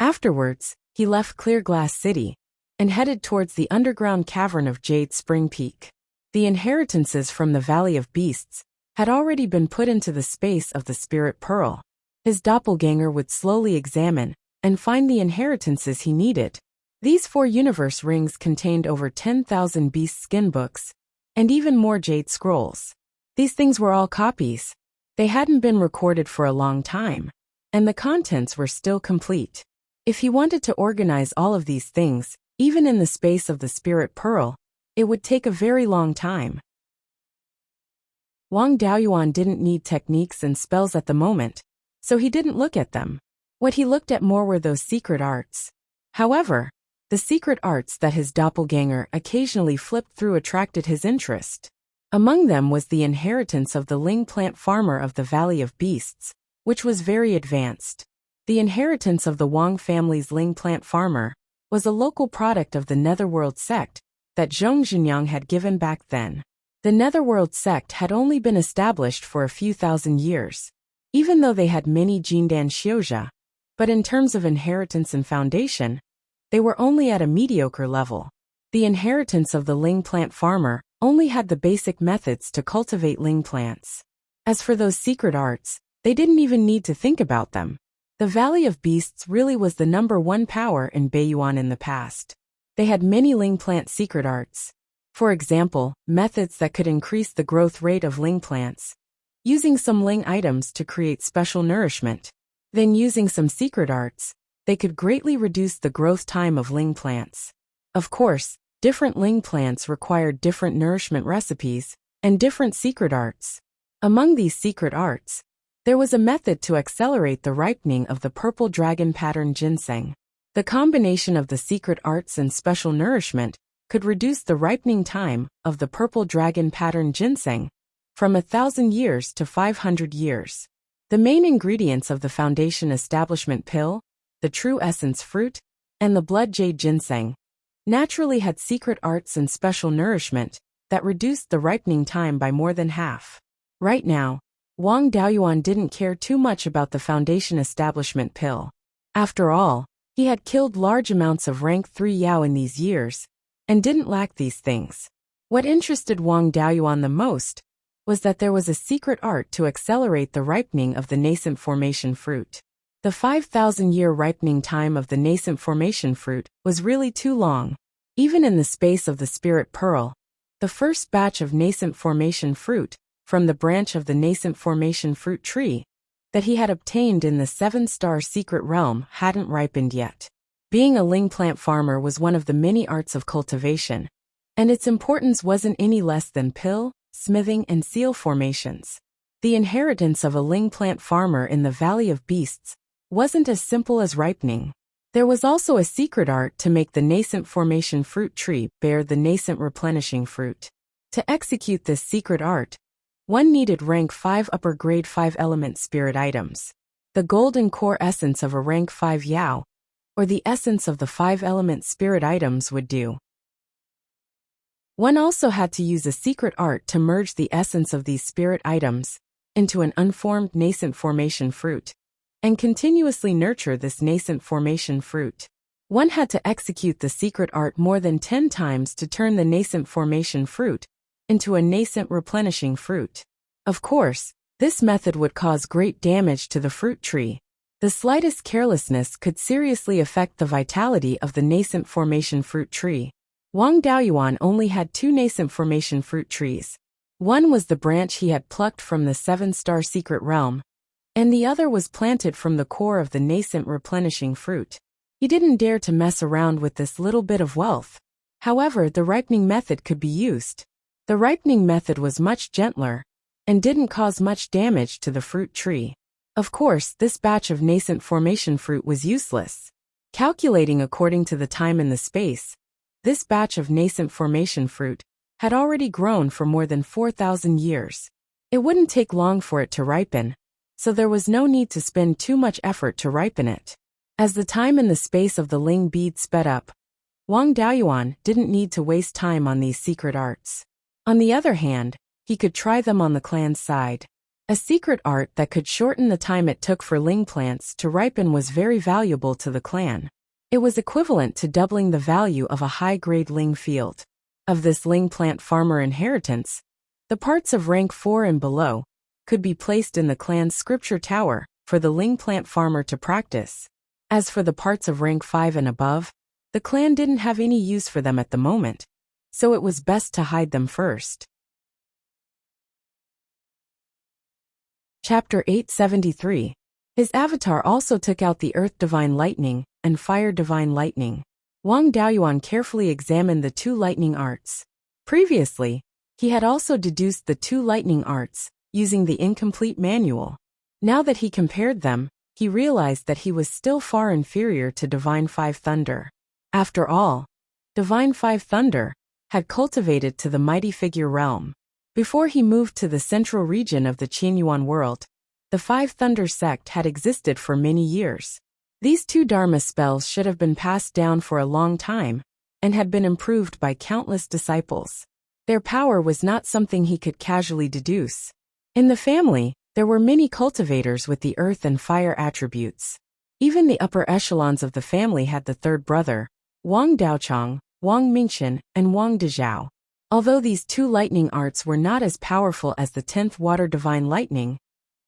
S1: Afterwards, he left Clear Glass City and headed towards the underground cavern of Jade Spring Peak. The inheritances from the Valley of Beasts had already been put into the space of the Spirit Pearl. His doppelganger would slowly examine and find the inheritances he needed. These 4 universe rings contained over 10,000 beast skin books and even more jade scrolls. These things were all copies. They hadn't been recorded for a long time, and the contents were still complete. If he wanted to organize all of these things, even in the space of the Spirit Pearl, it would take a very long time. Wang Daoyuan didn't need techniques and spells at the moment, so he didn't look at them. What he looked at more were those secret arts. However, the secret arts that his doppelganger occasionally flipped through attracted his interest. Among them was the inheritance of the Ling plant farmer of the Valley of Beasts, which was very advanced. The inheritance of the Wang family's Ling plant farmer was a local product of the Netherworld sect that Zhong Zhenyang had given back then. The Netherworld sect had only been established for a few thousand years, even though they had many Jindan Xiuzha, but in terms of inheritance and foundation, they were only at a mediocre level. The inheritance of the Ling plant farmer only had the basic methods to cultivate Ling plants. As for those secret arts, they didn't even need to think about them. The Valley of Beasts really was the #1 power in Beiyuan in the past. They had many Ling plant secret arts. For example, methods that could increase the growth rate of Ling plants, using some Ling items to create special nourishment. Then using some secret arts, they could greatly reduce the growth time of Ling plants. Of course, different Ling plants required different nourishment recipes and different secret arts. Among these secret arts, there was a method to accelerate the ripening of the purple dragon pattern ginseng. The combination of the secret arts and special nourishment could reduce the ripening time of the purple dragon pattern ginseng from 1,000 years to 500 years. The main ingredients of the foundation establishment pill, the true essence fruit, and the blood jade ginseng naturally had secret arts and special nourishment that reduced the ripening time by more than half. Right now, Wang Daoyuan didn't care too much about the foundation establishment pill. After all, he had killed large amounts of rank 3 Yao in these years, and didn't lack these things. What interested Wang Daoyuan the most was that there was a secret art to accelerate the ripening of the nascent formation fruit. The 5,000-year ripening time of the nascent formation fruit was really too long. Even in the space of the Spirit Pearl, the first batch of nascent formation fruit from the branch of the nascent formation fruit tree that he had obtained in the 7-star secret realm hadn't ripened yet. Being a Ling plant farmer was one of the many arts of cultivation, and its importance wasn't any less than pill, smithing, and seal formations. The inheritance of a Ling plant farmer in the Valley of Beasts wasn't as simple as ripening. There was also a secret art to make the nascent formation fruit tree bear the nascent replenishing fruit. To execute this secret art, one needed rank 5 upper grade 5 element spirit items, the golden core essence of a rank 5 Yao, or the essence of the 5 element spirit items would do. One also had to use a secret art to merge the essence of these spirit items into an unformed nascent formation fruit, and continuously nurture this nascent formation fruit. One had to execute the secret art more than 10 times to turn the nascent formation fruit into a nascent replenishing fruit. Of course, this method would cause great damage to the fruit tree. The slightest carelessness could seriously affect the vitality of the nascent formation fruit tree. Wang Daoyuan only had 2 nascent formation fruit trees. One was the branch he had plucked from the 7-star secret realm, and the other was planted from the core of the nascent replenishing fruit. He didn't dare to mess around with this little bit of wealth. However, the ripening method could be used. The ripening method was much gentler and didn't cause much damage to the fruit tree. Of course, this batch of nascent formation fruit was useless. Calculating according to the time and the space, this batch of nascent formation fruit had already grown for more than 4,000 years. It wouldn't take long for it to ripen, so there was no need to spend too much effort to ripen it. As the time and the space of the Ling bead sped up, Wang Daoyuan didn't need to waste time on these secret arts. On the other hand, he could try them on the clan's side. A secret art that could shorten the time it took for Ling plants to ripen was very valuable to the clan. It was equivalent to doubling the value of a high-grade Ling field. Of this Ling plant farmer inheritance, the parts of rank 4 and below could be placed in the clan's scripture tower for the Ling plant farmer to practice. As for the parts of rank 5 and above, the clan didn't have any use for them at the moment, so it was best to hide them first. Chapter 873. His avatar also took out the Earth Divine Lightning and Fire Divine Lightning. Wang Daoyuan carefully examined the two lightning arts. Previously, he had also deduced the two lightning arts using the incomplete manual. Now that he compared them, he realized that he was still far inferior to Divine Five Thunder. After all, Divine Five Thunder had cultivated to the mighty figure realm. Before he moved to the central region of the Qianyuan world, the Five Thunder sect had existed for many years. These two Dharma spells should have been passed down for a long time, and had been improved by countless disciples. Their power was not something he could casually deduce. In the family, there were many cultivators with the earth and fire attributes. Even the upper echelons of the family had the third brother, Wang Daochang, Wang Mingchen, and Wang Dezhao. Although these two lightning arts were not as powerful as the 10th Water Divine Lightning,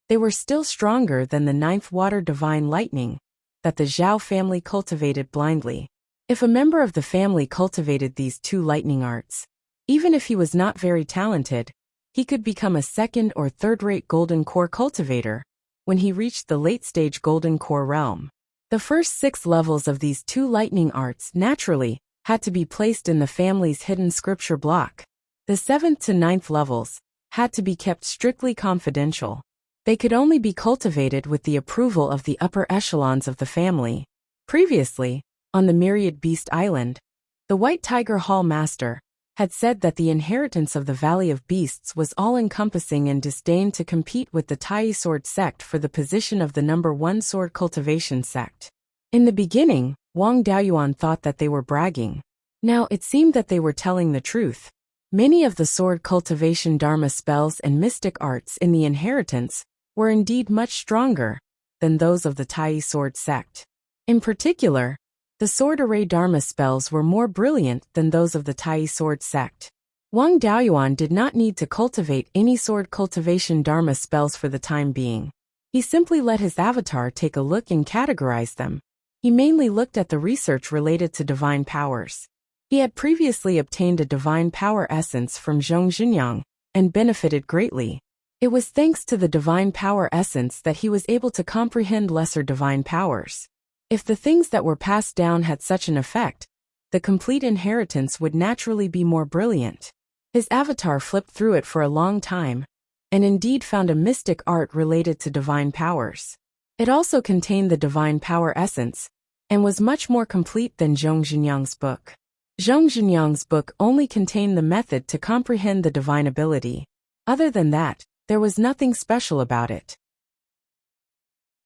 S1: they were still stronger than the 9th Water Divine Lightning that the Zhao family cultivated blindly. If a member of the family cultivated these two lightning arts, even if he was not very talented, he could become a second or third-rate Golden Core cultivator when he reached the late-stage Golden Core realm. The first 6 levels of these two lightning arts naturally had to be placed in the family's hidden scripture block. The 7th to 9th levels had to be kept strictly confidential. They could only be cultivated with the approval of the upper echelons of the family. Previously, on the Myriad Beast Island, the White Tiger Hall Master had said that the inheritance of the Valley of Beasts was all-encompassing and disdained to compete with the Tai Sword sect for the position of the number 1 sword cultivation sect. In the beginning, Wang Daoyuan thought that they were bragging. Now it seemed that they were telling the truth. Many of the sword cultivation Dharma spells and mystic arts in the inheritance were indeed much stronger than those of the Tai Sword sect. In particular, the sword array Dharma spells were more brilliant than those of the Tai Sword sect. Wang Daoyuan did not need to cultivate any sword cultivation Dharma spells for the time being. He simply let his avatar take a look and categorize them. He mainly looked at the research related to divine powers. He had previously obtained a divine power essence from Zhong Zhenyang and benefited greatly. It was thanks to the divine power essence that he was able to comprehend lesser divine powers. If the things that were passed down had such an effect, the complete inheritance would naturally be more brilliant. His avatar flipped through it for a long time, and indeed found a mystic art related to divine powers. It also contained the divine power essence, and was much more complete than Zhong Zhenyang's book. Zhong Zhenyang's book only contained the method to comprehend the divine ability. Other than that, there was nothing special about it.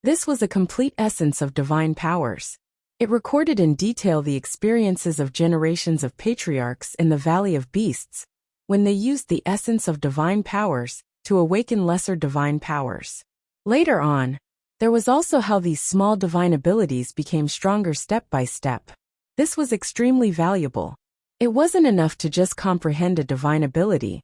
S1: This was a complete essence of divine powers. It recorded in detail the experiences of generations of patriarchs in the Valley of Beasts, when they used the essence of divine powers to awaken lesser divine powers. Later on, there was also how these small divine abilities became stronger step by step. This was extremely valuable. It wasn't enough to just comprehend a divine ability.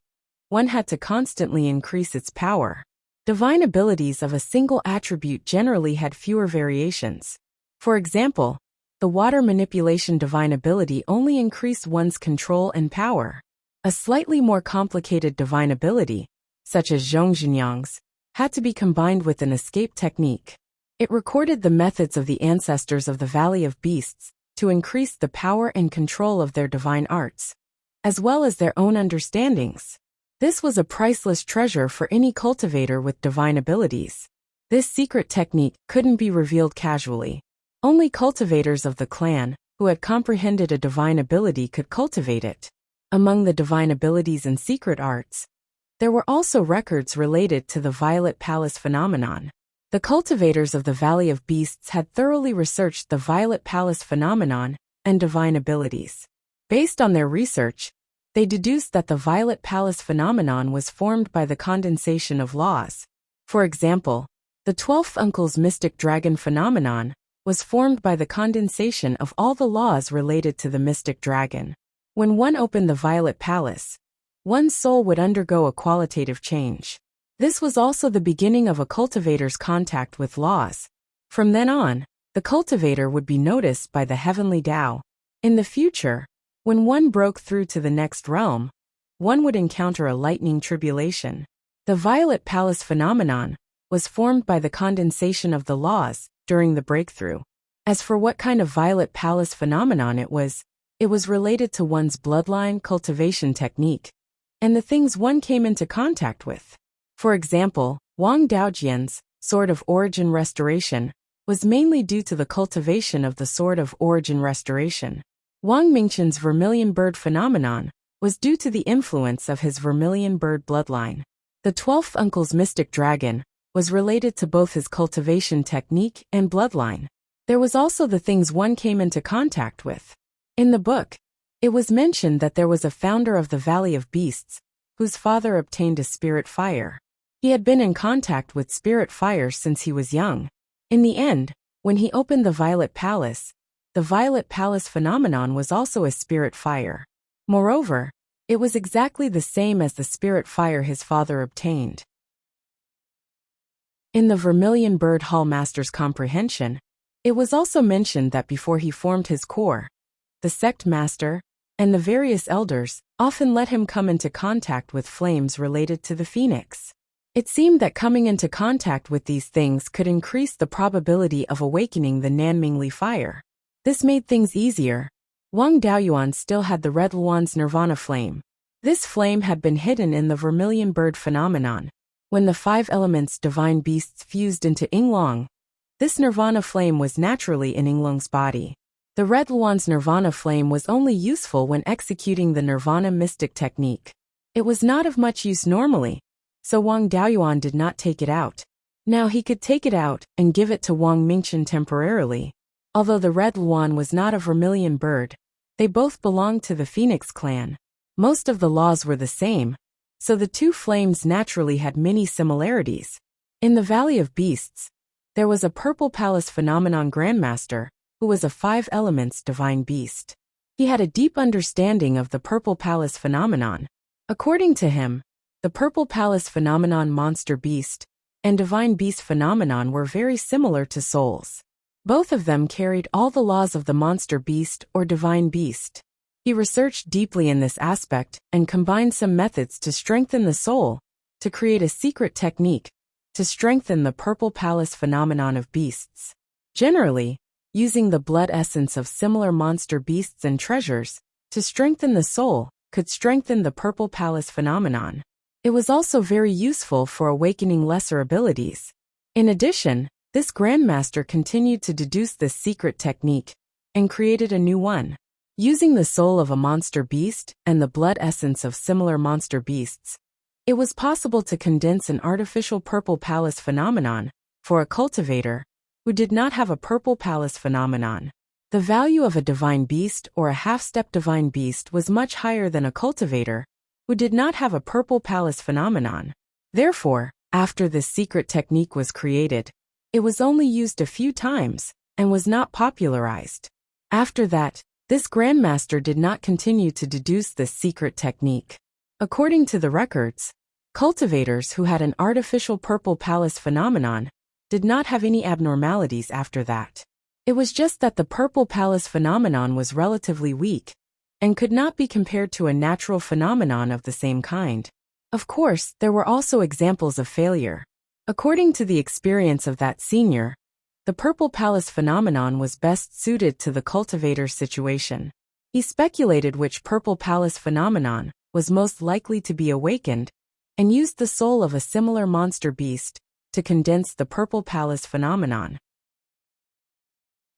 S1: One had to constantly increase its power. Divine abilities of a single attribute generally had fewer variations. For example, the water manipulation divine ability only increased one's control and power. A slightly more complicated divine ability, such as Zhong Zhenyang's, had to be combined with an escape technique. It recorded the methods of the ancestors of the Valley of Beasts to increase the power and control of their divine arts, as well as their own understandings. This was a priceless treasure for any cultivator with divine abilities. This secret technique couldn't be revealed casually. Only cultivators of the clan, who had comprehended a divine ability, could cultivate it. Among the divine abilities and secret arts, there were also records related to the Violet Palace phenomenon. The cultivators of the Valley of Beasts had thoroughly researched the Violet Palace phenomenon and divine abilities. Based on their research, they deduced that the Violet Palace phenomenon was formed by the condensation of laws. For example, the 12th Uncle's mystic dragon phenomenon was formed by the condensation of all the laws related to the mystic dragon. When one opened the Violet Palace, one's soul would undergo a qualitative change. This was also the beginning of a cultivator's contact with laws. From then on, the cultivator would be noticed by the heavenly Tao. In the future, when one broke through to the next realm, one would encounter a lightning tribulation. The Violet Palace phenomenon was formed by the condensation of the laws during the breakthrough. As for what kind of Violet Palace phenomenon it was related to one's bloodline cultivation technique and the things one came into contact with. For example, Wang Daojian's Sword of Origin Restoration was mainly due to the cultivation of the Sword of Origin Restoration. Wang Mingqian's Vermilion Bird phenomenon was due to the influence of his Vermilion Bird bloodline. The 12th Uncle's Mystic Dragon was related to both his cultivation technique and bloodline. There was also the things one came into contact with. In the book, it was mentioned that there was a founder of the Valley of Beasts whose father obtained a spirit fire. He had been in contact with spirit fire since he was young. In the end, when he opened the Violet Palace phenomenon was also a spirit fire. Moreover, it was exactly the same as the spirit fire his father obtained. In the Vermilion Bird Hall Master's comprehension, it was also mentioned that before he formed his core, the sect master and the various elders often let him come into contact with flames related to the phoenix. It seemed that coming into contact with these things could increase the probability of awakening the Nanmingli fire. This made things easier. Wang Daoyuan still had the Red Luan's Nirvana flame. This flame had been hidden in the Vermilion Bird phenomenon. When the 5 elements divine beasts fused into Yinglong, this Nirvana flame was naturally in Yinglong's body. The Red Luan's Nirvana flame was only useful when executing the Nirvana mystic technique. It was not of much use normally, so Wang Daoyuan did not take it out. Now he could take it out and give it to Wang Mingqian temporarily. Although the Red Luan was not a vermilion bird, they both belonged to the Phoenix clan. Most of the laws were the same, so the two flames naturally had many similarities. In the Valley of Beasts, there was a Purple Palace phenomenon grandmaster, who was a 5 elements divine beast. He had a deep understanding of the Purple Palace phenomenon. According to him, the Purple Palace phenomenon monster beast and divine beast phenomenon were very similar to souls. Both of them carried all the laws of the monster beast or divine beast. He researched deeply in this aspect and combined some methods to strengthen the soul, to create a secret technique, to strengthen the Purple Palace phenomenon of beasts. Generally, using the blood essence of similar monster beasts and treasures, to strengthen the soul, could strengthen the Purple Palace phenomenon. It was also very useful for awakening lesser abilities. In addition, this grandmaster continued to deduce this secret technique and created a new one. Using the soul of a monster beast and the blood essence of similar monster beasts, it was possible to condense an artificial Purple Palace phenomenon for a cultivator who did not have a Purple Palace phenomenon. The value of a divine beast or a half-step divine beast was much higher than a cultivator who did not have a Purple Palace phenomenon. Therefore, after this secret technique was created, it was only used a few times and was not popularized. After that, this grandmaster did not continue to deduce this secret technique. According to the records, cultivators who had an artificial Purple Palace phenomenon did not have any abnormalities after that. It was just that the Purple Palace phenomenon was relatively weak and could not be compared to a natural phenomenon of the same kind. Of course, there were also examples of failure. According to the experience of that senior, the Purple Palace phenomenon was best suited to the cultivator's situation. He speculated which Purple Palace phenomenon was most likely to be awakened and used the soul of a similar monster beast to condense the Purple Palace phenomenon.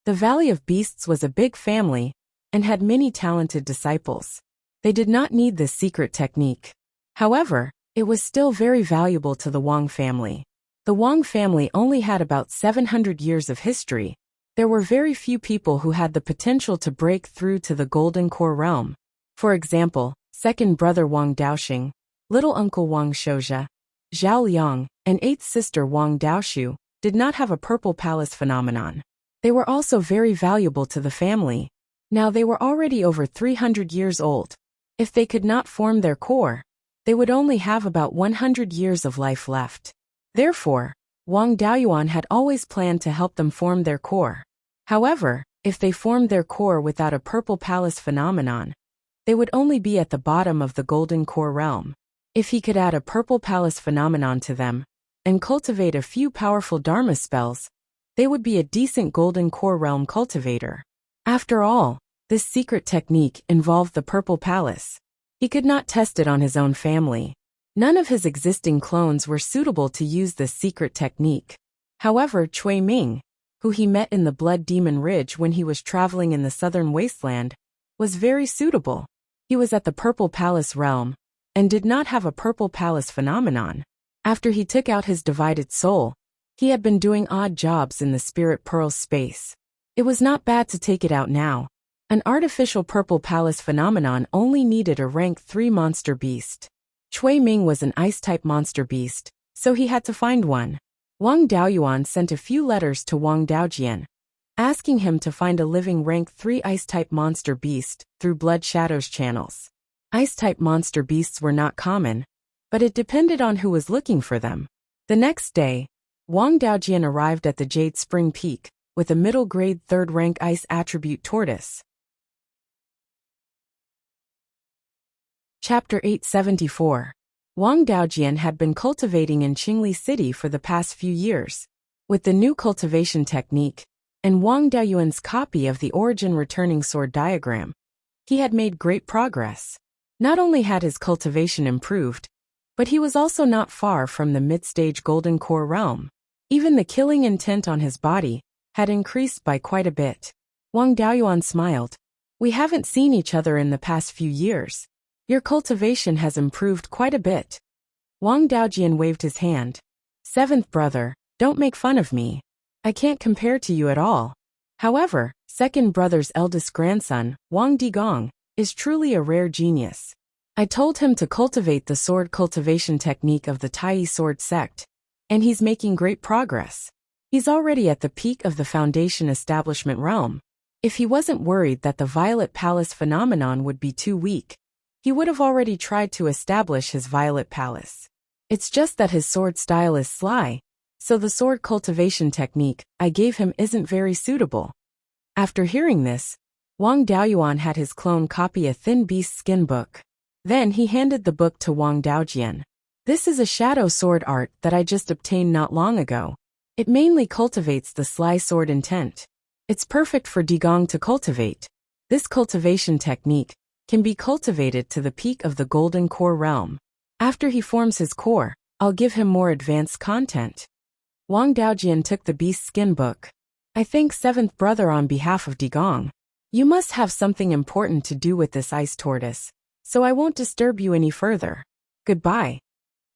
S1: The Valley of Beasts was a big family and had many talented disciples. They did not need this secret technique. However, it was still very valuable to the Wang family. The Wang family only had about 700 years of history. There were very few people who had the potential to break through to the Golden Core realm. For example, second brother Wang Daoxing, little uncle Wang Shouja, Zhao Liang, and eighth sister Wang Daoshu did not have a purple palace phenomenon. They were also very valuable to the family. Now they were already over 300 years old. If they could not form their core, they would only have about 100 years of life left. Therefore, Wang Daoyuan had always planned to help them form their core. However, if they formed their core without a purple palace phenomenon, they would only be at the bottom of the Golden Core realm. If he could add a purple palace phenomenon to them and cultivate a few powerful Dharma spells, they would be a decent Golden Core realm cultivator. After all, this secret technique involved the purple palace. He could not test it on his own family. None of his existing clones were suitable to use this secret technique. However, Cui Ming, who he met in the Blood Demon Ridge when he was traveling in the southern wasteland, was very suitable. He was at the Purple Palace realm and did not have a Purple Palace phenomenon. After he took out his divided soul, he had been doing odd jobs in the Spirit Pearls space. It was not bad to take it out now. An artificial Purple Palace phenomenon only needed a rank 3 monster beast. Cui Ming was an ice-type monster beast, so he had to find one. Wang Daoyuan sent a few letters to Wang Daojian, asking him to find a living rank 3 ice-type monster beast through Blood Shadows channels. Ice-type monster beasts were not common, but it depended on who was looking for them. The next day, Wang Daojian arrived at the Jade Spring Peak with a middle-grade 3rd-rank ice attribute tortoise. Chapter 874. Wang Daojian had been cultivating in Qingli City for the past few years. With the new cultivation technique, and Wang Daoyuan's copy of the Origin Returning Sword diagram, he had made great progress. Not only had his cultivation improved, but he was also not far from the mid-stage Golden Core realm. Even the killing intent on his body had increased by quite a bit. Wang Daoyuan smiled. "We haven't seen each other in the past few years. Your cultivation has improved quite a bit." Wang Daojian waved his hand. "Seventh brother, don't make fun of me. I can't compare to you at all. However, second brother's eldest grandson, Wang Digong, is truly a rare genius. I told him to cultivate the sword cultivation technique of the Tai Sword sect, and he's making great progress. He's already at the peak of the Foundation Establishment realm. If he wasn't worried that the Violet Palace phenomenon would be too weak, he would have already tried to establish his Violet Palace. It's just that his sword style is sly, so the sword cultivation technique I gave him isn't very suitable." After hearing this, Wang Daoyuan had his clone copy a thin beast skin book. Then he handed the book to Wang Daojian. "This is a shadow sword art that I just obtained not long ago. It mainly cultivates the sly sword intent. It's perfect for Digong to cultivate. This cultivation technique can be cultivated to the peak of the Golden Core realm. After he forms his core, I'll give him more advanced content." Wang Daojian took the beast skin book. "I thank seventh brother on behalf of Digong. You must have something important to do with this ice tortoise, so I won't disturb you any further. Goodbye."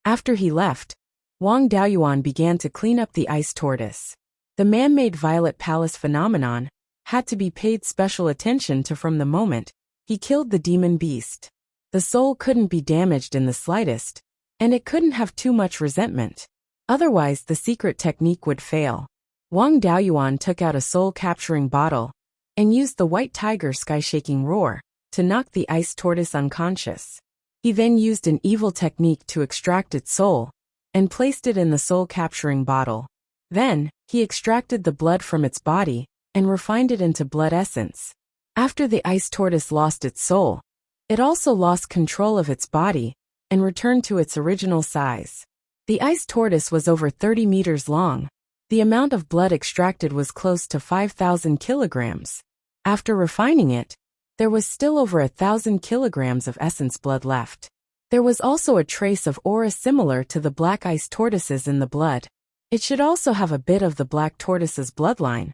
S1: After he left, Wang Daoyuan began to clean up the ice tortoise. The man-made Violet Palace phenomenon had to be paid special attention to from the moment he killed the demon beast. The soul couldn't be damaged in the slightest, and it couldn't have too much resentment. Otherwise, the secret technique would fail. Wang Daoyuan took out a soul-capturing bottle and used the White Tiger Sky-Shaking Roar to knock the ice tortoise unconscious. He then used an evil technique to extract its soul and placed it in the soul-capturing bottle. Then, he extracted the blood from its body and refined it into blood essence. After the ice tortoise lost its soul, it also lost control of its body and returned to its original size. The ice tortoise was over 30 meters long. The amount of blood extracted was close to 5,000 kilograms. After refining it, there was still over 1,000 kilograms of essence blood left. There was also a trace of aura similar to the black ice tortoises in the blood. It should also have a bit of the black tortoise's bloodline,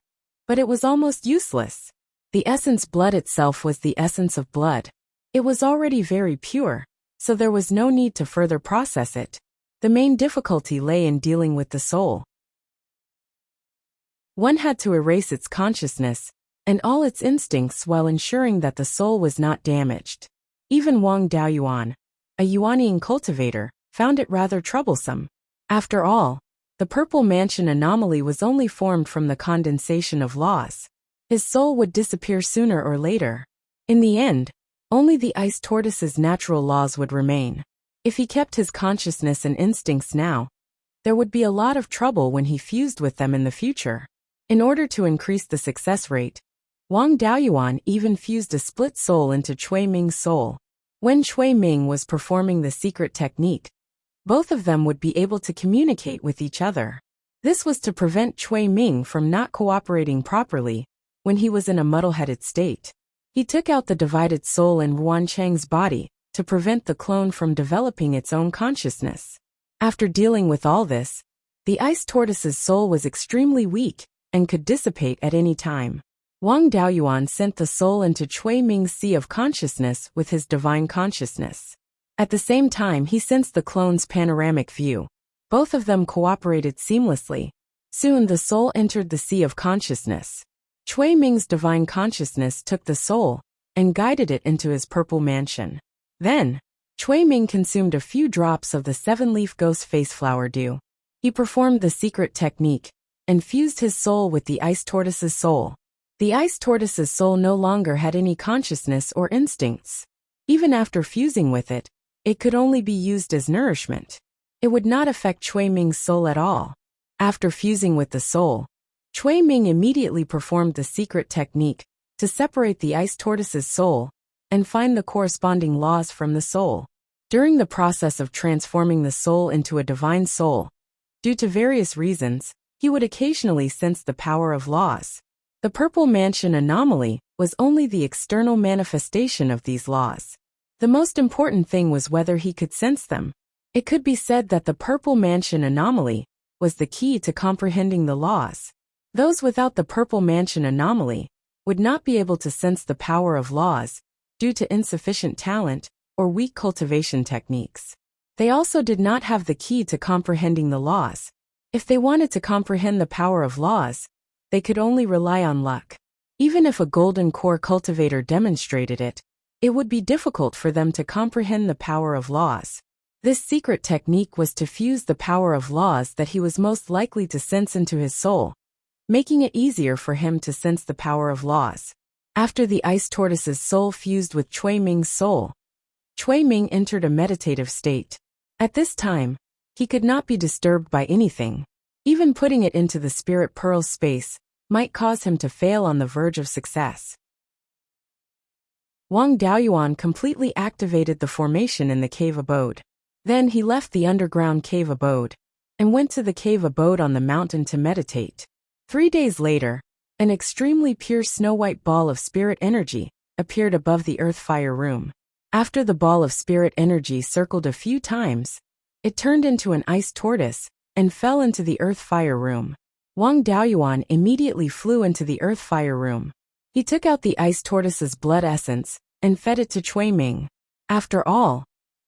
S1: But it was almost useless. The essence blood itself was the essence of blood. It was already very pure, so there was no need to further process it. The main difficulty lay in dealing with the soul. One had to erase its consciousness and all its instincts while ensuring that the soul was not damaged. Even Wang Daoyuan, a Yuanian cultivator, found it rather troublesome. After all, the Purple Mansion anomaly was only formed from the condensation of laws. His soul would disappear sooner or later. In the end, only the ice tortoise's natural laws would remain. If he kept his consciousness and instincts now, there would be a lot of trouble when he fused with them in the future. In order to increase the success rate, Wang Daoyuan even fused a split soul into Cui Ming's soul. When Cui Ming was performing the secret technique, both of them would be able to communicate with each other. This was to prevent Cui Ming from not cooperating properly when he was in a muddle-headed state. He took out the divided soul in Ruan Cheng's body to prevent the clone from developing its own consciousness. After dealing with all this, the ice tortoise's soul was extremely weak and could dissipate at any time. Wang Daoyuan sent the soul into Cui Ming's sea of consciousness with his divine consciousness. At the same time, he sensed the clone's panoramic view. Both of them cooperated seamlessly. Soon the soul entered the sea of consciousness. Cui Ming's divine consciousness took the soul and guided it into his purple mansion. Then, Cui Ming consumed a few drops of the seven-leaf ghost face flower dew. He performed the secret technique and fused his soul with the ice tortoise's soul. The ice tortoise's soul no longer had any consciousness or instincts. Even after fusing with it, it could only be used as nourishment. It would not affect Cui Ming's soul at all. After fusing with the soul, Cui Ming immediately performed the secret technique to separate the ice tortoise's soul and find the corresponding laws from the soul. During the process of transforming the soul into a divine soul, due to various reasons, he would occasionally sense the power of laws. The Purple Mansion anomaly was only the external manifestation of these laws. The most important thing was whether he could sense them. It could be said that the Purple Mansion anomaly was the key to comprehending the laws. Those without the Purple Mansion anomaly would not be able to sense the power of laws due to insufficient talent or weak cultivation techniques. They also did not have the key to comprehending the laws. If they wanted to comprehend the power of laws, they could only rely on luck. Even if a golden core cultivator demonstrated it, it would be difficult for them to comprehend the power of laws. This secret technique was to fuse the power of laws that he was most likely to sense into his soul, making it easier for him to sense the power of laws. After the ice tortoise's soul fused with Cui Ming's soul, Cui Ming entered a meditative state. At this time, he could not be disturbed by anything. Even putting it into the spirit pearl space might cause him to fail on the verge of success. Wang Daoyuan completely activated the formation in the cave abode. Then he left the underground cave abode and went to the cave abode on the mountain to meditate. 3 days later, an extremely pure snow-white ball of spirit energy appeared above the earth fire room. After the ball of spirit energy circled a few times, it turned into an ice tortoise and fell into the earth fire room. Wang Daoyuan immediately flew into the earth fire room. He took out the ice tortoise's blood essence and fed it to Cui Ming. After all,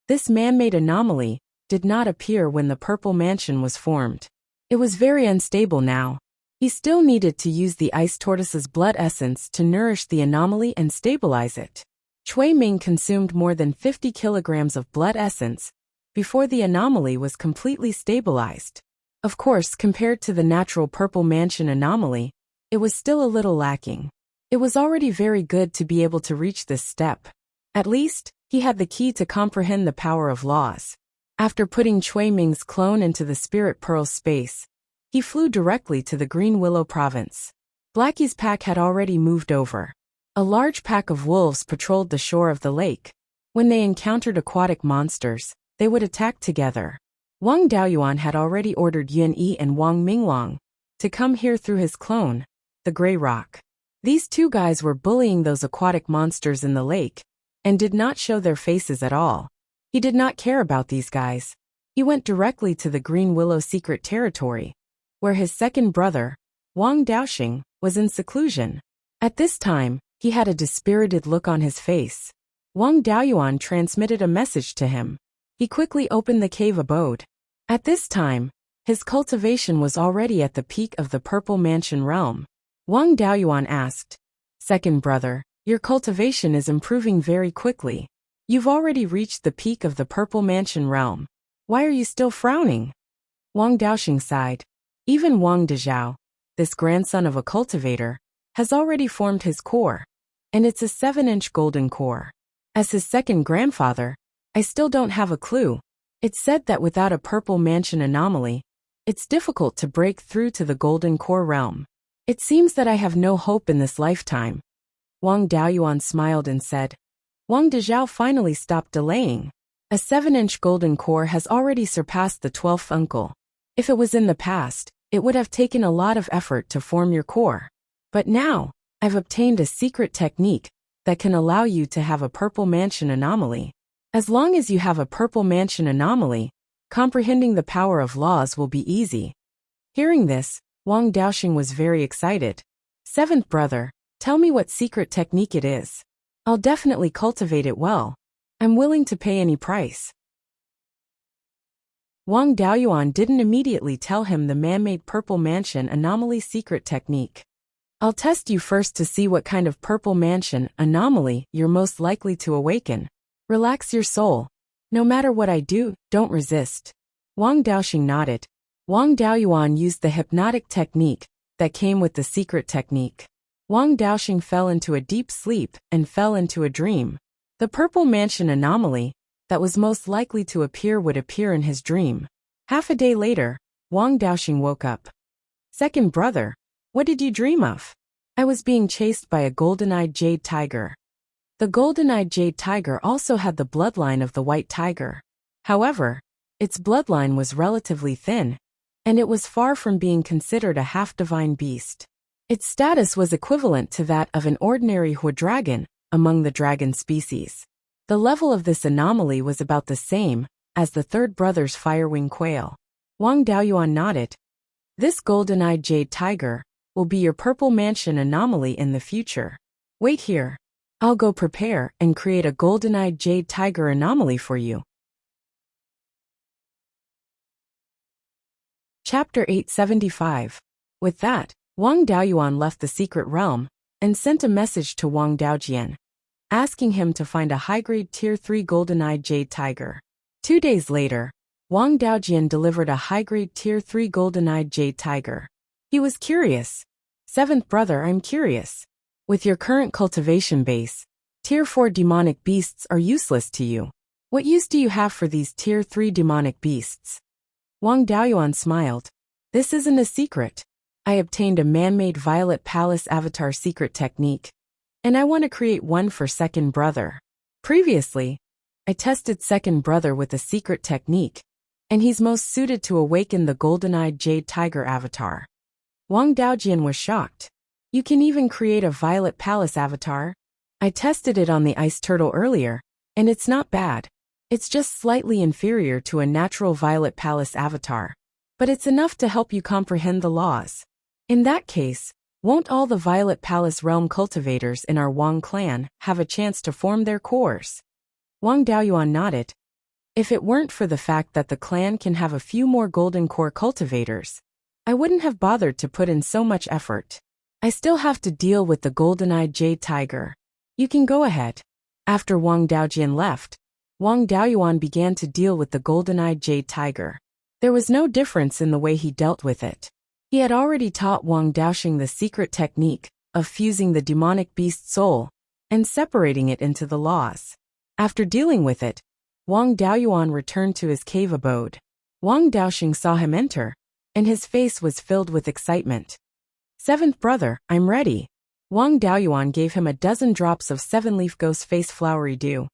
S1: this man-made anomaly did not appear when the Purple Mansion was formed. It was very unstable now. He still needed to use the ice tortoise's blood essence to nourish the anomaly and stabilize it. Cui Ming consumed more than 50 kilograms of blood essence before the anomaly was completely stabilized. Of course, compared to the natural Purple Mansion anomaly, it was still a little lacking. It was already very good to be able to reach this step. At least, he had the key to comprehend the power of laws. After putting Cui Ming's clone into the spirit pearl space, he flew directly to the Green Willow province. Blackie's pack had already moved over. A large pack of wolves patrolled the shore of the lake. When they encountered aquatic monsters, they would attack together. Wang Daoyuan had already ordered Yun Yi and Wang Minglong to come here through his clone, the Grey Rock. These two guys were bullying those aquatic monsters in the lake and did not show their faces at all. He did not care about these guys. He went directly to the Green Willow secret territory, where his second brother, Wang Daoxing, was in seclusion. At this time, he had a dispirited look on his face. Wang Daoyuan transmitted a message to him. He quickly opened the cave abode. At this time, his cultivation was already at the peak of the Purple Mansion realm. Wang Daoyuan asked, "Second brother, your cultivation is improving very quickly. You've already reached the peak of the Purple Mansion realm. Why are you still frowning?" Wang Daoxing sighed. Even Wang Dezhao, this grandson of a cultivator, has already formed his core, and it's a 7-inch golden core. As his second grandfather, I still don't have a clue. It's said that without a Purple Mansion anomaly, it's difficult to break through to the golden core realm. It seems that I have no hope in this lifetime. Wang Daoyuan smiled and said. Wang Dezhao finally stopped delaying. A 7-inch golden core has already surpassed the 12th uncle. If it was in the past, it would have taken a lot of effort to form your core. But now, I've obtained a secret technique that can allow you to have a Purple Mansion anomaly. As long as you have a Purple Mansion anomaly, comprehending the power of laws will be easy. Hearing this, Wang Daoxing was very excited. "Seventh brother, tell me what secret technique it is. I'll definitely cultivate it well. I'm willing to pay any price." Wang Daoyuan didn't immediately tell him the man-made Purple Mansion anomaly secret technique. "I'll test you first to see what kind of Purple Mansion anomaly you're most likely to awaken. Relax your soul. No matter what I do, don't resist." Wang Daoxing nodded. Wang Daoyuan used the hypnotic technique that came with the secret technique. Wang Daoxing fell into a deep sleep and fell into a dream. The Purple Mansion anomaly that was most likely to appear would appear in his dream. Half a day later, Wang Daoxing woke up. "Second brother, what did you dream of?" "I was being chased by a golden-eyed jade tiger." The golden-eyed jade tiger also had the bloodline of the white tiger. However, its bloodline was relatively thin, and it was far from being considered a half-divine beast. Its status was equivalent to that of an ordinary Hua dragon among the dragon species. The level of this anomaly was about the same as the third brother's firewing quail. Wang Daoyuan nodded. "This golden-eyed jade tiger will be your Purple Mansion anomaly in the future. Wait here. I'll go prepare and create a golden-eyed jade tiger anomaly for you." Chapter 875. With that, Wang Daoyuan left the secret realm and sent a message to Wang Daojian, asking him to find a high-grade Tier 3 golden-eyed jade tiger. 2 days later, Wang Daojian delivered a high-grade Tier 3 golden-eyed jade tiger. He was curious. "Seventh brother, I'm curious. With your current cultivation base, Tier 4 demonic beasts are useless to you. What use do you have for these Tier 3 demonic beasts?" Wang Daoyuan smiled. "This isn't a secret. I obtained a man-made Violet Palace avatar secret technique, and I want to create one for second brother. Previously, I tested second brother with a secret technique, and he's most suited to awaken the golden-eyed jade tiger avatar." Wang Daojian was shocked. "You can even create a Violet Palace avatar? I tested it on the ice turtle earlier, and it's not bad. It's just slightly inferior to a natural Violet Palace avatar, but it's enough to help you comprehend the laws. In that case, won't all the Violet Palace realm cultivators in our Wang clan have a chance to form their cores?" Wang Daoyuan nodded. "If it weren't for the fact that the clan can have a few more golden core cultivators, I wouldn't have bothered to put in so much effort. I still have to deal with the golden-eyed jade tiger. You can go ahead." After Wang Daojian left, Wang Daoyuan began to deal with the golden-eyed jade tiger. There was no difference in the way he dealt with it. He had already taught Wang Daoxing the secret technique of fusing the demonic beast soul and separating it into the laws. After dealing with it, Wang Daoyuan returned to his cave abode. Wang Daoxing saw him enter, and his face was filled with excitement. "Seventh brother, I'm ready." Wang Daoyuan gave him a dozen drops of 7-leaf ghost face flowery dew.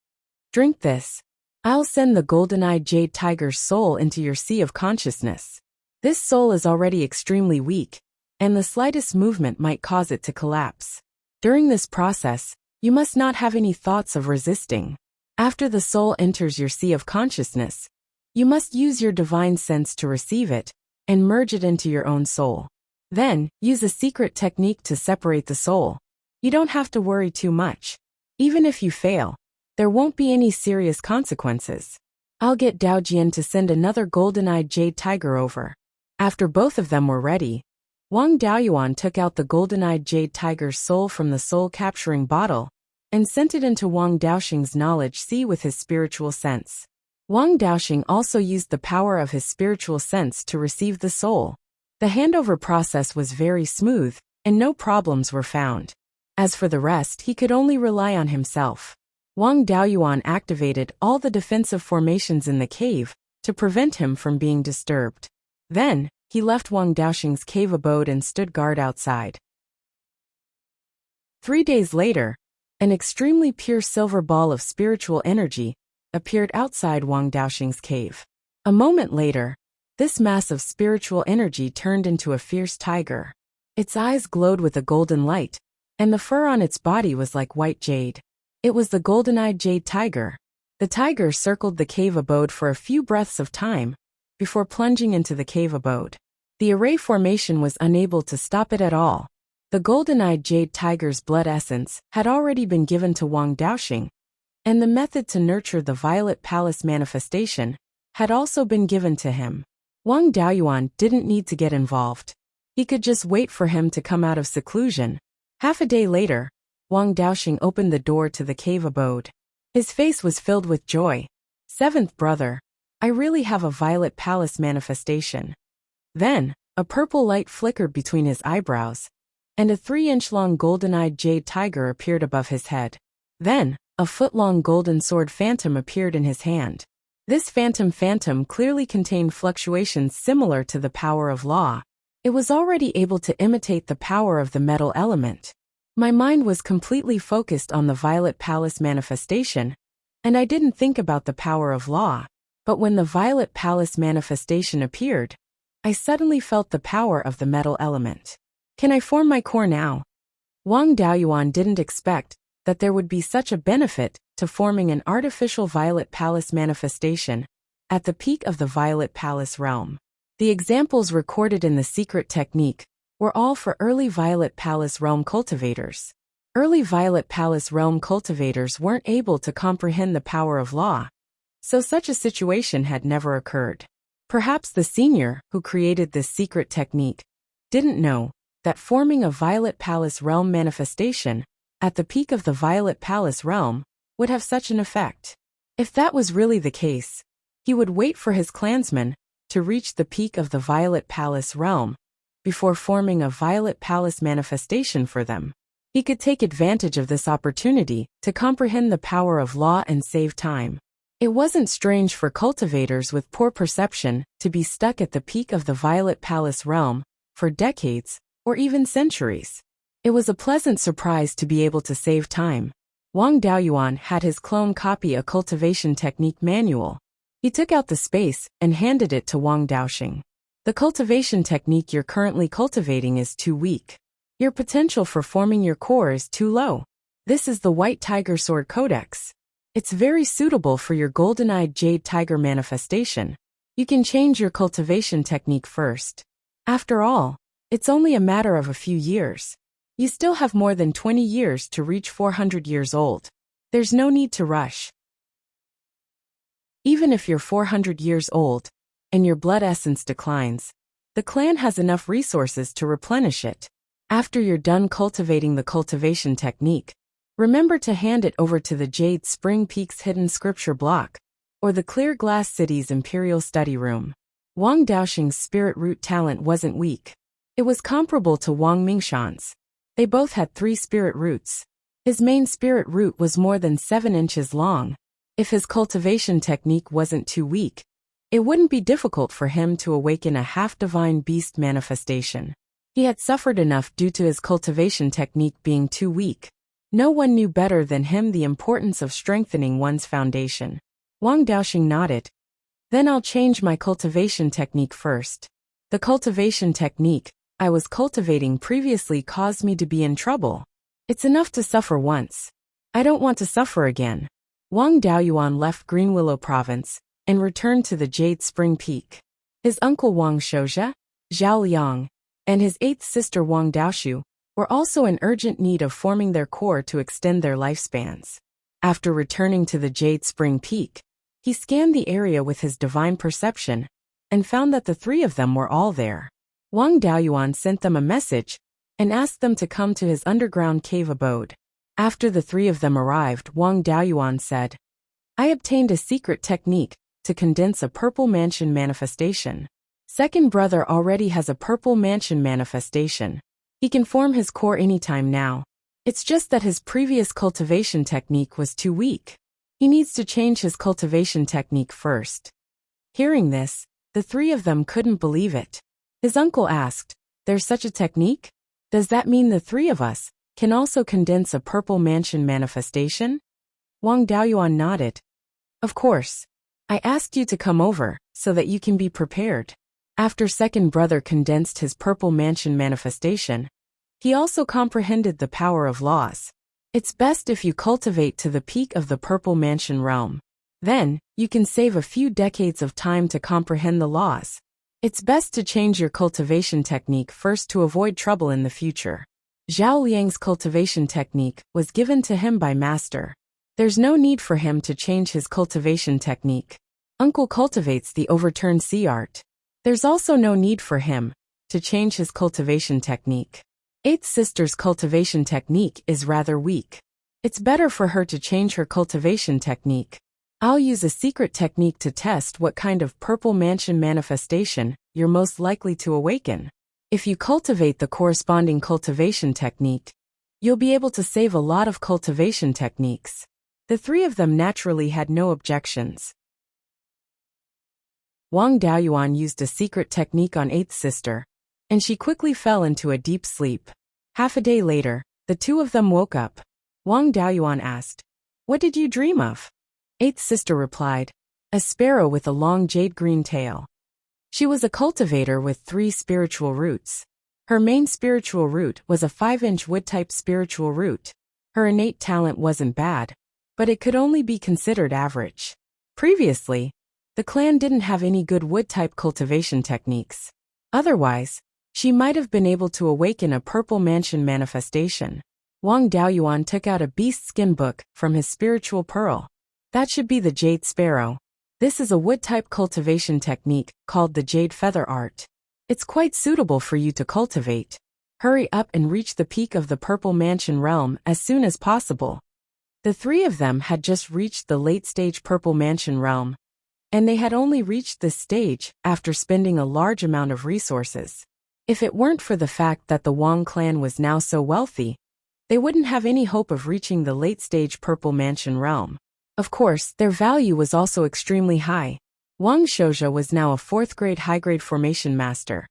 S1: "Drink this. I'll send the golden-eyed jade tiger's soul into your sea of consciousness. This soul is already extremely weak, and the slightest movement might cause it to collapse. During this process, you must not have any thoughts of resisting. After the soul enters your sea of consciousness, you must use your divine sense to receive it and merge it into your own soul. Then, use a secret technique to separate the soul. You don't have to worry too much. Even if you fail, there won't be any serious consequences. I'll get Daojian to send another golden-eyed jade tiger over. After both of them were ready, Wang Daoyuan took out the golden-eyed jade tiger's soul from the soul-capturing bottle and sent it into Wang Daoxing's knowledge sea with his spiritual sense. Wang Daoxing also used the power of his spiritual sense to receive the soul. The handover process was very smooth, and no problems were found. As for the rest, he could only rely on himself. Wang Daoyuan activated all the defensive formations in the cave to prevent him from being disturbed. Then, he left Wang Daoxing's cave abode and stood guard outside. 3 days later, an extremely pure silver ball of spiritual energy appeared outside Wang Daoxing's cave. A moment later, this mass of spiritual energy turned into a fierce tiger. Its eyes glowed with a golden light, and the fur on its body was like white jade. It was the golden-eyed jade tiger. The tiger circled the cave abode for a few breaths of time before plunging into the cave abode. The array formation was unable to stop it at all. The golden-eyed jade tiger's blood essence had already been given to Wang Daoxing, and the method to nurture the Violet Palace manifestation had also been given to him. Wang Daoyuan didn't need to get involved. He could just wait for him to come out of seclusion. Half a day later, Wang Daoxing opened the door to the cave abode. His face was filled with joy. "Seventh brother, I really have a Violet Palace manifestation." Then, a purple light flickered between his eyebrows, and a 3-inch-long golden-eyed jade tiger appeared above his head. Then, a foot-long golden sword phantom appeared in his hand. This phantom clearly contained fluctuations similar to the power of law. It was already able to imitate the power of the metal element. My mind was completely focused on the Violet Palace manifestation, and I didn't think about the power of law. But when the Violet Palace manifestation appeared, I suddenly felt the power of the metal element. Can I form my core now? Wang Daoyuan didn't expect that there would be such a benefit to forming an artificial Violet Palace manifestation at the peak of the Violet Palace realm. The examples recorded in the secret technique were all for early Violet Palace realm cultivators. Early Violet Palace realm cultivators weren't able to comprehend the power of law, so such a situation had never occurred. Perhaps the senior who created this secret technique didn't know that forming a Violet Palace realm manifestation at the peak of the Violet Palace realm would have such an effect. If that was really the case, he would wait for his clansmen to reach the peak of the Violet Palace realm before forming a Violet Palace manifestation for them. He could take advantage of this opportunity to comprehend the power of law and save time. It wasn't strange for cultivators with poor perception to be stuck at the peak of the Violet Palace realm for decades or even centuries. It was a pleasant surprise to be able to save time. Wang Daoyuan had his clone copy a cultivation technique manual. He took out the space and handed it to Wang Daoxing. The cultivation technique you're currently cultivating is too weak. Your potential for forming your core is too low. This is the White Tiger Sword Codex. It's very suitable for your golden-eyed jade tiger manifestation. You can change your cultivation technique first. After all, it's only a matter of a few years. You still have more than 20 years to reach 400 years old. There's no need to rush. Even if you're 400 years old, and your blood essence declines, the clan has enough resources to replenish it. After you're done cultivating the cultivation technique, remember to hand it over to the Jade Spring Peak's hidden scripture block, or the Clear Glass City's Imperial Study Room. Wang Daoxing's spirit root talent wasn't weak. It was comparable to Wang Mingshan's. They both had 3 spirit roots. His main spirit root was more than 7 inches long. If his cultivation technique wasn't too weak, it wouldn't be difficult for him to awaken a half-divine beast manifestation. He had suffered enough due to his cultivation technique being too weak. No one knew better than him the importance of strengthening one's foundation. Wang Daoxing nodded. Then I'll change my cultivation technique first. The cultivation technique I was cultivating previously caused me to be in trouble. It's enough to suffer once. I don't want to suffer again. Wang Daoyuan left Green Willow Province and returned to the Jade Spring Peak. His uncle Wang Shouja, Zhao Liang, and his eighth sister Wang Daoshu were also in urgent need of forming their core to extend their lifespans. After returning to the Jade Spring Peak, he scanned the area with his divine perception and found that the three of them were all there. Wang Daoyuan sent them a message and asked them to come to his underground cave abode. After the three of them arrived, Wang Daoyuan said, "I obtained a secret technique to condense a purple mansion manifestation. Second brother already has a purple mansion manifestation. He can form his core anytime now. It's just that his previous cultivation technique was too weak. He needs to change his cultivation technique first." Hearing this, the three of them couldn't believe it. His uncle asked, "There's such a technique? Does that mean the three of us can also condense a purple mansion manifestation?" Wang Daoyuan nodded. "Of course. I asked you to come over so that you can be prepared." After second brother condensed his purple mansion manifestation, he also comprehended the power of laws. It's best if you cultivate to the peak of the purple mansion realm. Then, you can save a few decades of time to comprehend the laws. It's best to change your cultivation technique first to avoid trouble in the future. Zhao Liang's cultivation technique was given to him by Master. There's no need for him to change his cultivation technique. Uncle cultivates the overturned sea art. There's also no need for him to change his cultivation technique. Eighth sister's cultivation technique is rather weak. It's better for her to change her cultivation technique. I'll use a secret technique to test what kind of purple mansion manifestation you're most likely to awaken. If you cultivate the corresponding cultivation technique, you'll be able to save a lot of cultivation techniques. The three of them naturally had no objections. Wang Daoyuan used a secret technique on eighth sister, and she quickly fell into a deep sleep. Half a day later, the two of them woke up. Wang Daoyuan asked, "What did you dream of?" Eighth sister replied, "A sparrow with a long jade-green tail." She was a cultivator with 3 spiritual roots. Her main spiritual root was a 5-inch wood-type spiritual root. Her innate talent wasn't bad, but it could only be considered average. Previously, the clan didn't have any good wood-type cultivation techniques. Otherwise, she might have been able to awaken a purple mansion manifestation. Wang Daoyuan took out a beast skin book from his spiritual pearl. That should be the jade sparrow. This is a wood-type cultivation technique called the jade feather art. It's quite suitable for you to cultivate. Hurry up and reach the peak of the purple mansion realm as soon as possible. The three of them had just reached the late-stage purple mansion realm, and they had only reached this stage after spending a large amount of resources. If it weren't for the fact that the Wang clan was now so wealthy, they wouldn't have any hope of reaching the late-stage purple mansion realm. Of course, their value was also extremely high. Wang Shouja was now a 4th-grade high-grade formation master,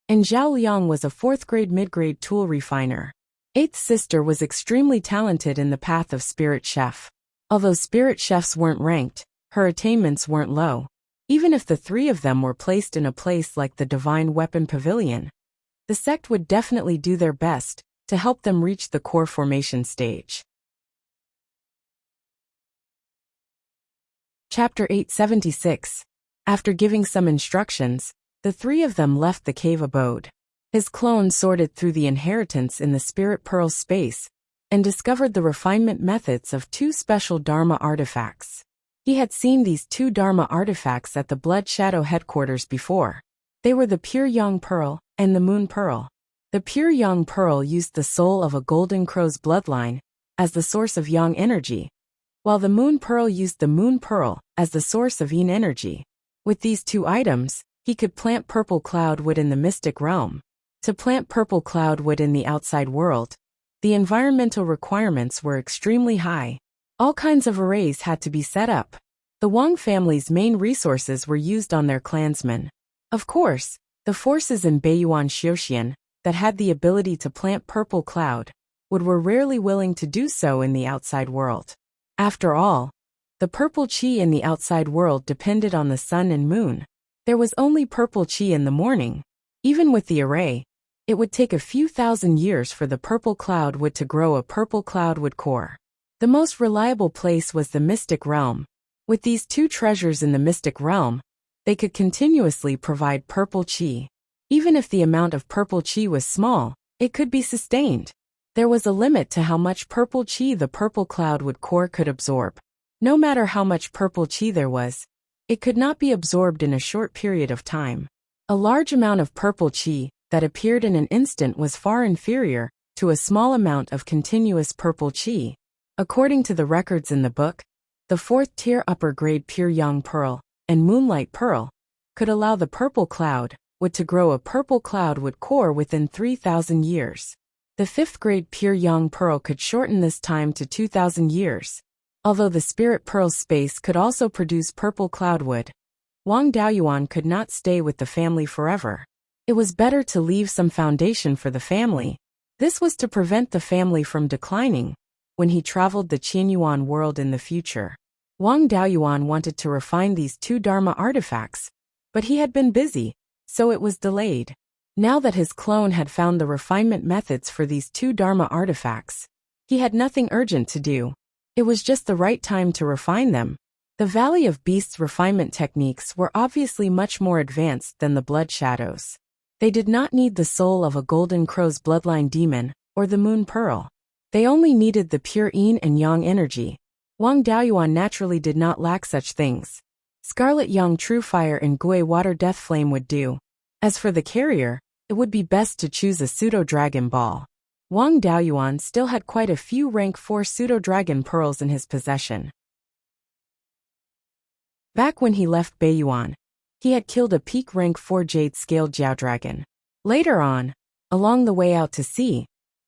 S1: and Zhao Liang was a 4th-grade mid-grade tool refiner. Eighth sister was extremely talented in the path of spirit chef. Although spirit chefs weren't ranked, her attainments weren't low. Even if the three of them were placed in a place like the Divine Weapon Pavilion, the sect would definitely do their best to help them reach the core formation stage. Chapter 876. After giving some instructions, the three of them left the cave abode. His clone sorted through the inheritance in the Spirit Pearl space and discovered the refinement methods of 2 special Dharma artifacts. He had seen these 2 Dharma artifacts at the Blood Shadow headquarters before. They were the Pure Yang Pearl and the Moon Pearl. The Pure Yang Pearl used the soul of a golden crow's bloodline as the source of Yang energy, while the Moon Pearl used the Moon Pearl as the source of Yin energy. With these 2 items, he could plant purple cloud wood in the mystic realm. To plant purple cloud wood in the outside world, the environmental requirements were extremely high. All kinds of arrays had to be set up. The Wang family's main resources were used on their clansmen. Of course, the forces in Beiyuan Xiuxian that had the ability to plant purple cloud wood were rarely willing to do so in the outside world. After all, the purple qi in the outside world depended on the sun and moon. There was only purple qi in the morning. Even with the array, it would take a few thousand years for the purple cloud wood to grow a purple cloud wood core. The most reliable place was the mystic realm. With these 2 treasures in the mystic realm, they could continuously provide purple qi. Even if the amount of purple qi was small, it could be sustained. There was a limit to how much purple qi the purple cloud core could absorb. No matter how much purple qi there was, it could not be absorbed in a short period of time. A large amount of purple qi that appeared in an instant was far inferior to a small amount of continuous purple qi. According to the records in the book, the 4th tier upper grade pure yang pearl and moonlight pearl could allow the purple cloud to grow a purple cloud core within 3,000 years. The 5th grade pure yang pearl could shorten this time to 2,000 years. Although the spirit pearl's space could also produce purple cloudwood, Wang Daoyuan could not stay with the family forever. It was better to leave some foundation for the family. This was to prevent the family from declining when he traveled the Qianyuan world in the future. Wang Daoyuan wanted to refine these 2 Dharma artifacts, but he had been busy, so it was delayed. Now that his clone had found the refinement methods for these 2 Dharma artifacts, he had nothing urgent to do. It was just the right time to refine them. The Valley of Beasts refinement techniques were obviously much more advanced than the Blood Shadows. They did not need the soul of a golden crow's bloodline demon or the moon pearl. They only needed the pure yin and yang energy. Wang Daoyuan naturally did not lack such things. Scarlet Yang True Fire and Gui Water Death Flame would do. As for the carrier, it would be best to choose a pseudo-dragon ball. Wang Daoyuan still had quite a few rank 4 pseudo-dragon pearls in his possession. Back when he left Beiyuan, he had killed a peak rank 4 jade-scaled Jiao dragon. Later on, along the way out to sea,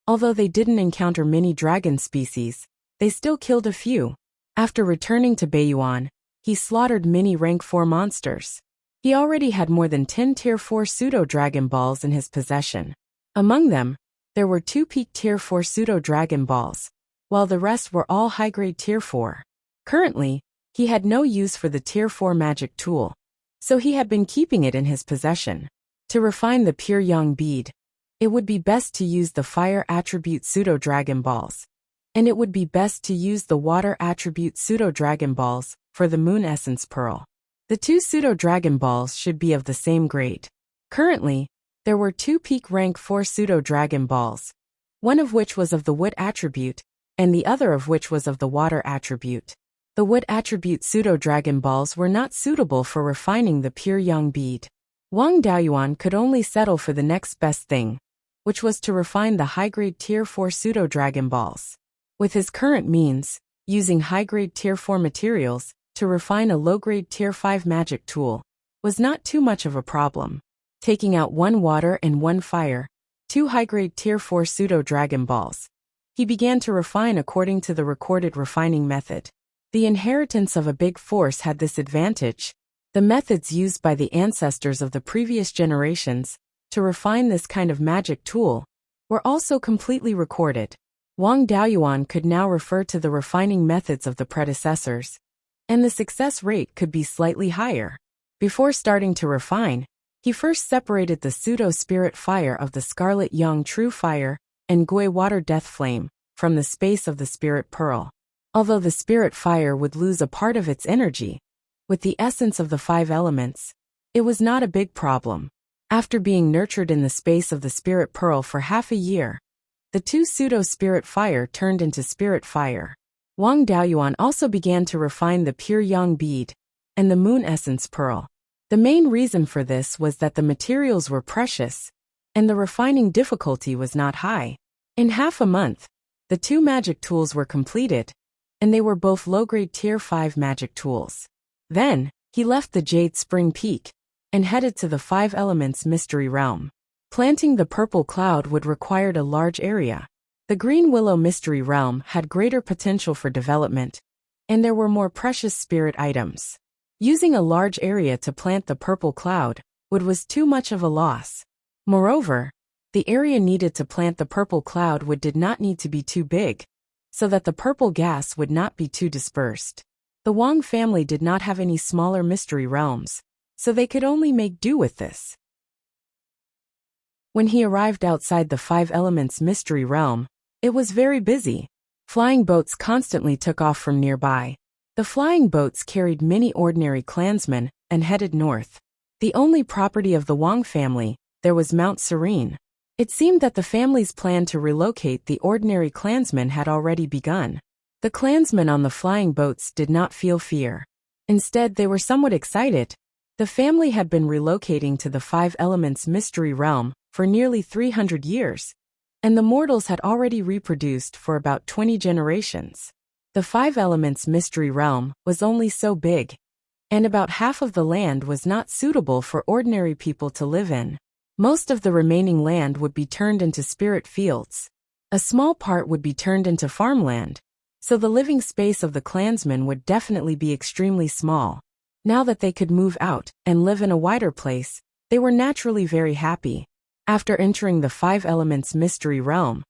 S1: although they didn't encounter many dragon species, they still killed a few. After returning to Beiyuan, he slaughtered many rank 4 monsters. He already had more than 10 tier 4 pseudo-dragon balls in his possession. Among them, there were 2 peak tier 4 pseudo-dragon balls, while the rest were all high-grade tier 4. Currently, he had no use for the tier 4 magic tool, so he had been keeping it in his possession. To refine the pure yang bead, it would be best to use the fire attribute pseudo-dragon balls, and it would be best to use the water attribute pseudo-dragon balls for the moon essence pearl. The 2 pseudo-dragon balls should be of the same grade. Currently, there were 2 peak rank 4 pseudo-dragon balls, one of which was of the wood attribute, and the other of which was of the water attribute. The wood attribute pseudo-dragon balls were not suitable for refining the pure yang bead. Wang Daoyuan could only settle for the next best thing, which was to refine the high-grade tier 4 pseudo-dragon balls. With his current means, using high-grade tier 4 materials to refine a low-grade tier 5 magic tool was not too much of a problem. Taking out 1 water and 1 fire, 2 high-grade tier 4 pseudo-dragon balls, he began to refine according to the recorded refining method. The inheritance of a big force had this advantage. The methods used by the ancestors of the previous generations to refine this kind of magic tool were also completely recorded. Wang Daoyuan could now refer to the refining methods of the predecessors, and the success rate could be slightly higher. Before starting to refine, he first separated the pseudo-spirit fire of the Scarlet Yang True Fire and Gui Water Death Flame from the space of the spirit pearl. Although the spirit fire would lose a part of its energy, with the essence of the 5 elements, it was not a big problem. After being nurtured in the space of the spirit pearl for half a year, the 2 pseudo-spirit fire turned into spirit fire. Wang Daoyuan also began to refine the pure yang bead and the moon essence pearl. The main reason for this was that the materials were precious, and the refining difficulty was not high. In half a month, the 2 magic tools were completed, and they were both low-grade tier 5 magic tools. Then, he left the Jade Spring Peak and headed to the 5 Elements Mystery Realm. Planting the purple cloud would require a large area. The Green Willow Mystery Realm had greater potential for development, and there were more precious spirit items. Using a large area to plant the purple cloud was too much of a loss. Moreover, the area needed to plant the purple cloud did not need to be too big, so that the purple gas would not be too dispersed. The Wang family did not have any smaller mystery realms, so they could only make do with this. When he arrived outside the 5 Elements Mystery Realm, it was very busy. Flying boats constantly took off from nearby. The flying boats carried many ordinary clansmen and headed north. The only property of the Wang family there was Mount Serene. It seemed that the family's plan to relocate the ordinary clansmen had already begun. The clansmen on the flying boats did not feel fear. Instead, they were somewhat excited. The family had been relocating to the Five Elements Mystery Realm for nearly 300 years, and the mortals had already reproduced for about 20 generations. The Five Elements Mystery Realm was only so big, and about half of the land was not suitable for ordinary people to live in. Most of the remaining land would be turned into spirit fields. A small part would be turned into farmland, so the living space of the clansmen would definitely be extremely small. Now that they could move out and live in a wider place, they were naturally very happy. After entering the Five Elements Mystery Realm,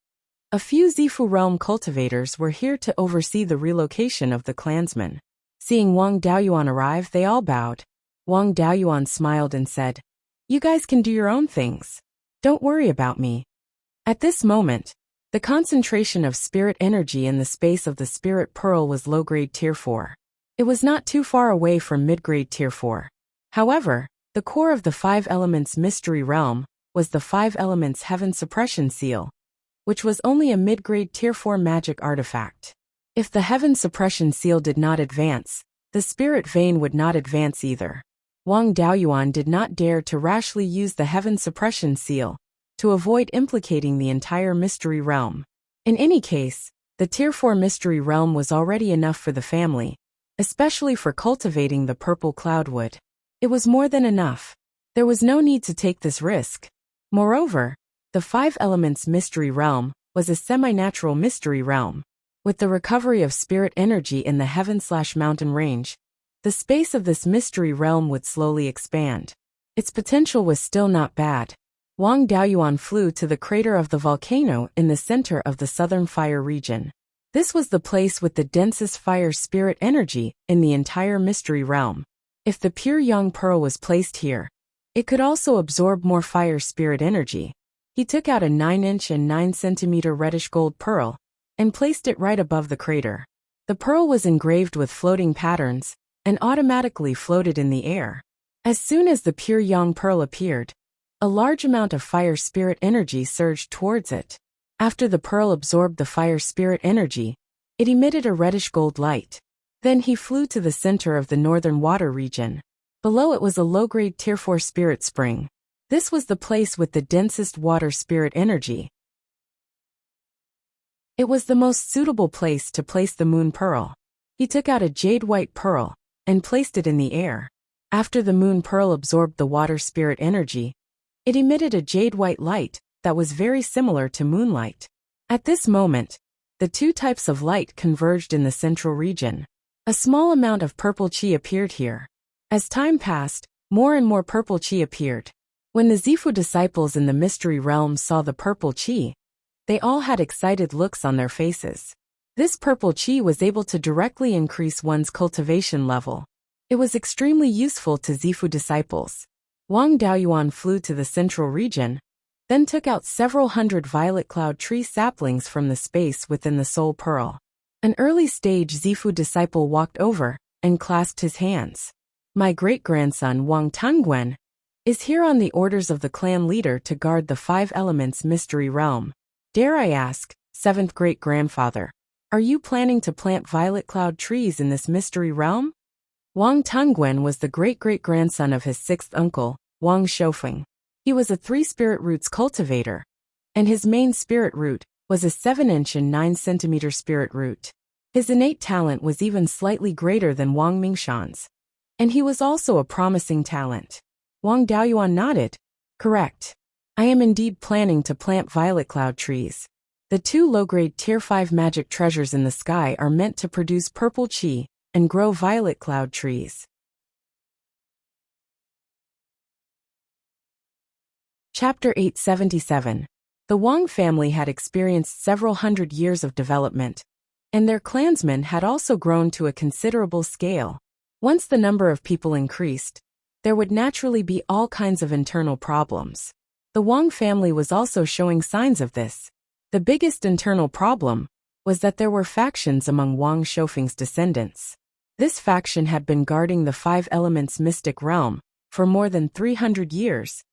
S1: a few Zifu realm cultivators were here to oversee the relocation of the clansmen. Seeing Wang Daoyuan arrive, they all bowed. Wang Daoyuan smiled and said, "You guys can do your own things. Don't worry about me." At this moment, the concentration of spirit energy in the space of the spirit pearl was low-grade tier 4. It was not too far away from mid-grade tier 4. However, the core of the Five Elements Mystery Realm was the Five Elements Heaven Suppression Seal, which was only a mid-grade tier 4 magic artifact. If the Heaven Suppression Seal did not advance, the Spirit Vein would not advance either. Wang Daoyuan did not dare to rashly use the Heaven Suppression Seal to avoid implicating the entire Mystery Realm. In any case, the Tier 4 Mystery Realm was already enough for the family, especially for cultivating the purple cloudwood. It was more than enough. There was no need to take this risk. Moreover, the Five Elements Mystery Realm was a semi-natural mystery realm. With the recovery of spirit energy in the heaven/mountain range, the space of this mystery realm would slowly expand. Its potential was still not bad. Wang Daoyuan flew to the crater of the volcano in the center of the southern fire region. This was the place with the densest fire spirit energy in the entire mystery realm. If the pure young pearl was placed here, it could also absorb more fire spirit energy. He took out a 9-inch and 9-centimeter reddish gold pearl and placed it right above the crater. The pearl was engraved with floating patterns and automatically floated in the air. As soon as the pure young pearl appeared, a large amount of fire spirit energy surged towards it. After the pearl absorbed the fire spirit energy, it emitted a reddish gold light. Then he flew to the center of the northern water region. Below it was a low-grade tier 4 spirit spring. This was the place with the densest water spirit energy. It was the most suitable place to place the moon pearl. He took out a jade-white pearl and placed it in the air. After the moon pearl absorbed the water spirit energy, it emitted a jade-white light that was very similar to moonlight. At this moment, the two types of light converged in the central region. A small amount of purple chi appeared here. As time passed, more and more purple chi appeared. When the Zifu disciples in the mystery realm saw the purple chi, they all had excited looks on their faces. This purple chi was able to directly increase one's cultivation level. It was extremely useful to Zifu disciples. Wang Daoyuan flew to the central region, then took out several hundred violet cloud tree saplings from the space within the soul pearl. An early stage Zifu disciple walked over and clasped his hands. "My great-grandson Wang Tangwen is here on the orders of the clan leader to guard the Five Elements Mystery Realm. Dare I ask, 7th great-grandfather, are you planning to plant violet cloud trees in this mystery realm?" Wang Tangwen was the great-great-grandson of his 6th uncle, Wang Shoufeng. He was a 3 spirit roots cultivator, and his main spirit root was a 7-inch and 9-centimeter spirit root. His innate talent was even slightly greater than Wang Mingshan's, and he was also a promising talent. Wang Daoyuan nodded. "Correct. I am indeed planning to plant violet cloud trees. The 2 low-grade tier 5 magic treasures in the sky are meant to produce purple chi and grow violet cloud trees." Chapter 877. The Wang family had experienced several hundred years of development, and their clansmen had also grown to a considerable scale. Once the number of people increased, there would naturally be all kinds of internal problems. The Wang family was also showing signs of this. The biggest internal problem was that there were factions among Wang Shoufeng's descendants. This faction had been guarding the Five Elements mystic realm for more than 300 years,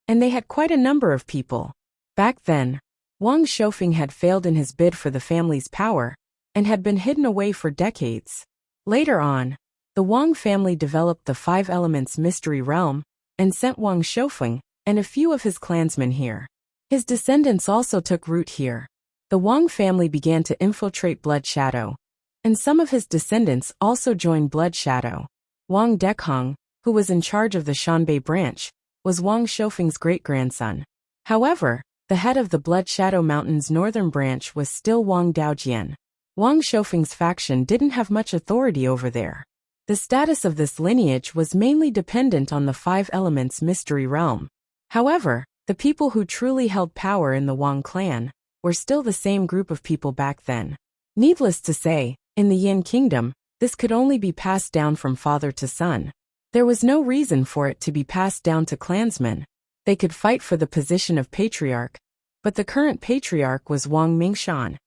S1: and they had quite a number of people. Back then, Wang Shoufeng had failed in his bid for the family's power and had been hidden away for decades. Later on, the Wang family developed the Five Elements Mystery Realm and sent Wang Shoufeng and a few of his clansmen here. His descendants also took root here. The Wang family began to infiltrate Blood Shadow, and some of his descendants also joined Blood Shadow. Wang Dekong, who was in charge of the Shanbei branch, was Wang Shoufeng's great-grandson. However, the head of the Blood Shadow Mountain's northern branch was still Wang Daojian. Wang Shoufeng's faction didn't have much authority over there. The status of this lineage was mainly dependent on the Five Elements Mystery Realm. However, the people who truly held power in the Wang clan were still the same group of people back then. Needless to say, in the Yin Kingdom, this could only be passed down from father to son. There was no reason for it to be passed down to clansmen. They could fight for the position of patriarch, but the current patriarch was Wang Mingshan,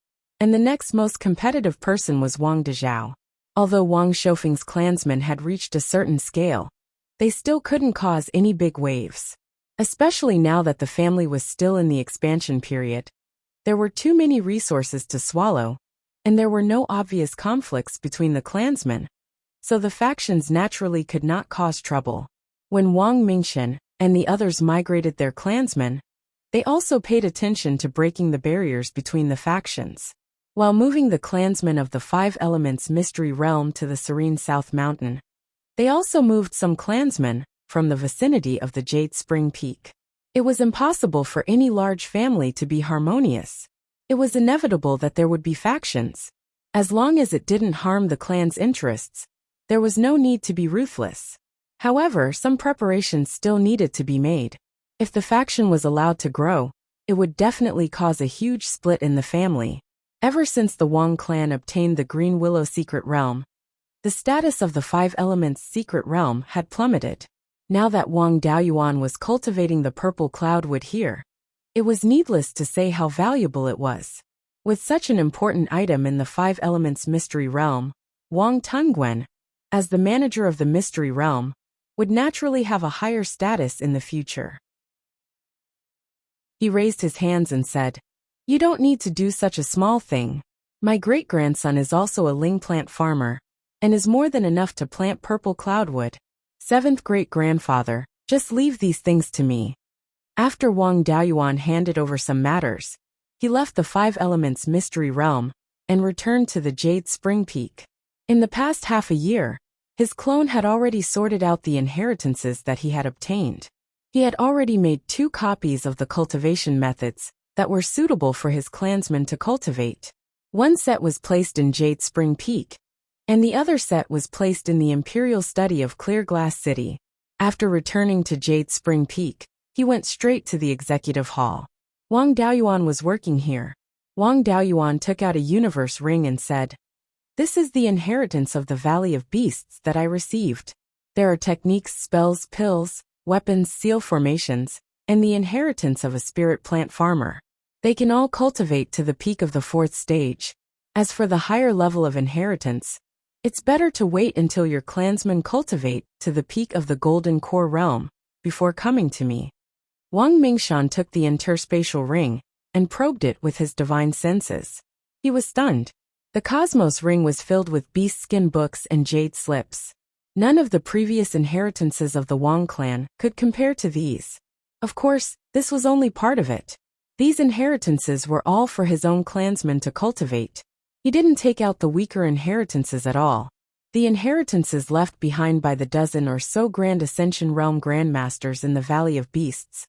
S1: and the next most competitive person was Wang Dezhao. Although Wang Shoufeng's clansmen had reached a certain scale, they still couldn't cause any big waves. Especially now that the family was still in the expansion period. There were too many resources to swallow, and there were no obvious conflicts between the clansmen, so the factions naturally could not cause trouble. When Wang Mingshan and the others migrated their clansmen, they also paid attention to breaking the barriers between the factions. While moving the clansmen of the Five Elements Mystery Realm to the Serene South Mountain, they also moved some clansmen from the vicinity of the Jade Spring Peak. It was impossible for any large family to be harmonious. It was inevitable that there would be factions. As long as it didn't harm the clan's interests, there was no need to be ruthless. However, some preparations still needed to be made. If the faction was allowed to grow, it would definitely cause a huge split in the family. Ever since the Wang clan obtained the Green Willow Secret Realm, the status of the Five Elements Secret Realm had plummeted. Now that Wang Daoyuan was cultivating the purple cloudwood here, it was needless to say how valuable it was. With such an important item in the Five Elements Mystery Realm, Wang Tunguen, as the manager of the Mystery Realm, would naturally have a higher status in the future. He raised his hands and said, "You don't need to do such a small thing. My great-grandson is also a ling plant farmer, and is more than enough to plant purple cloudwood. Seventh great-grandfather, just leave these things to me." After Wang Daoyuan handed over some matters, he left the Five Elements Mystery Realm and returned to the Jade Spring Peak. In the past half a year, his clone had already sorted out the inheritances that he had obtained. He had already made 2 copies of the cultivation methods that were suitable for his clansmen to cultivate. One set was placed in Jade Spring Peak, and the other set was placed in the Imperial Study of Clear Glass City. After returning to Jade Spring Peak, he went straight to the executive hall. Wang Daoyuan was working here. Wang Daoyuan took out a universe ring and said, "This is the inheritance of the Valley of Beasts that I received. There are techniques, spells, pills, weapons, seal formations, and the inheritance of a spirit plant farmer. They can all cultivate to the peak of the 4th stage. As for the higher level of inheritance, it's better to wait until your clansmen cultivate to the peak of the Golden Core Realm before coming to me." Wang Mingshan took the interspatial ring and probed it with his divine senses. He was stunned. The Cosmos ring was filled with beast skin books and jade slips. None of the previous inheritances of the Wang clan could compare to these. Of course, this was only part of it. These inheritances were all for his own clansmen to cultivate. He didn't take out the weaker inheritances at all. The inheritances left behind by the dozen or so Grand Ascension Realm Grandmasters in the Valley of Beasts,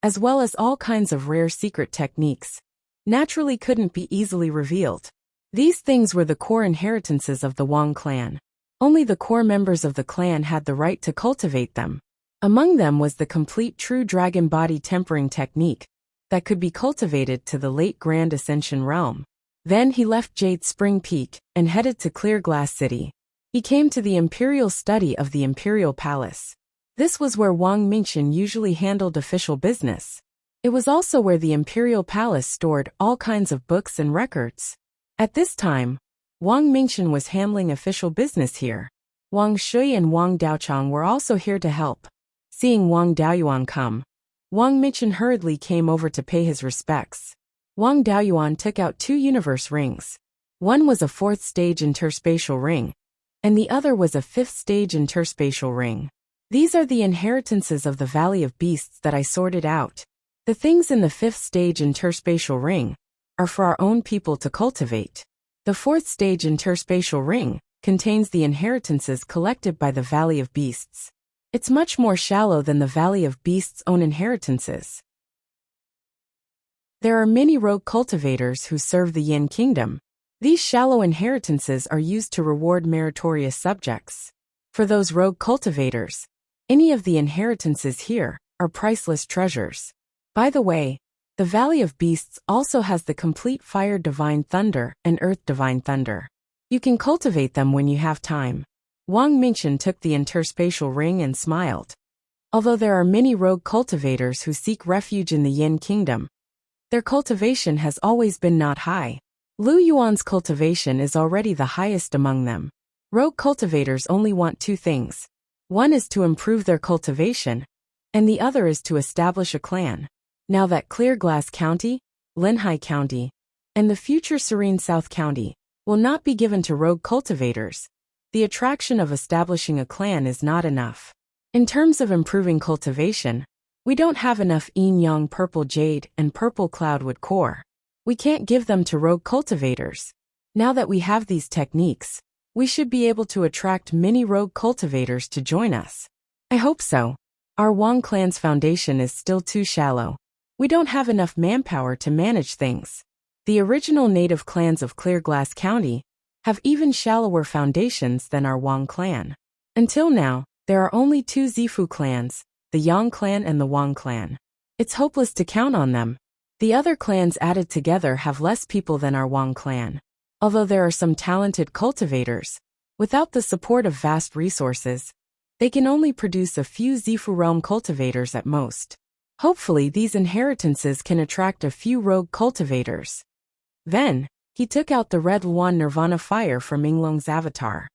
S1: as well as all kinds of rare secret techniques, naturally couldn't be easily revealed. These things were the core inheritances of the Wang clan. Only the core members of the clan had the right to cultivate them. Among them was the complete true dragon body tempering technique that could be cultivated to the late Grand Ascension Realm. Then he left Jade Spring Peak and headed to Clear Glass City. He came to the Imperial Study of the Imperial Palace. This was where Wang Mingshan usually handled official business. It was also where the Imperial Palace stored all kinds of books and records. At this time, Wang Mingshan was handling official business here. Wang Shui and Wang Daochang were also here to help. Seeing Wang Daoyuan come, Wang Michen hurriedly came over to pay his respects. Wang Daoyuan took out 2 universe rings. One was a 4th stage interspatial ring, and the other was a 5th stage interspatial ring. These are the inheritances of the Valley of Beasts that I sorted out. The things in the 5th stage interspatial ring are for our own people to cultivate. The 4th stage interspatial ring contains the inheritances collected by the Valley of Beasts. It's much more shallow than the Valley of Beasts' own inheritances. There are many rogue cultivators who serve the Yin Kingdom. These shallow inheritances are used to reward meritorious subjects. For those rogue cultivators, any of the inheritances here are priceless treasures. By the way, the Valley of Beasts also has the complete Fire Divine Thunder and Earth Divine Thunder. You can cultivate them when you have time. Wang Michen took the interspatial ring and smiled. Although there are many rogue cultivators who seek refuge in the Yin Kingdom, their cultivation has always been not high. Lu Yuan's cultivation is already the highest among them. Rogue cultivators only want 2 things. One is to improve their cultivation, and the other is to establish a clan. Now that Clear Glass County, Linhai County, and the future Serene South County will not be given to rogue cultivators, the attraction of establishing a clan is not enough. In terms of improving cultivation, we don't have enough yin-yang purple jade and purple cloudwood core. We can't give them to rogue cultivators. Now that we have these techniques, we should be able to attract many rogue cultivators to join us. I hope so. Our Wang clan's foundation is still too shallow. We don't have enough manpower to manage things. The original native clans of Clear Glass County have even shallower foundations than our Wang clan. Until now, there are only 2 Zifu clans, the Yang clan and the Wang clan. It's hopeless to count on them. The other clans added together have less people than our Wang clan. Although there are some talented cultivators, without the support of vast resources, they can only produce a few Zifu realm cultivators at most. Hopefully these inheritances can attract a few rogue cultivators. Then, he took out the Red Luan Nirvana fire from Minglong's avatar.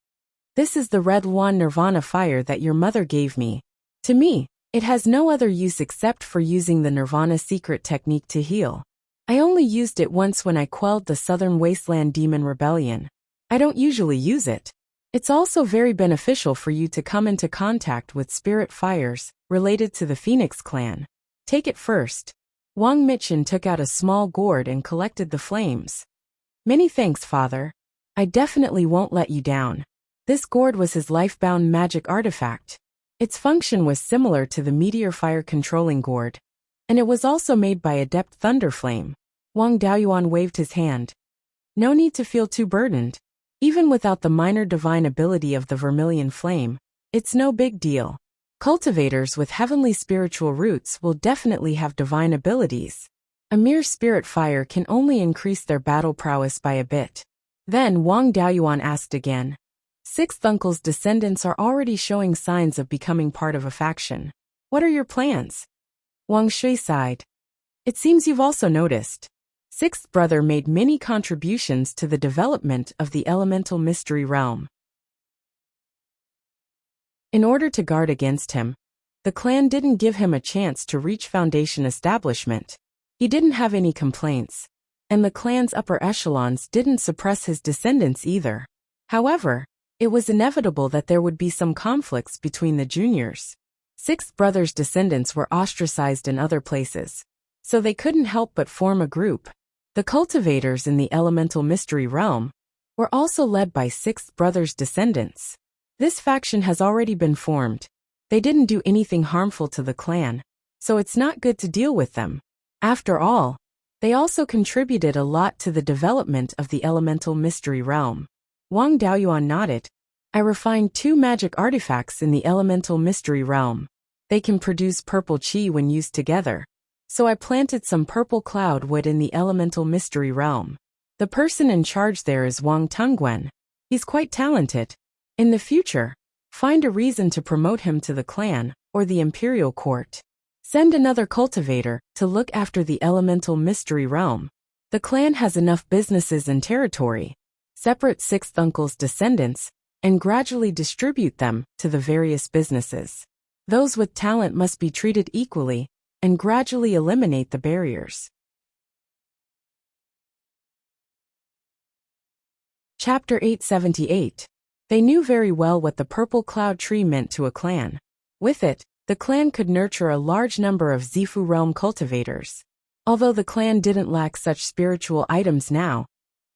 S1: This is the Red Luan Nirvana fire that your mother gave me. To me, it has no other use except for using the Nirvana secret technique to heal. I only used it once when I quelled the Southern Wasteland Demon Rebellion. I don't usually use it. It's also very beneficial for you to come into contact with spirit fires related to the Phoenix clan. Take it first. Wang Michen took out a small gourd and collected the flames. Many thanks, Father. I definitely won't let you down. This gourd was his life-bound magic artifact. Its function was similar to the meteor fire controlling gourd, and it was also made by Adept Thunderflame. Wang Daoyuan waved his hand. No need to feel too burdened. Even without the minor divine ability of the Vermilion Flame, it's no big deal. Cultivators with heavenly spiritual roots will definitely have divine abilities. A mere spirit fire can only increase their battle prowess by a bit. Then Wang Daoyuan asked again. 6th uncle's descendants are already showing signs of becoming part of a faction. What are your plans? Wang Shui sighed. It seems you've also noticed. 6th brother made many contributions to the development of the elemental mystery realm. In order to guard against him, the clan didn't give him a chance to reach foundation establishment. He didn't have any complaints, and the clan's upper echelons didn't suppress his descendants either. However, it was inevitable that there would be some conflicts between the juniors. 6th brother's descendants were ostracized in other places, so they couldn't help but form a group. The cultivators in the elemental mystery realm were also led by 6th brother's descendants. This faction has already been formed. They didn't do anything harmful to the clan, so it's not good to deal with them. After all, they also contributed a lot to the development of the elemental mystery realm. Wang Daoyuan nodded. I refined 2 magic artifacts in the elemental mystery realm. They can produce purple chi when used together, so I planted some purple cloud wood in the elemental mystery realm. The person in charge there is Wang Tungwen. He's quite talented. In the future, find a reason to promote him to the clan or the imperial court. Send another cultivator to look after the elemental mystery realm. The clan has enough businesses and territory. Separate 6th uncle's descendants and gradually distribute them to the various businesses. Those with talent must be treated equally, and gradually eliminate the barriers. Chapter 878. They knew very well what the purple cloud tree meant to a clan. With it, the clan could nurture a large number of Zifu realm cultivators. Although the clan didn't lack such spiritual items now,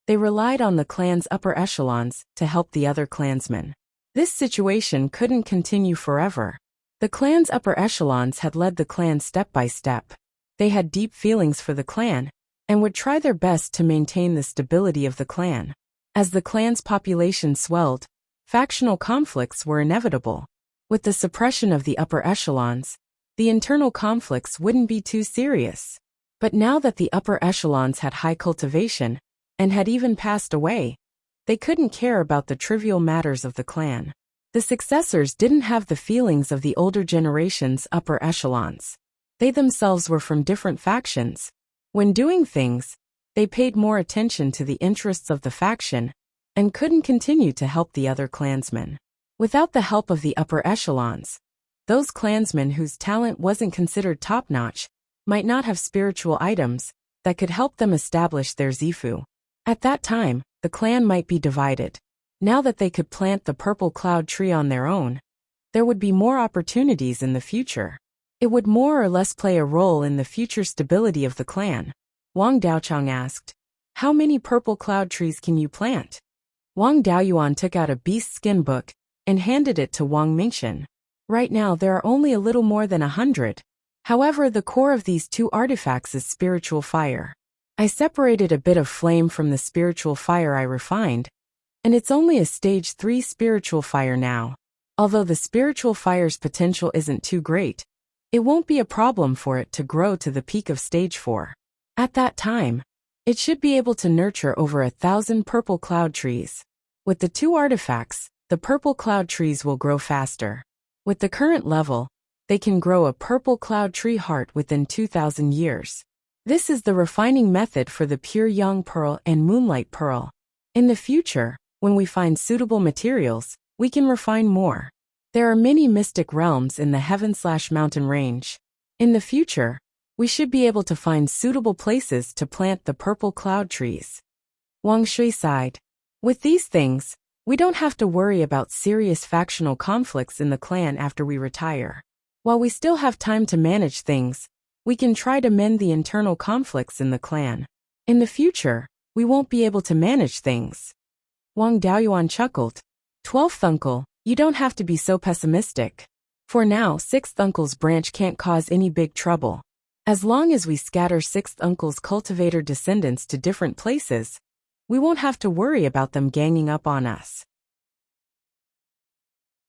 S1: they relied on the clan's upper echelons to help the other clansmen. This situation couldn't continue forever. The clan's upper echelons had led the clan step by step. They had deep feelings for the clan and would try their best to maintain the stability of the clan. As the clan's population swelled, factional conflicts were inevitable. With the suppression of the upper echelons, the internal conflicts wouldn't be too serious. But now that the upper echelons had high cultivation, and had even passed away, they couldn't care about the trivial matters of the clan. The successors didn't have the feelings of the older generation's upper echelons. They themselves were from different factions. When doing things, they paid more attention to the interests of the faction, and couldn't continue to help the other clansmen. Without the help of the upper echelons, those clansmen whose talent wasn't considered top-notch might not have spiritual items that could help them establish their Zifu. At that time, the clan might be divided. Now that they could plant the purple cloud tree on their own, there would be more opportunities in the future. It would more or less play a role in the future stability of the clan. Wang Daochang asked, "How many purple cloud trees can you plant?" Wang Daoyuan took out a beast skin book and handed it to Wang Mingchen. "Right now there are only a little more than 100. However, the core of these two artifacts is spiritual fire. I separated a bit of flame from the spiritual fire I refined, and it's only a stage 3 spiritual fire now. Although the spiritual fire's potential isn't too great, it won't be a problem for it to grow to the peak of stage 4. At that time, it should be able to nurture over 1,000 purple cloud trees. With the two artifacts, the purple cloud trees will grow faster. With the current level, they can grow a purple cloud tree heart within 2,000 years. This is the refining method for the pure yang pearl and moonlight pearl. In the future, when we find suitable materials, we can refine more. There are many mystic realms in the heaven/mountain range. In the future, we should be able to find suitable places to plant the purple cloud trees." Wang Shui sighed. "With these things, we don't have to worry about serious factional conflicts in the clan after we retire. While we still have time to manage things, we can try to mend the internal conflicts in the clan. In the future, we won't be able to manage things." Wang Daoyuan chuckled. "12th uncle, you don't have to be so pessimistic. For now, 6th uncle's branch can't cause any big trouble. As long as we scatter 6th uncle's cultivator descendants to different places, we won't have to worry about them ganging up on us.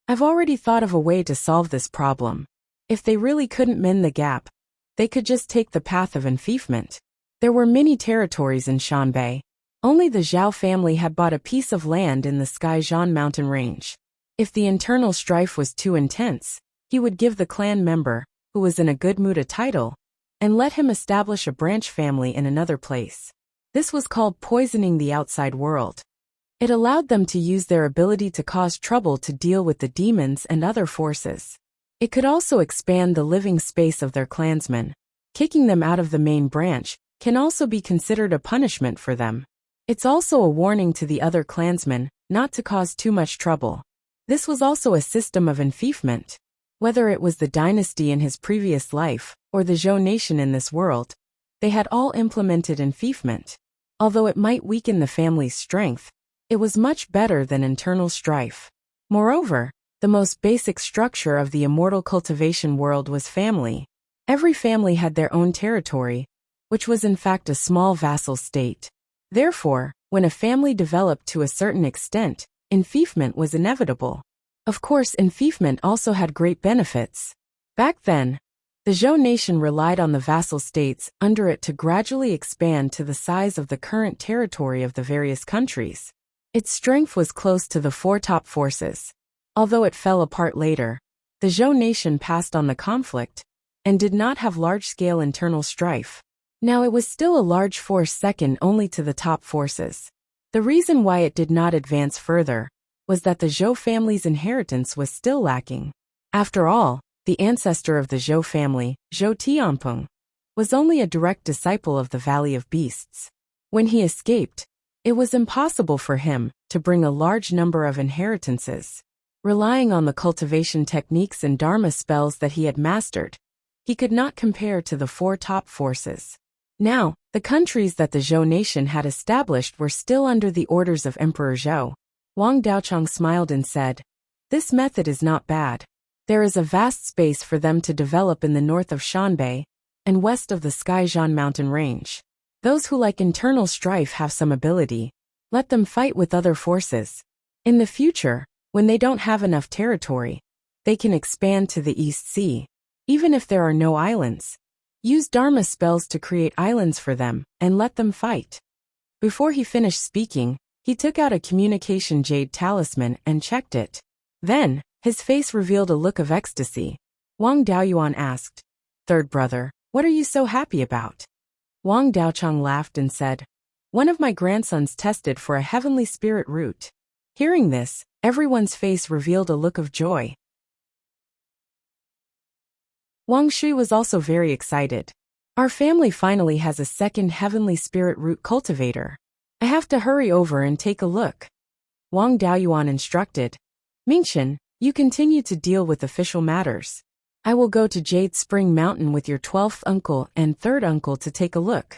S1: I've already thought of a way to solve this problem. If they really couldn't mend the gap, they could just take the path of enfeoffment. There were many territories in Shanbei. Only the Zhao family had bought a piece of land in the Skyzhan mountain range. If the internal strife was too intense, he would give the clan member, who was in a good mood, a title, and let him establish a branch family in another place. This was called poisoning the outside world. It allowed them to use their ability to cause trouble to deal with the demons and other forces. It could also expand the living space of their clansmen. Kicking them out of the main branch can also be considered a punishment for them. It's also a warning to the other clansmen not to cause too much trouble. This was also a system of enfeoffment. Whether it was the dynasty in his previous life, or the Zhou nation in this world, they had all implemented enfeoffment. Although it might weaken the family's strength, it was much better than internal strife. Moreover, the most basic structure of the immortal cultivation world was family. Every family had their own territory, which was in fact a small vassal state. Therefore, when a family developed to a certain extent, enfeoffment was inevitable. Of course, enfeoffment also had great benefits. Back then, the Zhou nation relied on the vassal states under it to gradually expand to the size of the current territory of the various countries. Its strength was close to the 4 top forces. Although it fell apart later, the Zhou nation passed on the conflict and did not have large-scale internal strife. Now it was still a large force second only to the top forces. The reason why it did not advance further was that the Zhou family's inheritance was still lacking. After all, the ancestor of the Zhou family, Zhou Tianpeng, was only a direct disciple of the Valley of Beasts. When he escaped, it was impossible for him to bring a large number of inheritances. Relying on the cultivation techniques and Dharma spells that he had mastered, he could not compare to the 4 top forces. Now, the countries that the Zhou nation had established were still under the orders of Emperor Zhou. Wang Daochang smiled and said, "This method is not bad. There is a vast space for them to develop in the north of Shanbei and west of the Skyzhan mountain range. Those who like internal strife have some ability. Let them fight with other forces. In the future, when they don't have enough territory, they can expand to the East Sea. Even if there are no islands, use Dharma spells to create islands for them and let them fight." Before he finished speaking, he took out a communication jade talisman and checked it. Then, his face revealed a look of ecstasy. Wang Daoyuan asked, "Third brother, what are you so happy about?" Wang Daochang laughed and said, "One of my grandsons tested for a heavenly spirit root." Hearing this, everyone's face revealed a look of joy. Wang Shui was also very excited. "Our family finally has a second heavenly spirit root cultivator. I have to hurry over and take a look." Wang Daoyuan instructed, "Mingchen, you continue to deal with official matters. I will go to Jade Spring Mountain with your 12th uncle and 3rd uncle to take a look."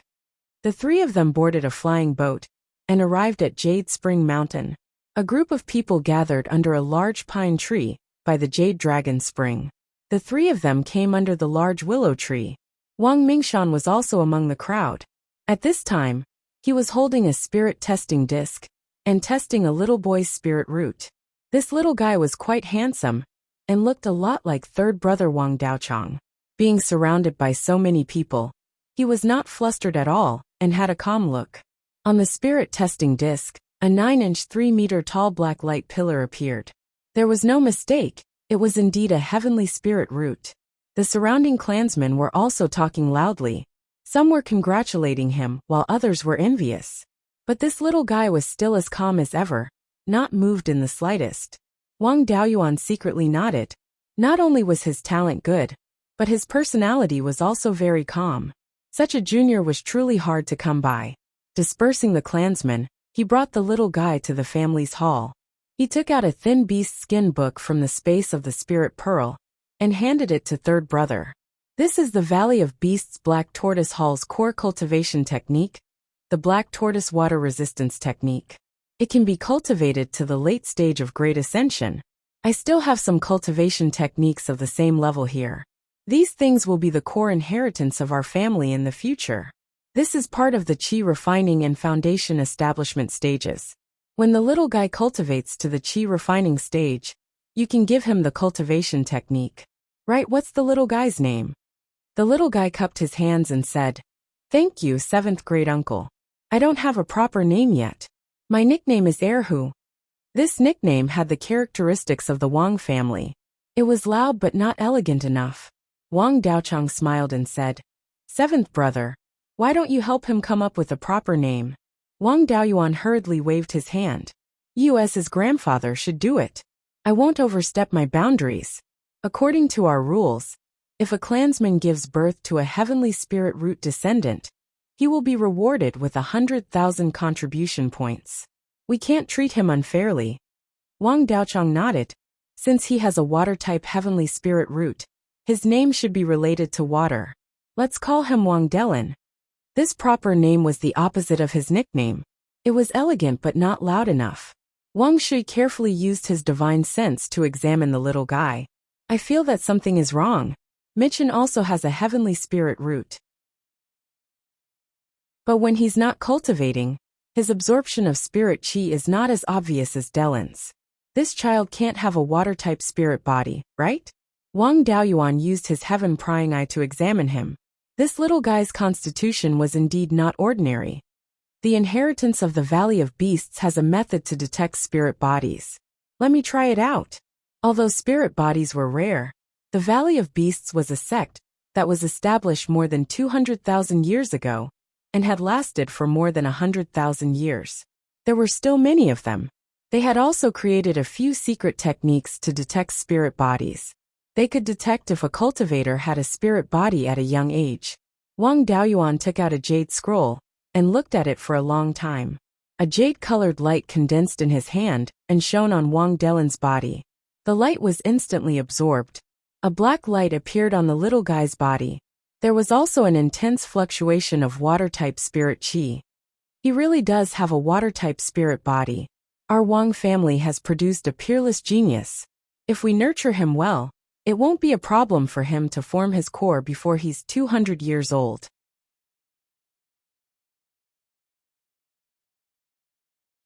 S1: The 3 of them boarded a flying boat and arrived at Jade Spring Mountain. A group of people gathered under a large pine tree by the Jade Dragon Spring. The 3 of them came under the large willow tree. Wang Mingshan was also among the crowd. At this time, he was holding a spirit testing disc and testing a little boy's spirit root. This little guy was quite handsome and looked a lot like third brother Wang Daochang. Being surrounded by so many people, he was not flustered at all and had a calm look. On the spirit testing disc, a 9-inch 3-meter-tall black light pillar appeared. There was no mistake, it was indeed a heavenly spirit root. The surrounding clansmen were also talking loudly. Some were congratulating him while others were envious. But this little guy was still as calm as ever, not moved in the slightest. Wang Daoyuan secretly nodded. Not only was his talent good, but his personality was also very calm. Such a junior was truly hard to come by. Dispersing the clansmen, he brought the little guy to the family's hall. He took out a thin beast skin book from the space of the spirit pearl and handed it to third brother. This is the Valley of Beasts Black Tortoise Hall's core cultivation technique, the Black Tortoise Water Resistance Technique. It can be cultivated to the late stage of Great Ascension. I still have some cultivation techniques of the same level here. These things will be the core inheritance of our family in the future. This is part of the Qi refining and foundation establishment stages. When the little guy cultivates to the Qi refining stage, you can give him the cultivation technique. Right, what's the little guy's name? The little guy cupped his hands and said, "Thank you, 7th grade uncle. I don't have a proper name yet. My nickname is Erhu." This nickname had the characteristics of the Wang family. It was loud but not elegant enough. Wang Daochang smiled and said, "7th brother, why don't you help him come up with a proper name?" Wang Daoyuan hurriedly waved his hand. "You as his grandfather should do it. I won't overstep my boundaries. According to our rules, if a clansman gives birth to a heavenly spirit root descendant, he will be rewarded with 100,000 contribution points. We can't treat him unfairly." Wang Daochang nodded. Since he has a water-type heavenly spirit root, his name should be related to water. Let's call him Wang Delin. This proper name was the opposite of his nickname. It was elegant but not loud enough. Wang Shui carefully used his divine sense to examine the little guy. "I feel that something is wrong. Mitchin also has a heavenly spirit root. But when he's not cultivating, his absorption of spirit qi is not as obvious as Delin's. This child can't have a water-type spirit body, right?" Wang Daoyuan used his heaven prying eye to examine him. This little guy's constitution was indeed not ordinary. The inheritance of the Valley of Beasts has a method to detect spirit bodies. Let me try it out. Although spirit bodies were rare, the Valley of Beasts was a sect that was established more than 200,000 years ago and had lasted for more than 100,000 years. There were still many of them. They had also created a few secret techniques to detect spirit bodies. They could detect if a cultivator had a spirit body at a young age. Wang Daoyuan took out a jade scroll and looked at it for a long time. A jade-colored light condensed in his hand and shone on Wang Delin's body. The light was instantly absorbed. A black light appeared on the little guy's body. There was also an intense fluctuation of water-type spirit qi. He really does have a water-type spirit body. Our Wang family has produced a peerless genius. If we nurture him well, it won't be a problem for him to form his core before he's 200 years old.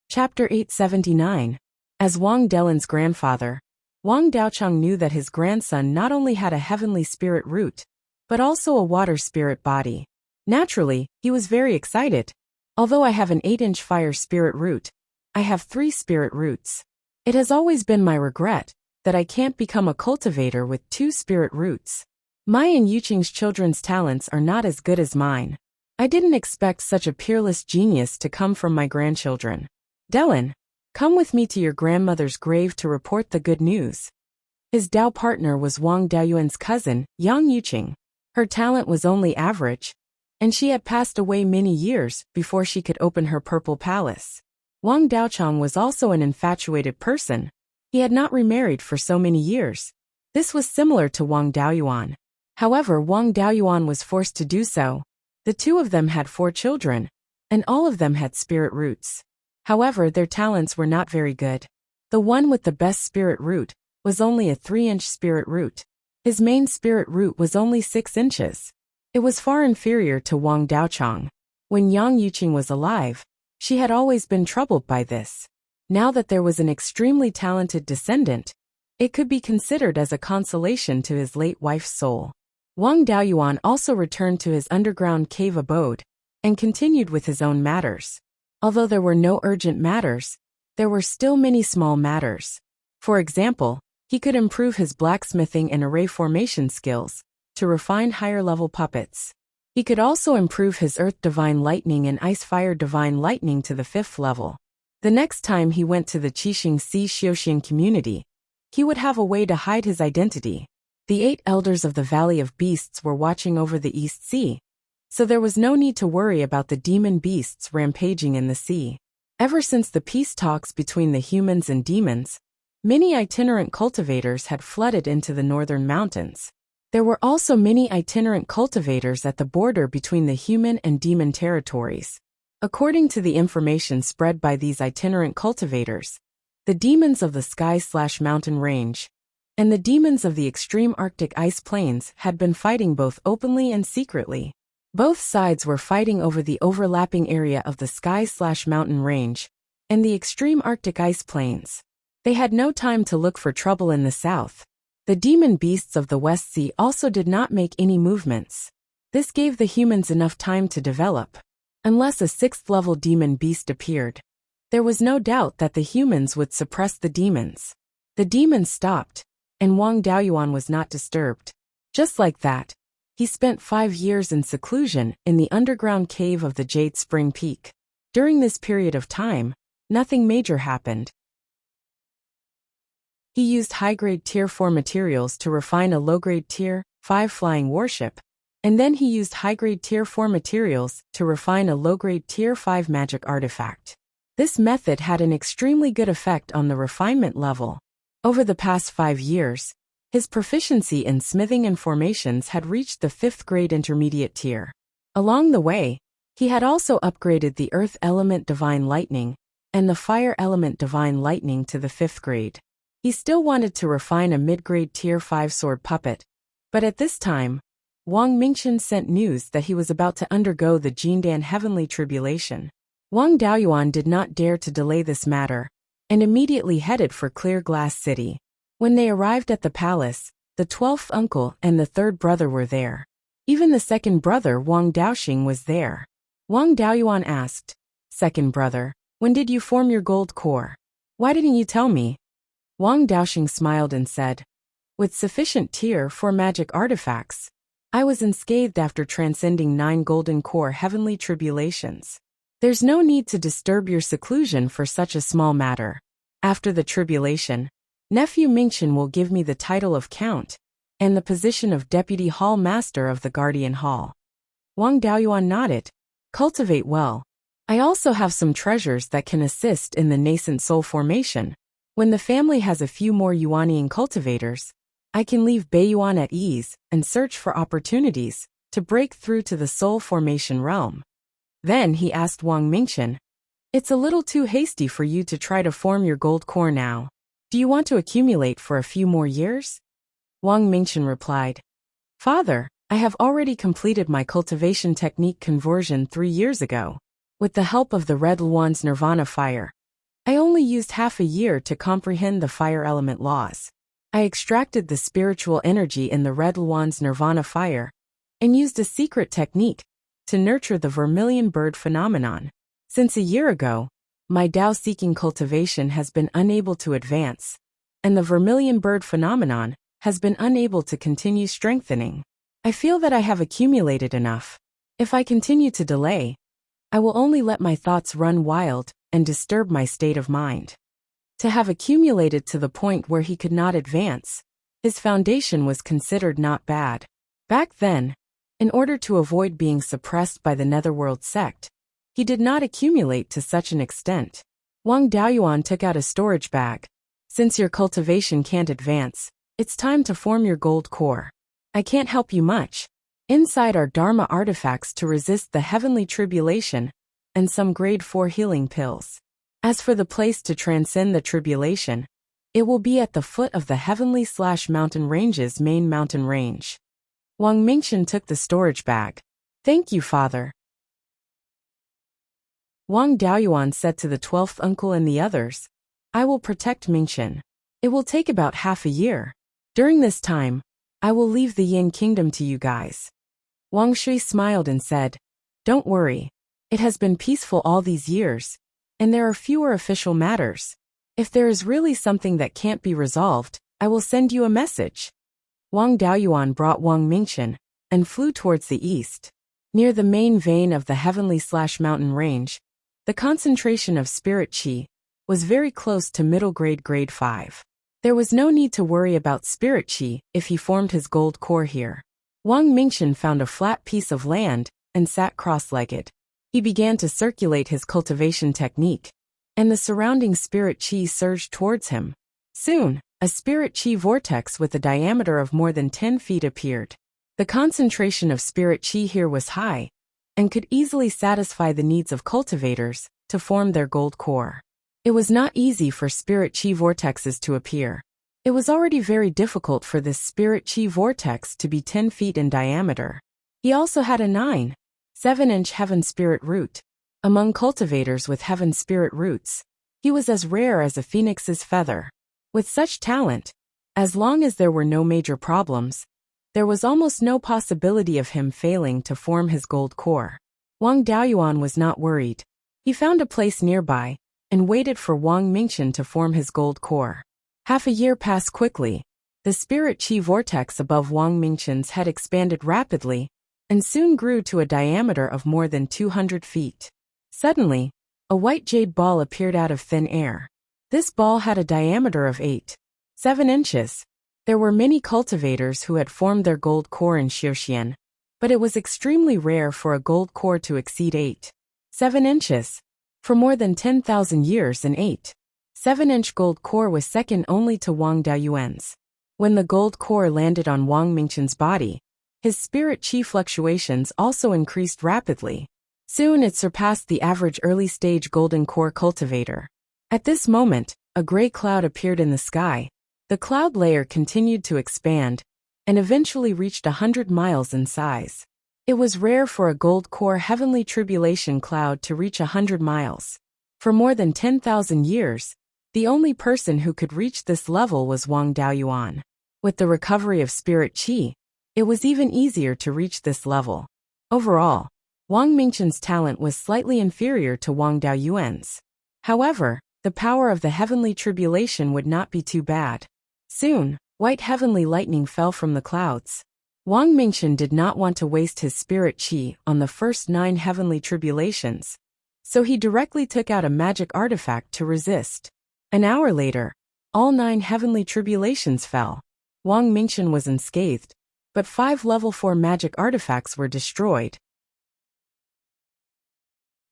S1: Chapter 879. As Wang Delin's grandfather, Wang Daochang knew that his grandson not only had a heavenly spirit root, but also a water spirit body. Naturally, he was very excited. Although I have an 8-inch fire spirit root, I have 3 spirit roots. It has always been my regret that I can't become a cultivator with 2 spirit roots. My and Yuqing's children's talents are not as good as mine. I didn't expect such a peerless genius to come from my grandchildren. Delin, come with me to your grandmother's grave to report the good news. His Dao partner was Wang Daoyuan's cousin, Yang Yuqing. Her talent was only average, and she had passed away many years before she could open her purple palace. Wang Daochang was also an infatuated person. He had not remarried for so many years. This was similar to Wang Daoyuan. However, Wang Daoyuan was forced to do so. The 2 of them had 4 children, and all of them had spirit roots. However, their talents were not very good. The one with the best spirit root was only a 3-inch spirit root. His main spirit root was only 6 inches. It was far inferior to Wang Daochang. When Yang Yuqing was alive, she had always been troubled by this. Now that there was an extremely talented descendant, it could be considered as a consolation to his late wife's soul. Wang Daoyuan also returned to his underground cave abode and continued with his own matters. Although there were no urgent matters, there were still many small matters. For example, he could improve his blacksmithing and array formation skills to refine higher-level puppets. He could also improve his Earth Divine Lightning and Ice Fire Divine Lightning to the 5th level. The next time he went to the Qixing Sea Xiuxian community, he would have a way to hide his identity. The 8 elders of the Valley of Beasts were watching over the East Sea, so there was no need to worry about the demon beasts rampaging in the sea. Ever since the peace talks between the humans and demons, many itinerant cultivators had flooded into the northern mountains. There were also many itinerant cultivators at the border between the human and demon territories. According to the information spread by these itinerant cultivators, the demons of the sky/mountain range and the demons of the extreme Arctic ice plains had been fighting both openly and secretly. Both sides were fighting over the overlapping area of the sky/mountain range and the extreme Arctic ice plains. They had no time to look for trouble in the south. The demon beasts of the West Sea also did not make any movements. This gave the humans enough time to develop. Unless a 6th-level demon beast appeared, there was no doubt that the humans would suppress the demons. The demons stopped, and Wang Daoyuan was not disturbed. Just like that, he spent 5 years in seclusion in the underground cave of the Jade Spring Peak. During this period of time, nothing major happened. He used high-grade Tier 4 materials to refine a low-grade Tier 5 flying warship, and then he used high-grade Tier 4 materials to refine a low-grade Tier 5 magic artifact. This method had an extremely good effect on the refinement level. Over the past 5 years, his proficiency in smithing and formations had reached the 5th grade intermediate tier. Along the way, he had also upgraded the Earth Element Divine Lightning and the Fire Element Divine Lightning to the 5th grade. He still wanted to refine a mid-grade Tier 5 sword puppet, but at this time, Wang Mingchen sent news that he was about to undergo the Jindan Heavenly Tribulation. Wang Daoyuan did not dare to delay this matter, and immediately headed for Clear Glass City. When they arrived at the palace, the 12th uncle and the 3rd brother were there. Even the 2nd brother Wang Daoxing was there. Wang Daoyuan asked, "Second brother, when did you form your gold core? Why didn't you tell me?" Wang Daoxing smiled and said, "With sufficient Tier 4 magic artifacts, I was unscathed after transcending 9 golden core heavenly tribulations. There's no need to disturb your seclusion for such a small matter. After the tribulation, nephew Mingchen will give me the title of Count, and the position of Deputy Hall Master of the Guardian Hall. Wang Daoyuan nodded. Cultivate well. I also have some treasures that can assist in the nascent soul formation. When the family has a few more Yuanian cultivators, I can leave Beiyuan at ease and search for opportunities to break through to the soul formation realm. Then he asked Wang Mingchen, "It's a little too hasty for you to try to form your gold core now. Do you want to accumulate for a few more years?" Wang Mingchen replied, "Father, I have already completed my cultivation technique conversion 3 years ago. With the help of the Red Luan's Nirvana fire, I only used half a year to comprehend the fire element laws. I extracted the spiritual energy in the Red Luan's Nirvana fire and used a secret technique to nurture the vermilion bird phenomenon. Since a year ago, my Tao-seeking cultivation has been unable to advance, and the vermilion bird phenomenon has been unable to continue strengthening. I feel that I have accumulated enough. If I continue to delay, I will only let my thoughts run wild and disturb my state of mind." To have accumulated to the point where he could not advance, his foundation was considered not bad. Back then, in order to avoid being suppressed by the Netherworld sect, he did not accumulate to such an extent. Wang Daoyuan took out a storage bag. "Since your cultivation can't advance, it's time to form your gold core. I can't help you much. Inside are Dharma artifacts to resist the heavenly tribulation and some grade 4 healing pills. As for the place to transcend the tribulation, it will be at the foot of the heavenly/mountain range's main mountain range." Wang Mingchen took the storage bag. "Thank you, father." Wang Daoyuan said to the 12th uncle and the others, "I will protect Mingchen. It will take about half a year. During this time, I will leave the Yin Kingdom to you guys." Wang Shui smiled and said, "Don't worry. It has been peaceful all these years, and there are fewer official matters. If there is really something that can't be resolved, I will send you a message." Wang Daoyuan brought Wang Mingchen and flew towards the east. Near the main vein of the heavenly/mountain range, the concentration of spirit qi was very close to middle grade 5. There was no need to worry about spirit qi if he formed his gold core here. Wang Mingchen found a flat piece of land and sat cross-legged. He began to circulate his cultivation technique, and the surrounding spirit qi surged towards him. Soon, a spirit qi vortex with a diameter of more than 10 feet appeared. The concentration of spirit qi here was high, and could easily satisfy the needs of cultivators to form their gold core. It was not easy for spirit qi vortexes to appear. It was already very difficult for this spirit qi vortex to be 10 feet in diameter. He also had a 9.7-inch heaven spirit root. Among cultivators with heaven spirit roots, he was as rare as a phoenix's feather. With such talent, as long as there were no major problems, there was almost no possibility of him failing to form his gold core. Wang Daoyuan was not worried. He found a place nearby and waited for Wang Mingchen to form his gold core. Half a year passed quickly. The spirit qi vortex above Wang Mingchen's head expanded rapidly and soon grew to a diameter of more than 200 feet. Suddenly, a white jade ball appeared out of thin air. This ball had a diameter of 8.7 inches. There were many cultivators who had formed their gold core in Xiuxian, but it was extremely rare for a gold core to exceed 8.7 inches. For more than 10,000 years, an 8.7-inch gold core was second only to Wang Daoyuan's. When the gold core landed on Wang Mingchen's body, his spirit qi fluctuations also increased rapidly. Soon it surpassed the average early-stage golden core cultivator. At this moment, a gray cloud appeared in the sky. The cloud layer continued to expand and eventually reached 100 miles in size. It was rare for a gold core heavenly tribulation cloud to reach 100 miles. For more than 10,000 years, the only person who could reach this level was Wang Daoyuan. With the recovery of spirit qi, it was even easier to reach this level. Overall, Wang Mingchen's talent was slightly inferior to Wang Daoyuan's. However, the power of the heavenly tribulation would not be too bad. Soon, white heavenly lightning fell from the clouds. Wang Mingchen did not want to waste his spirit qi on the first 9 heavenly tribulations, so he directly took out a magic artifact to resist. An hour later, all 9 heavenly tribulations fell. Wang Mingchen was unscathed, but 5 level 4 magic artifacts were destroyed.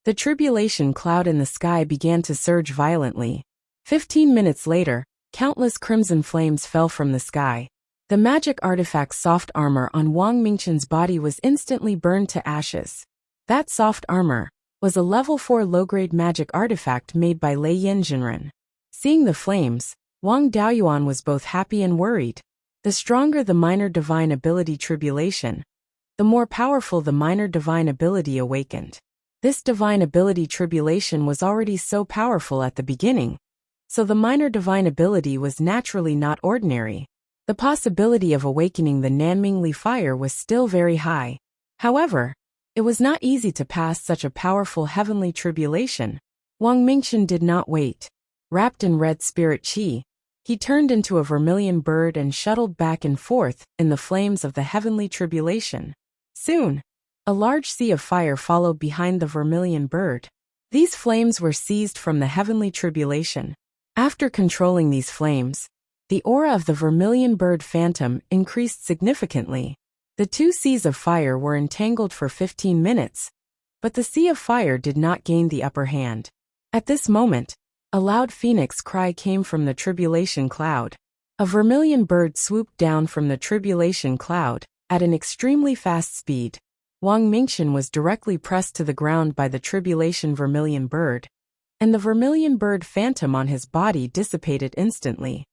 S1: The tribulation cloud in the sky began to surge violently. 15 minutes later, countless crimson flames fell from the sky. The magic artifact's soft armor on Wang Mingchen's body was instantly burned to ashes. That soft armor was a level 4 low-grade magic artifact made by Lei Yanjinren. Seeing the flames, Wang Daoyuan was both happy and worried. The stronger the minor divine ability tribulation, the more powerful the minor divine ability awakened. This divine ability tribulation was already so powerful at the beginning, so the minor divine ability was naturally not ordinary. The possibility of awakening the Nanmingli fire was still very high. However, it was not easy to pass such a powerful heavenly tribulation. Wang Mingchen did not wait. Wrapped in red spirit qi, he turned into a vermilion bird and shuttled back and forth in the flames of the heavenly tribulation. Soon, a large sea of fire followed behind the vermilion bird. These flames were seized from the heavenly tribulation. After controlling these flames, the aura of the vermilion bird phantom increased significantly. The 2 seas of fire were entangled for 15 minutes, but the sea of fire did not gain the upper hand. At this moment, a loud phoenix cry came from the tribulation cloud. A vermilion bird swooped down from the tribulation cloud at an extremely fast speed. Wang Mingchen was directly pressed to the ground by the tribulation vermilion bird, and the vermilion bird phantom on his body dissipated instantly.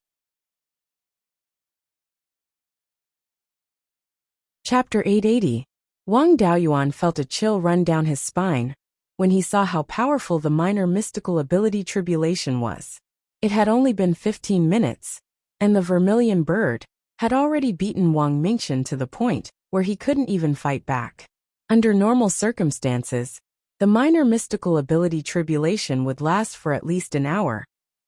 S1: Chapter 880. Wang Daoyuan felt a chill run down his spine when he saw how powerful the minor mystical ability tribulation was. It had only been 15 minutes, and the vermilion bird had already beaten Wang Mingchen to the point where he couldn't even fight back. Under normal circumstances, the minor mystical ability tribulation would last for at least an hour,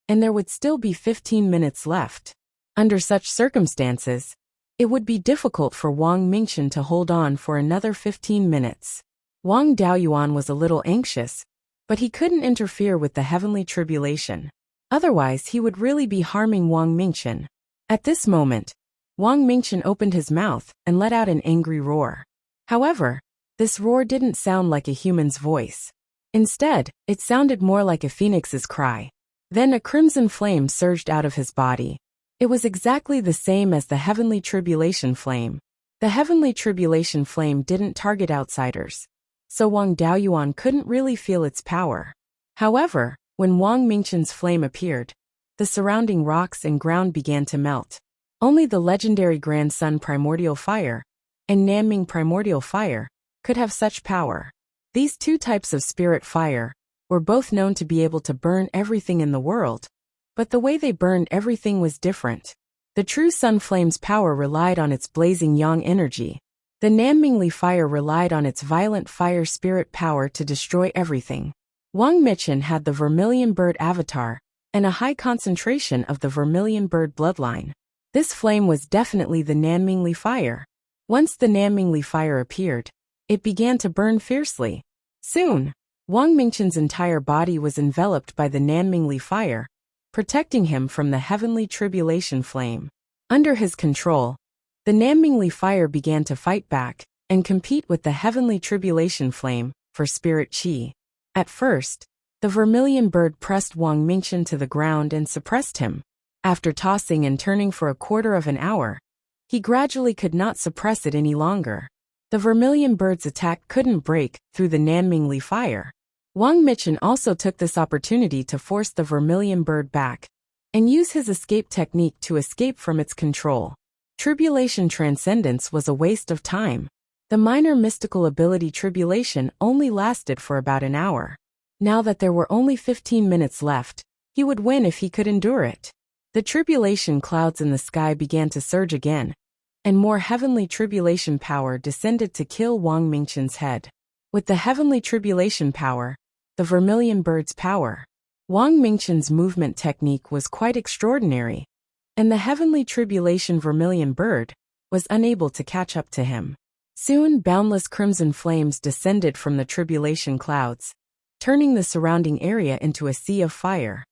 S1: and there would still be 15 minutes left. Under such circumstances, it would be difficult for Wang Mingchen to hold on for another 15 minutes. Wang Daoyuan was a little anxious, but he couldn't interfere with the heavenly tribulation. Otherwise, he would really be harming Wang Mingchen. At this moment, Wang Mingchen opened his mouth and let out an angry roar. However, this roar didn't sound like a human's voice. Instead, it sounded more like a phoenix's cry. Then a crimson flame surged out of his body. It was exactly the same as the heavenly tribulation flame. The heavenly tribulation flame didn't target outsiders, so Wang Daoyuan couldn't really feel its power. However, when Wang Mingchen's flame appeared, the surrounding rocks and ground began to melt. Only the legendary Grand Sun Primordial Fire and Nanming Primordial Fire could have such power. These 2 types of spirit fire were both known to be able to burn everything in the world, but the way they burned everything was different. The true sun flame's power relied on its blazing yang energy. The Nanmingli fire relied on its violent fire spirit power to destroy everything. Wang Mingchen had the vermilion bird avatar and a high concentration of the vermilion bird bloodline. This flame was definitely the Nanmingli fire. Once the Nanmingli fire appeared, it began to burn fiercely. Soon, Wang Mingchen's entire body was enveloped by the Nanmingli fire, protecting him from the heavenly tribulation flame. Under his control, the Nanmingli fire began to fight back and compete with the heavenly tribulation flame for spirit qi. At first, the vermilion bird pressed Wang Mingchen to the ground and suppressed him. After tossing and turning for a quarter of an hour, he gradually could not suppress it any longer. The vermilion bird's attack couldn't break through the Nanmingli fire. Wang Mingchen also took this opportunity to force the vermilion bird back and use his escape technique to escape from its control. Tribulation transcendence was a waste of time. The minor mystical ability tribulation only lasted for about an hour. Now that there were only 15 minutes left, he would win if he could endure it. The tribulation clouds in the sky began to surge again, and more heavenly tribulation power descended to kill Wang Mingchen's head. With the heavenly tribulation power, the vermilion bird's power, Wang Mingchen's movement technique was quite extraordinary, and the heavenly tribulation vermilion bird was unable to catch up to him. Soon boundless crimson flames descended from the tribulation clouds, turning the surrounding area into a sea of fire.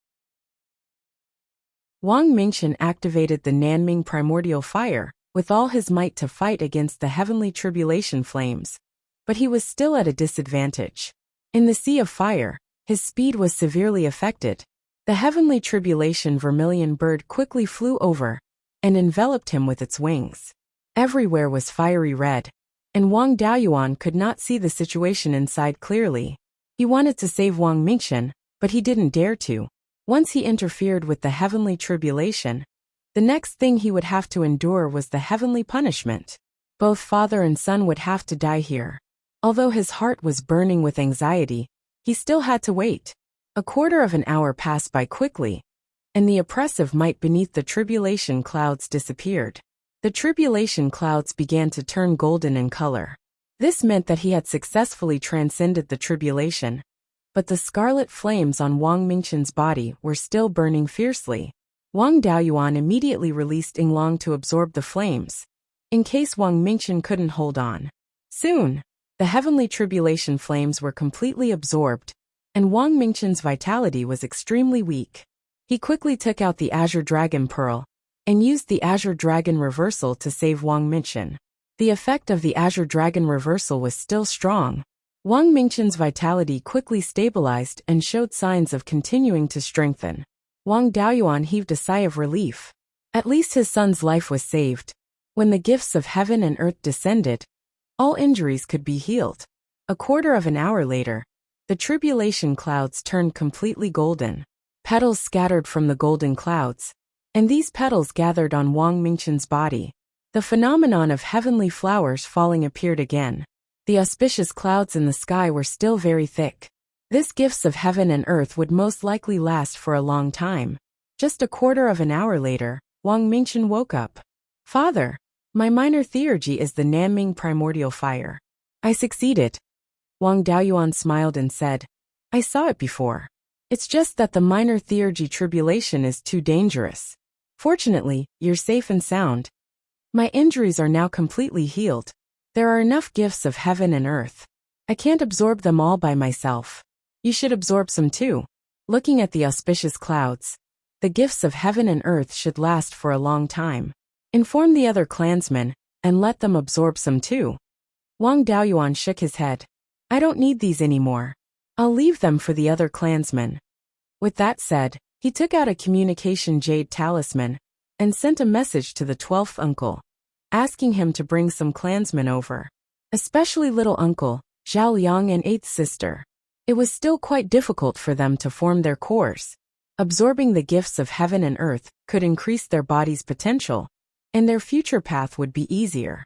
S1: Wang Mingchen activated the Nanming primordial fire with all his might to fight against the heavenly tribulation flames. But he was still at a disadvantage. In the sea of fire, his speed was severely affected. The heavenly tribulation vermilion bird quickly flew over and enveloped him with its wings. Everywhere was fiery red, and Wang Daoyuan could not see the situation inside clearly. He wanted to save Wang Mingchen, but he didn't dare to. Once he interfered with the heavenly tribulation, the next thing he would have to endure was the heavenly punishment. Both father and son would have to die here. Although his heart was burning with anxiety, he still had to wait. A quarter of an hour passed by quickly, and the oppressive might beneath the tribulation clouds disappeared. The tribulation clouds began to turn golden in color. This meant that he had successfully transcended the tribulation, but the scarlet flames on Wang Mingchen's body were still burning fiercely. Wang Daoyuan immediately released Yinglong to absorb the flames, in case Wang Mingchen couldn't hold on. Soon, the heavenly tribulation flames were completely absorbed, and Wang Mingchen's vitality was extremely weak. He quickly took out the Azure Dragon Pearl and used the Azure Dragon Reversal to save Wang Mingchen. The effect of the Azure Dragon Reversal was still strong. Wang Mingchen's vitality quickly stabilized and showed signs of continuing to strengthen. Wang Daoyuan heaved a sigh of relief. At least his son's life was saved. When the gifts of heaven and earth descended, all injuries could be healed. A quarter of an hour later, the tribulation clouds turned completely golden. Petals scattered from the golden clouds, and these petals gathered on Wang Mingchen's body. The phenomenon of heavenly flowers falling appeared again. The auspicious clouds in the sky were still very thick. This gifts of heaven and earth would most likely last for a long time. Just a quarter of an hour later, Wang Mingchen woke up. Father, my minor theurgy is the Nanming primordial fire. I succeeded. Wang Daoyuan smiled and said, I saw it before. It's just that the minor theurgy tribulation is too dangerous. Fortunately, you're safe and sound. My injuries are now completely healed. There are enough gifts of heaven and earth. I can't absorb them all by myself. You should absorb some too. Looking at the auspicious clouds, the gifts of heaven and earth should last for a long time. Inform the other clansmen, and let them absorb some too. Wang Daoyuan shook his head. I don't need these anymore. I'll leave them for the other clansmen. With that said, he took out a communication jade talisman, and sent a message to the 12th uncle, asking him to bring some clansmen over. Especially little uncle, Zhao Liang and 8th sister. It was still quite difficult for them to form their cores. Absorbing the gifts of heaven and earth could increase their body's potential, and their future path would be easier.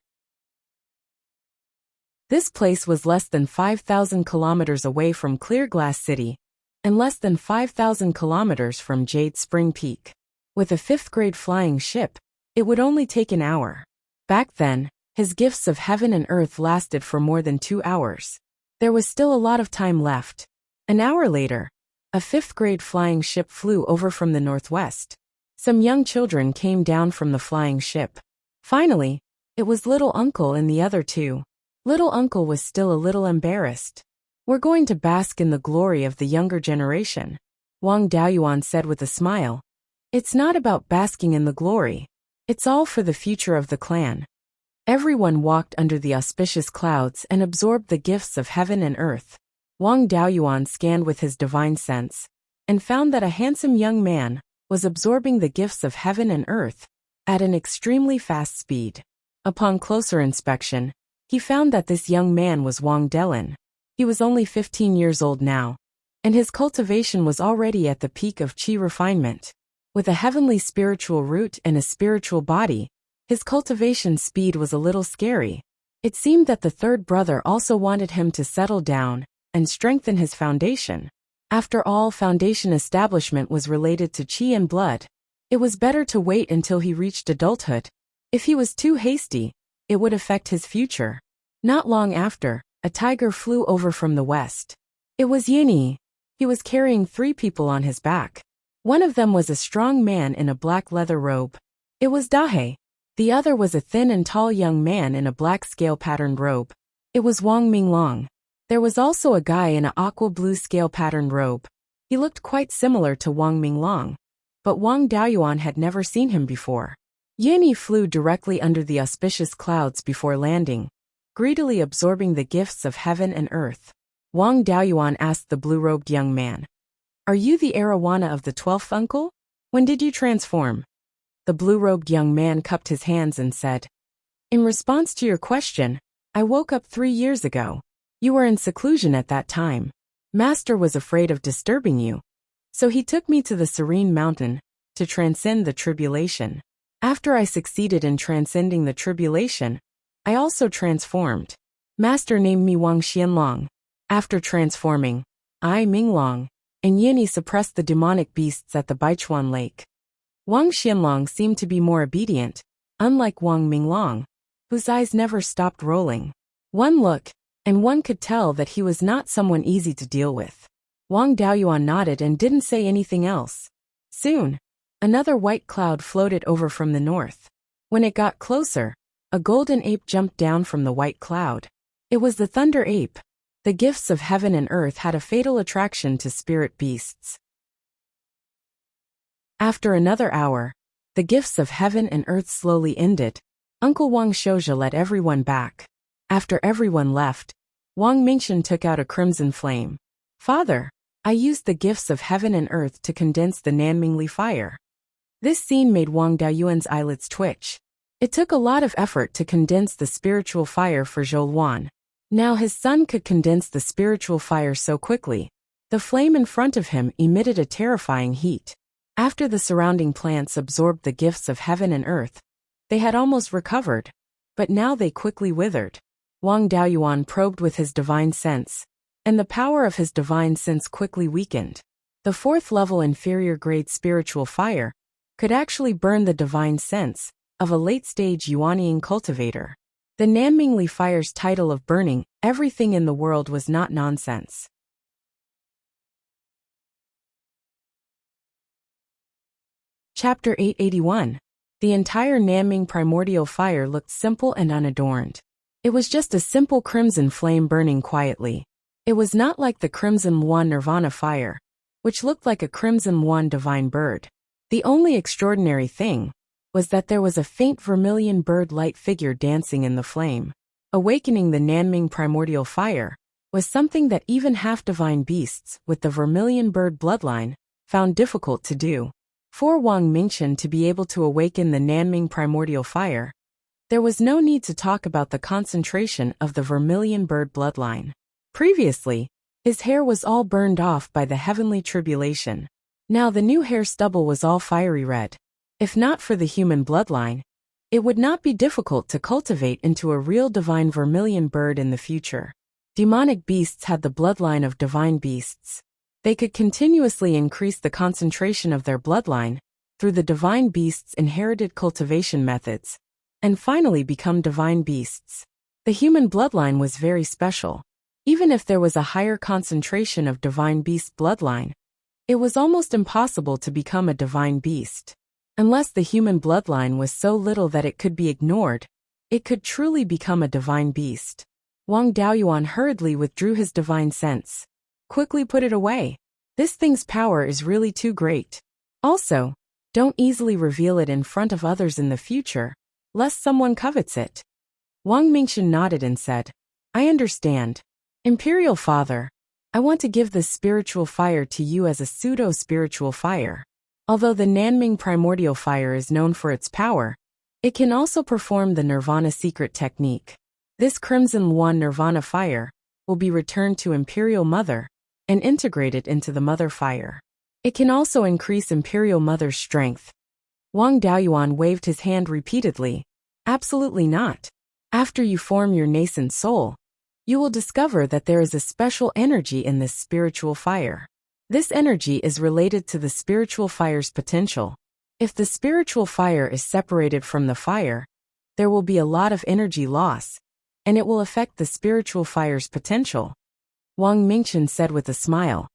S1: This place was less than 5,000 kilometers away from Clear Glass City, and less than 5,000 kilometers from Jade Spring Peak. With a 5th grade flying ship, it would only take an hour. Back then, his gifts of heaven and earth lasted for more than 2 hours. There was still a lot of time left. An hour later, a 5th grade flying ship flew over from the northwest. Some young children came down from the flying ship. Finally, it was little uncle and the other two. Little uncle was still a little embarrassed. We're going to bask in the glory of the younger generation, Wang Daoyuan said with a smile. It's not about basking in the glory. It's all for the future of the clan. Everyone walked under the auspicious clouds and absorbed the gifts of heaven and earth. Wang Daoyuan scanned with his divine sense, and found that a handsome young man was absorbing the gifts of heaven and earth at an extremely fast speed. Upon closer inspection, he found that this young man was Wang Delin. He was only 15 years old now, and his cultivation was already at the peak of qi refinement. With a heavenly spiritual root and a spiritual body, his cultivation speed was a little scary. It seemed that the third brother also wanted him to settle down and strengthen his foundation. After all, foundation establishment was related to qi and blood. It was better to wait until he reached adulthood. If he was too hasty, it would affect his future. Not long after, a tiger flew over from the west. It was Yini. He was carrying 3 people on his back. One of them was a strong man in a black leather robe. It was Dahe. The other was a thin and tall young man in a black scale-patterned robe. It was Wang Minglong. There was also a guy in an aqua blue scale-patterned robe. He looked quite similar to Wang Minglong, but Wang Daoyuan had never seen him before. Yini flew directly under the auspicious clouds before landing, greedily absorbing the gifts of heaven and earth. Wang Daoyuan asked the blue-robed young man, "Are you the arowana of the 12th uncle? When did you transform?" The blue-robed young man cupped his hands and said, "In response to your question, I woke up 3 years ago. You were in seclusion at that time. Master was afraid of disturbing you, so he took me to the serene mountain to transcend the tribulation. After I succeeded in transcending the tribulation, I also transformed. Master named me Wang Xianlong. After transforming, I, Minglong, and Yini suppressed the demonic beasts at the Beiyuan lake." Wang Xianlong seemed to be more obedient, unlike Wang Minglong, whose eyes never stopped rolling. One look, and one could tell that he was not someone easy to deal with. Wang Daoyuan nodded and didn't say anything else. Soon, another white cloud floated over from the north. When it got closer, a golden ape jumped down from the white cloud. It was the thunder ape. The gifts of heaven and earth had a fatal attraction to spirit beasts. After another hour, the gifts of heaven and earth slowly ended. Uncle Wang Shouja let everyone back. After everyone left, Wang Mingchen took out a crimson flame. "Father, I used the gifts of heaven and earth to condense the Nanmingli fire." This scene made Wang Daoyuan's eyelids twitch. It took a lot of effort to condense the spiritual fire for Zhou. Now his son could condense the spiritual fire so quickly. The flame in front of him emitted a terrifying heat. After the surrounding plants absorbed the gifts of heaven and earth, they had almost recovered, but now they quickly withered. Wang Daoyuan probed with his divine sense, and the power of his divine sense quickly weakened. The 4th level inferior grade spiritual fire could actually burn the divine sense of a late-stage Yuanian cultivator. The Nanmingli fire's title of burning everything in the world was not nonsense. Chapter 881. The entire Nanming primordial fire looked simple and unadorned. It was just a simple crimson flame burning quietly. It was not like the crimson Luan Nirvana fire, which looked like a crimson Luan divine bird. The only extraordinary thing was that there was a faint vermilion bird-like figure dancing in the flame. Awakening the Nanming primordial fire was something that even half-divine beasts with the vermilion bird bloodline found difficult to do. For Wang Mingchen to be able to awaken the Nanming primordial fire, there was no need to talk about the concentration of the vermilion bird bloodline. Previously, his hair was all burned off by the heavenly tribulation. Now the new hair stubble was all fiery red. If not for the human bloodline, it would not be difficult to cultivate into a real divine vermilion bird in the future. Demonic beasts had the bloodline of divine beasts. They could continuously increase the concentration of their bloodline through the divine beasts' inherited cultivation methods, and finally become divine beasts. The human bloodline was very special. Even if there was a higher concentration of divine beast bloodline, it was almost impossible to become a divine beast. Unless the human bloodline was so little that it could be ignored, it could truly become a divine beast. Wang Daoyuan hurriedly withdrew his divine sense. Quickly put it away. This thing's power is really too great. Also, don't easily reveal it in front of others in the future, lest someone covets it. Wang Mingchen nodded and said, "I understand. Imperial Father, I want to give this spiritual fire to you as a pseudo-spiritual fire. Although the Nanming primordial fire is known for its power, it can also perform the Nirvana secret technique. This Crimson Luan Nirvana fire will be returned to Imperial Mother and integrated into the Mother Fire. It can also increase Imperial Mother's strength." Wang Daoyuan waved his hand repeatedly. "Absolutely not. After you form your nascent soul, you will discover that there is a special energy in this spiritual fire. This energy is related to the spiritual fire's potential. If the spiritual fire is separated from the fire, there will be a lot of energy loss, and it will affect the spiritual fire's potential." Wang Mingchen said with a smile.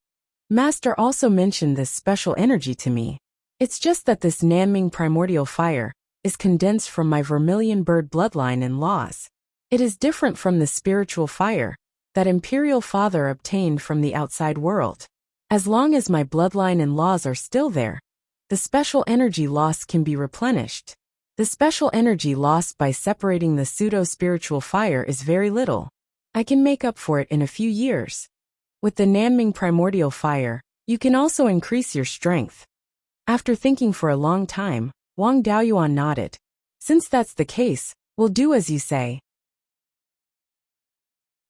S1: "Master also mentioned this special energy to me. It's just that this Nanming primordial fire is condensed from my vermilion bird bloodline and laws. It is different from the spiritual fire that Imperial Father obtained from the outside world. As long as my bloodline and laws are still there, the special energy lost can be replenished. The special energy lost by separating the pseudo-spiritual fire is very little. I can make up for it in a few years. With the Nanming primordial fire, you can also increase your strength. After thinking for a long time, Wang Daoyuan nodded. Since that's the case, we'll do as you say.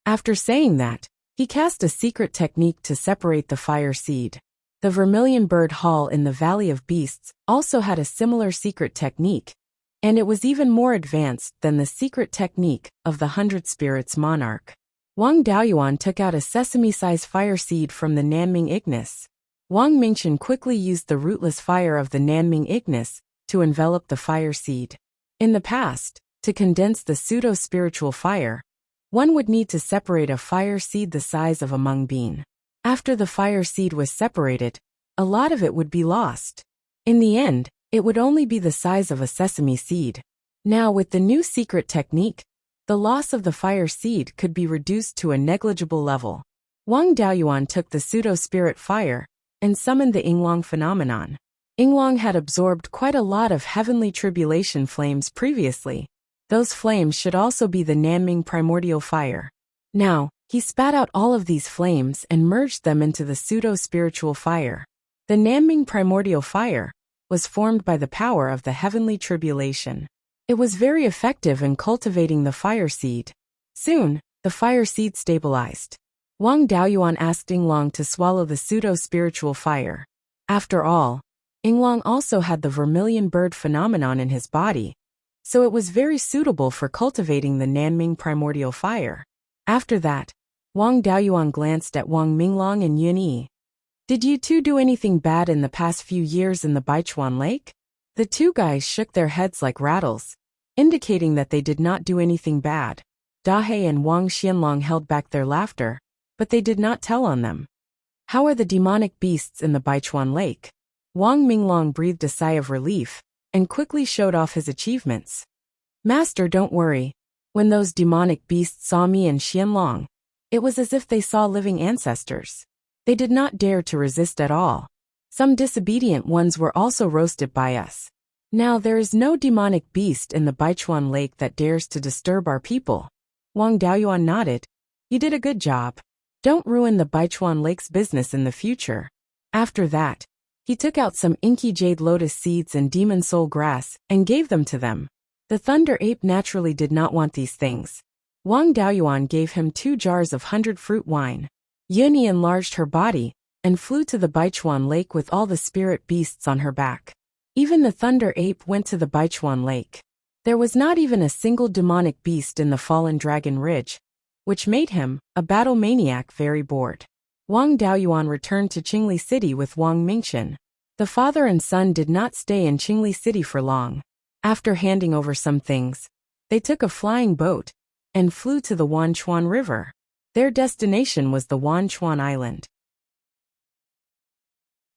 S1: After saying that, he cast a secret technique to separate the fire seed. The Vermilion Bird Hall in the Valley of Beasts also had a similar secret technique, and it was even more advanced than the secret technique of the 100 Spirits Monarch. Wang Daoyuan took out a sesame-sized fire seed from the Nanming Ignis. Wang Mingchen quickly used the rootless fire of the Nanming Ignis to envelop the fire seed. In the past, to condense the pseudo-spiritual fire, one would need to separate a fire seed the size of a mung bean. After the fire seed was separated, a lot of it would be lost. In the end, it would only be the size of a sesame seed. Now with the new secret technique, the loss of the fire seed could be reduced to a negligible level. Wang Daoyuan took the pseudo-spirit fire and summoned the Yinglong phenomenon. Yinglong had absorbed quite a lot of heavenly tribulation flames previously. Those flames should also be the Nanming primordial fire. Now, he spat out all of these flames and merged them into the pseudo-spiritual fire. The Nanming primordial fire was formed by the power of the heavenly tribulation. It was very effective in cultivating the fire seed. Soon, the fire seed stabilized. Wang Daoyuan asked Yinglong to swallow the pseudo-spiritual fire. After all, Yinglong also had the vermilion bird phenomenon in his body, so it was very suitable for cultivating the Nanming primordial fire. After that, Wang Daoyuan glanced at Wang Minglong and Yun Yi. Did you two do anything bad in the past few years in the Beiyuan Lake? The two guys shook their heads like rattles, indicating that they did not do anything bad. Dahe and Wang Xianlong held back their laughter, but they did not tell on them. How are the demonic beasts in the Beiyuan Lake? Wang Minglong breathed a sigh of relief and quickly showed off his achievements. Master, don't worry. When those demonic beasts saw me and Xianlong, it was as if they saw living ancestors. They did not dare to resist at all. Some disobedient ones were also roasted by us. Now there is no demonic beast in the Beiyuan Lake that dares to disturb our people. Wang Daoyuan nodded. You did a good job. Don't ruin the Beiyuan Lake's business in the future. After that, he took out some inky jade lotus seeds and demon soul grass and gave them to them. The thunder ape naturally did not want these things. Wang Daoyuan gave him 2 jars of 100 fruit wine. Yunyi enlarged her body and flew to the Beiyuan Lake with all the spirit beasts on her back. Even the thunder ape went to the Beiyuan Lake. There was not even a single demonic beast in the fallen dragon ridge, which made him, a battle maniac, very bored. Wang Daoyuan returned to Qingli City with Wang Mingchen. The father and son did not stay in Qingli City for long. After handing over some things, they took a flying boat and flew to the Wanchuan River. Their destination was the Wanchuan Island.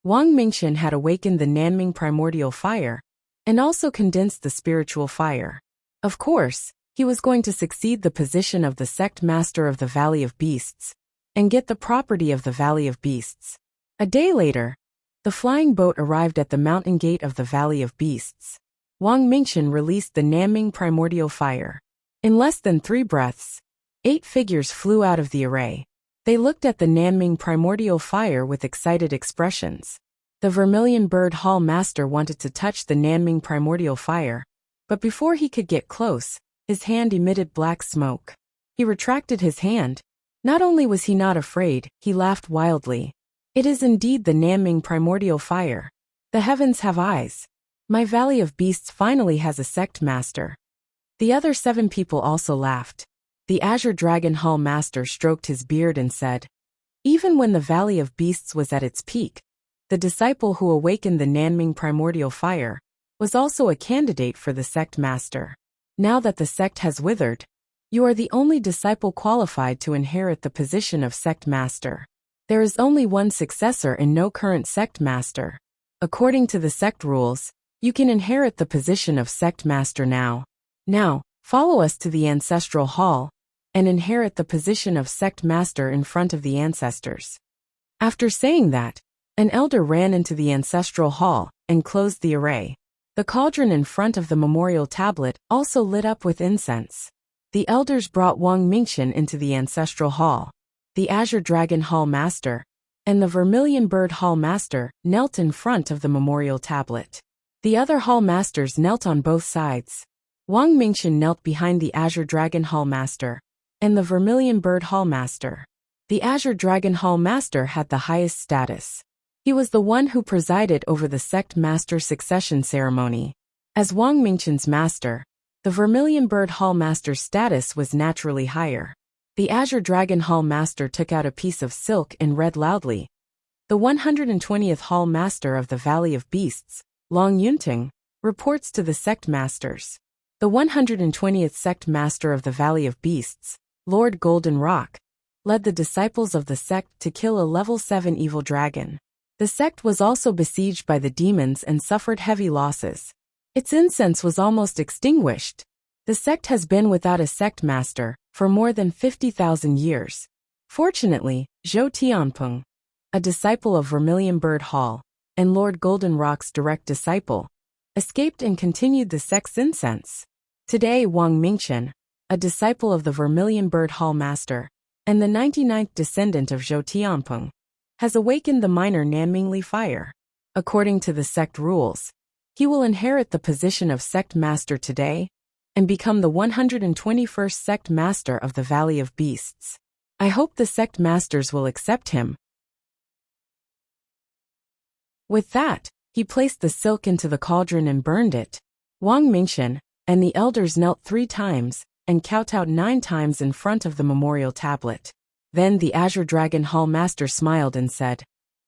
S1: Wang Mingchen had awakened the Nanming primordial fire and also condensed the spiritual fire. Of course, he was going to succeed the position of the sect master of the Valley of Beasts and get the property of the Valley of Beasts. A day later, the flying boat arrived at the mountain gate of the Valley of Beasts. Wang Mingchen released the Nanming primordial fire. In less than 3 breaths, 8 figures flew out of the array. They looked at the Nanming primordial fire with excited expressions. The Vermilion Bird Hall Master wanted to touch the Nanming primordial fire, but before he could get close, his hand emitted black smoke. He retracted his hand. Not only was he not afraid, he laughed wildly. It is indeed the Nanming primordial fire. The heavens have eyes. My Valley of Beasts finally has a sect master. The other 7 people also laughed. The Azure Dragon Hall Master stroked his beard and said, even when the Valley of Beasts was at its peak, the disciple who awakened the Nanming primordial fire was also a candidate for the sect master. Now that the sect has withered, you are the only disciple qualified to inherit the position of sect master. There is only one successor and no current sect master. According to the sect rules, you can inherit the position of sect master now. Now, follow us to the ancestral hall and inherit the position of sect master in front of the ancestors. After saying that, An elder ran into the ancestral hall and closed the array. The cauldron in front of the memorial tablet also lit up with incense. The elders brought Wang Mingxian into the ancestral hall. The Azure Dragon Hall Master and the Vermilion Bird Hall Master knelt in front of the memorial tablet. The other Hall Masters knelt on both sides. Wang Mingxian knelt behind the Azure Dragon Hall Master and the Vermilion Bird Hall Master. The Azure Dragon Hall Master had the highest status. He was the one who presided over the sect master succession ceremony. As Wang Mingxian's master, the Vermilion Bird Hall Master's status was naturally higher. The Azure Dragon Hall Master took out a piece of silk and read loudly. The 120th Hall Master of the Valley of Beasts, Long Yunting, reports to the sect masters. The 120th sect master of the Valley of Beasts, Lord Golden Rock, led the disciples of the sect to kill a level 7 evil dragon. The sect was also besieged by the demons and suffered heavy losses. Its incense was almost extinguished. The sect has been without a sect master for more than 50,000 years. Fortunately, Zhou Tianpeng, a disciple of Vermilion Bird Hall and Lord Golden Rock's direct disciple, escaped and continued the sect's incense. Today, Wang Mingxian, a disciple of the Vermilion Bird Hall Master and the 99th descendant of Zhou Tianpeng, has awakened the minor Nanmingli fire. According to the sect rules, he will inherit the position of sect master today and become the 121st sect master of the Valley of Beasts. I hope the sect masters will accept him. With that, he placed the silk into the cauldron and burned it. Wang Mingxian and the elders knelt 3 times and kowtowed 9 times in front of the memorial tablet. Then the Azure Dragon Hall Master smiled and said,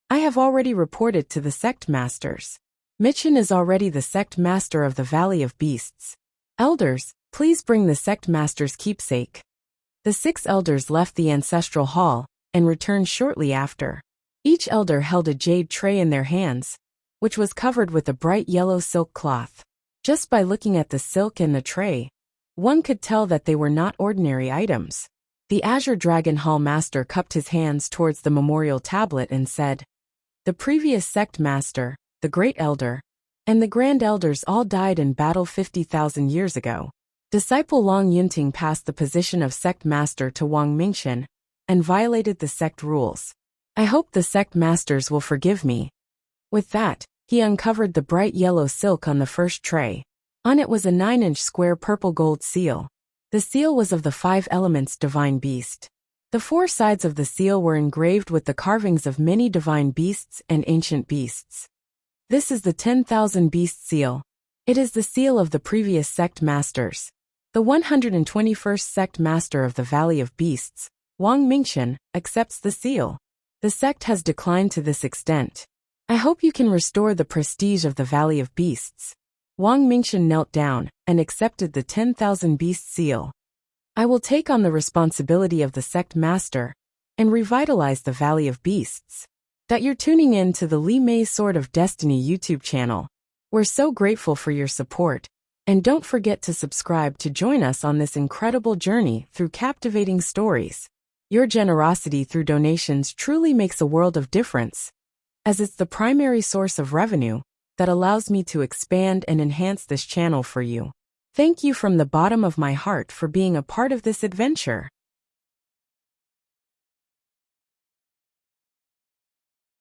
S1: I have already reported to the sect masters. Mingxian is already the sect master of the Valley of Beasts. Elders, please bring the sect master's keepsake. The 6 elders left the ancestral hall and returned shortly after. Each elder held a jade tray in their hands, which was covered with a bright yellow silk cloth. Just by looking at the silk and the tray, one could tell that they were not ordinary items. The Azure Dragon Hall Master cupped his hands towards the memorial tablet and said, The previous sect master, the Great Elder, and the Grand Elders all died in battle 50,000 years ago. Disciple Long Yunting passed the position of sect master to Wang Mingxian and violated the sect rules. I hope the sect masters will forgive me. With that, he uncovered the bright yellow silk on the first tray. On it was a 9-inch square purple gold seal. The seal was of the 5 elements divine beast. The 4 sides of the seal were engraved with the carvings of many divine beasts and ancient beasts. This is the 10,000 beast seal. It is the seal of the previous sect masters. The 121st sect master of the Valley of Beasts, Wang Mingxian, accepts the seal. The sect has declined to this extent. I hope you can restore the prestige of the Valley of Beasts. Wang Mingxian knelt down and accepted the 10,000 beast seal. I will take on the responsibility of the sect master and revitalize the Valley of Beasts. That you're tuning in to the Li Mei Sword of Destiny YouTube channel. We're so grateful for your support, and don't forget to subscribe to join us on this incredible journey through captivating stories. Your generosity through donations truly makes a world of difference, as it's the primary source of revenue that allows me to expand and enhance this channel for you. Thank you from the bottom of my heart for being a part of this adventure.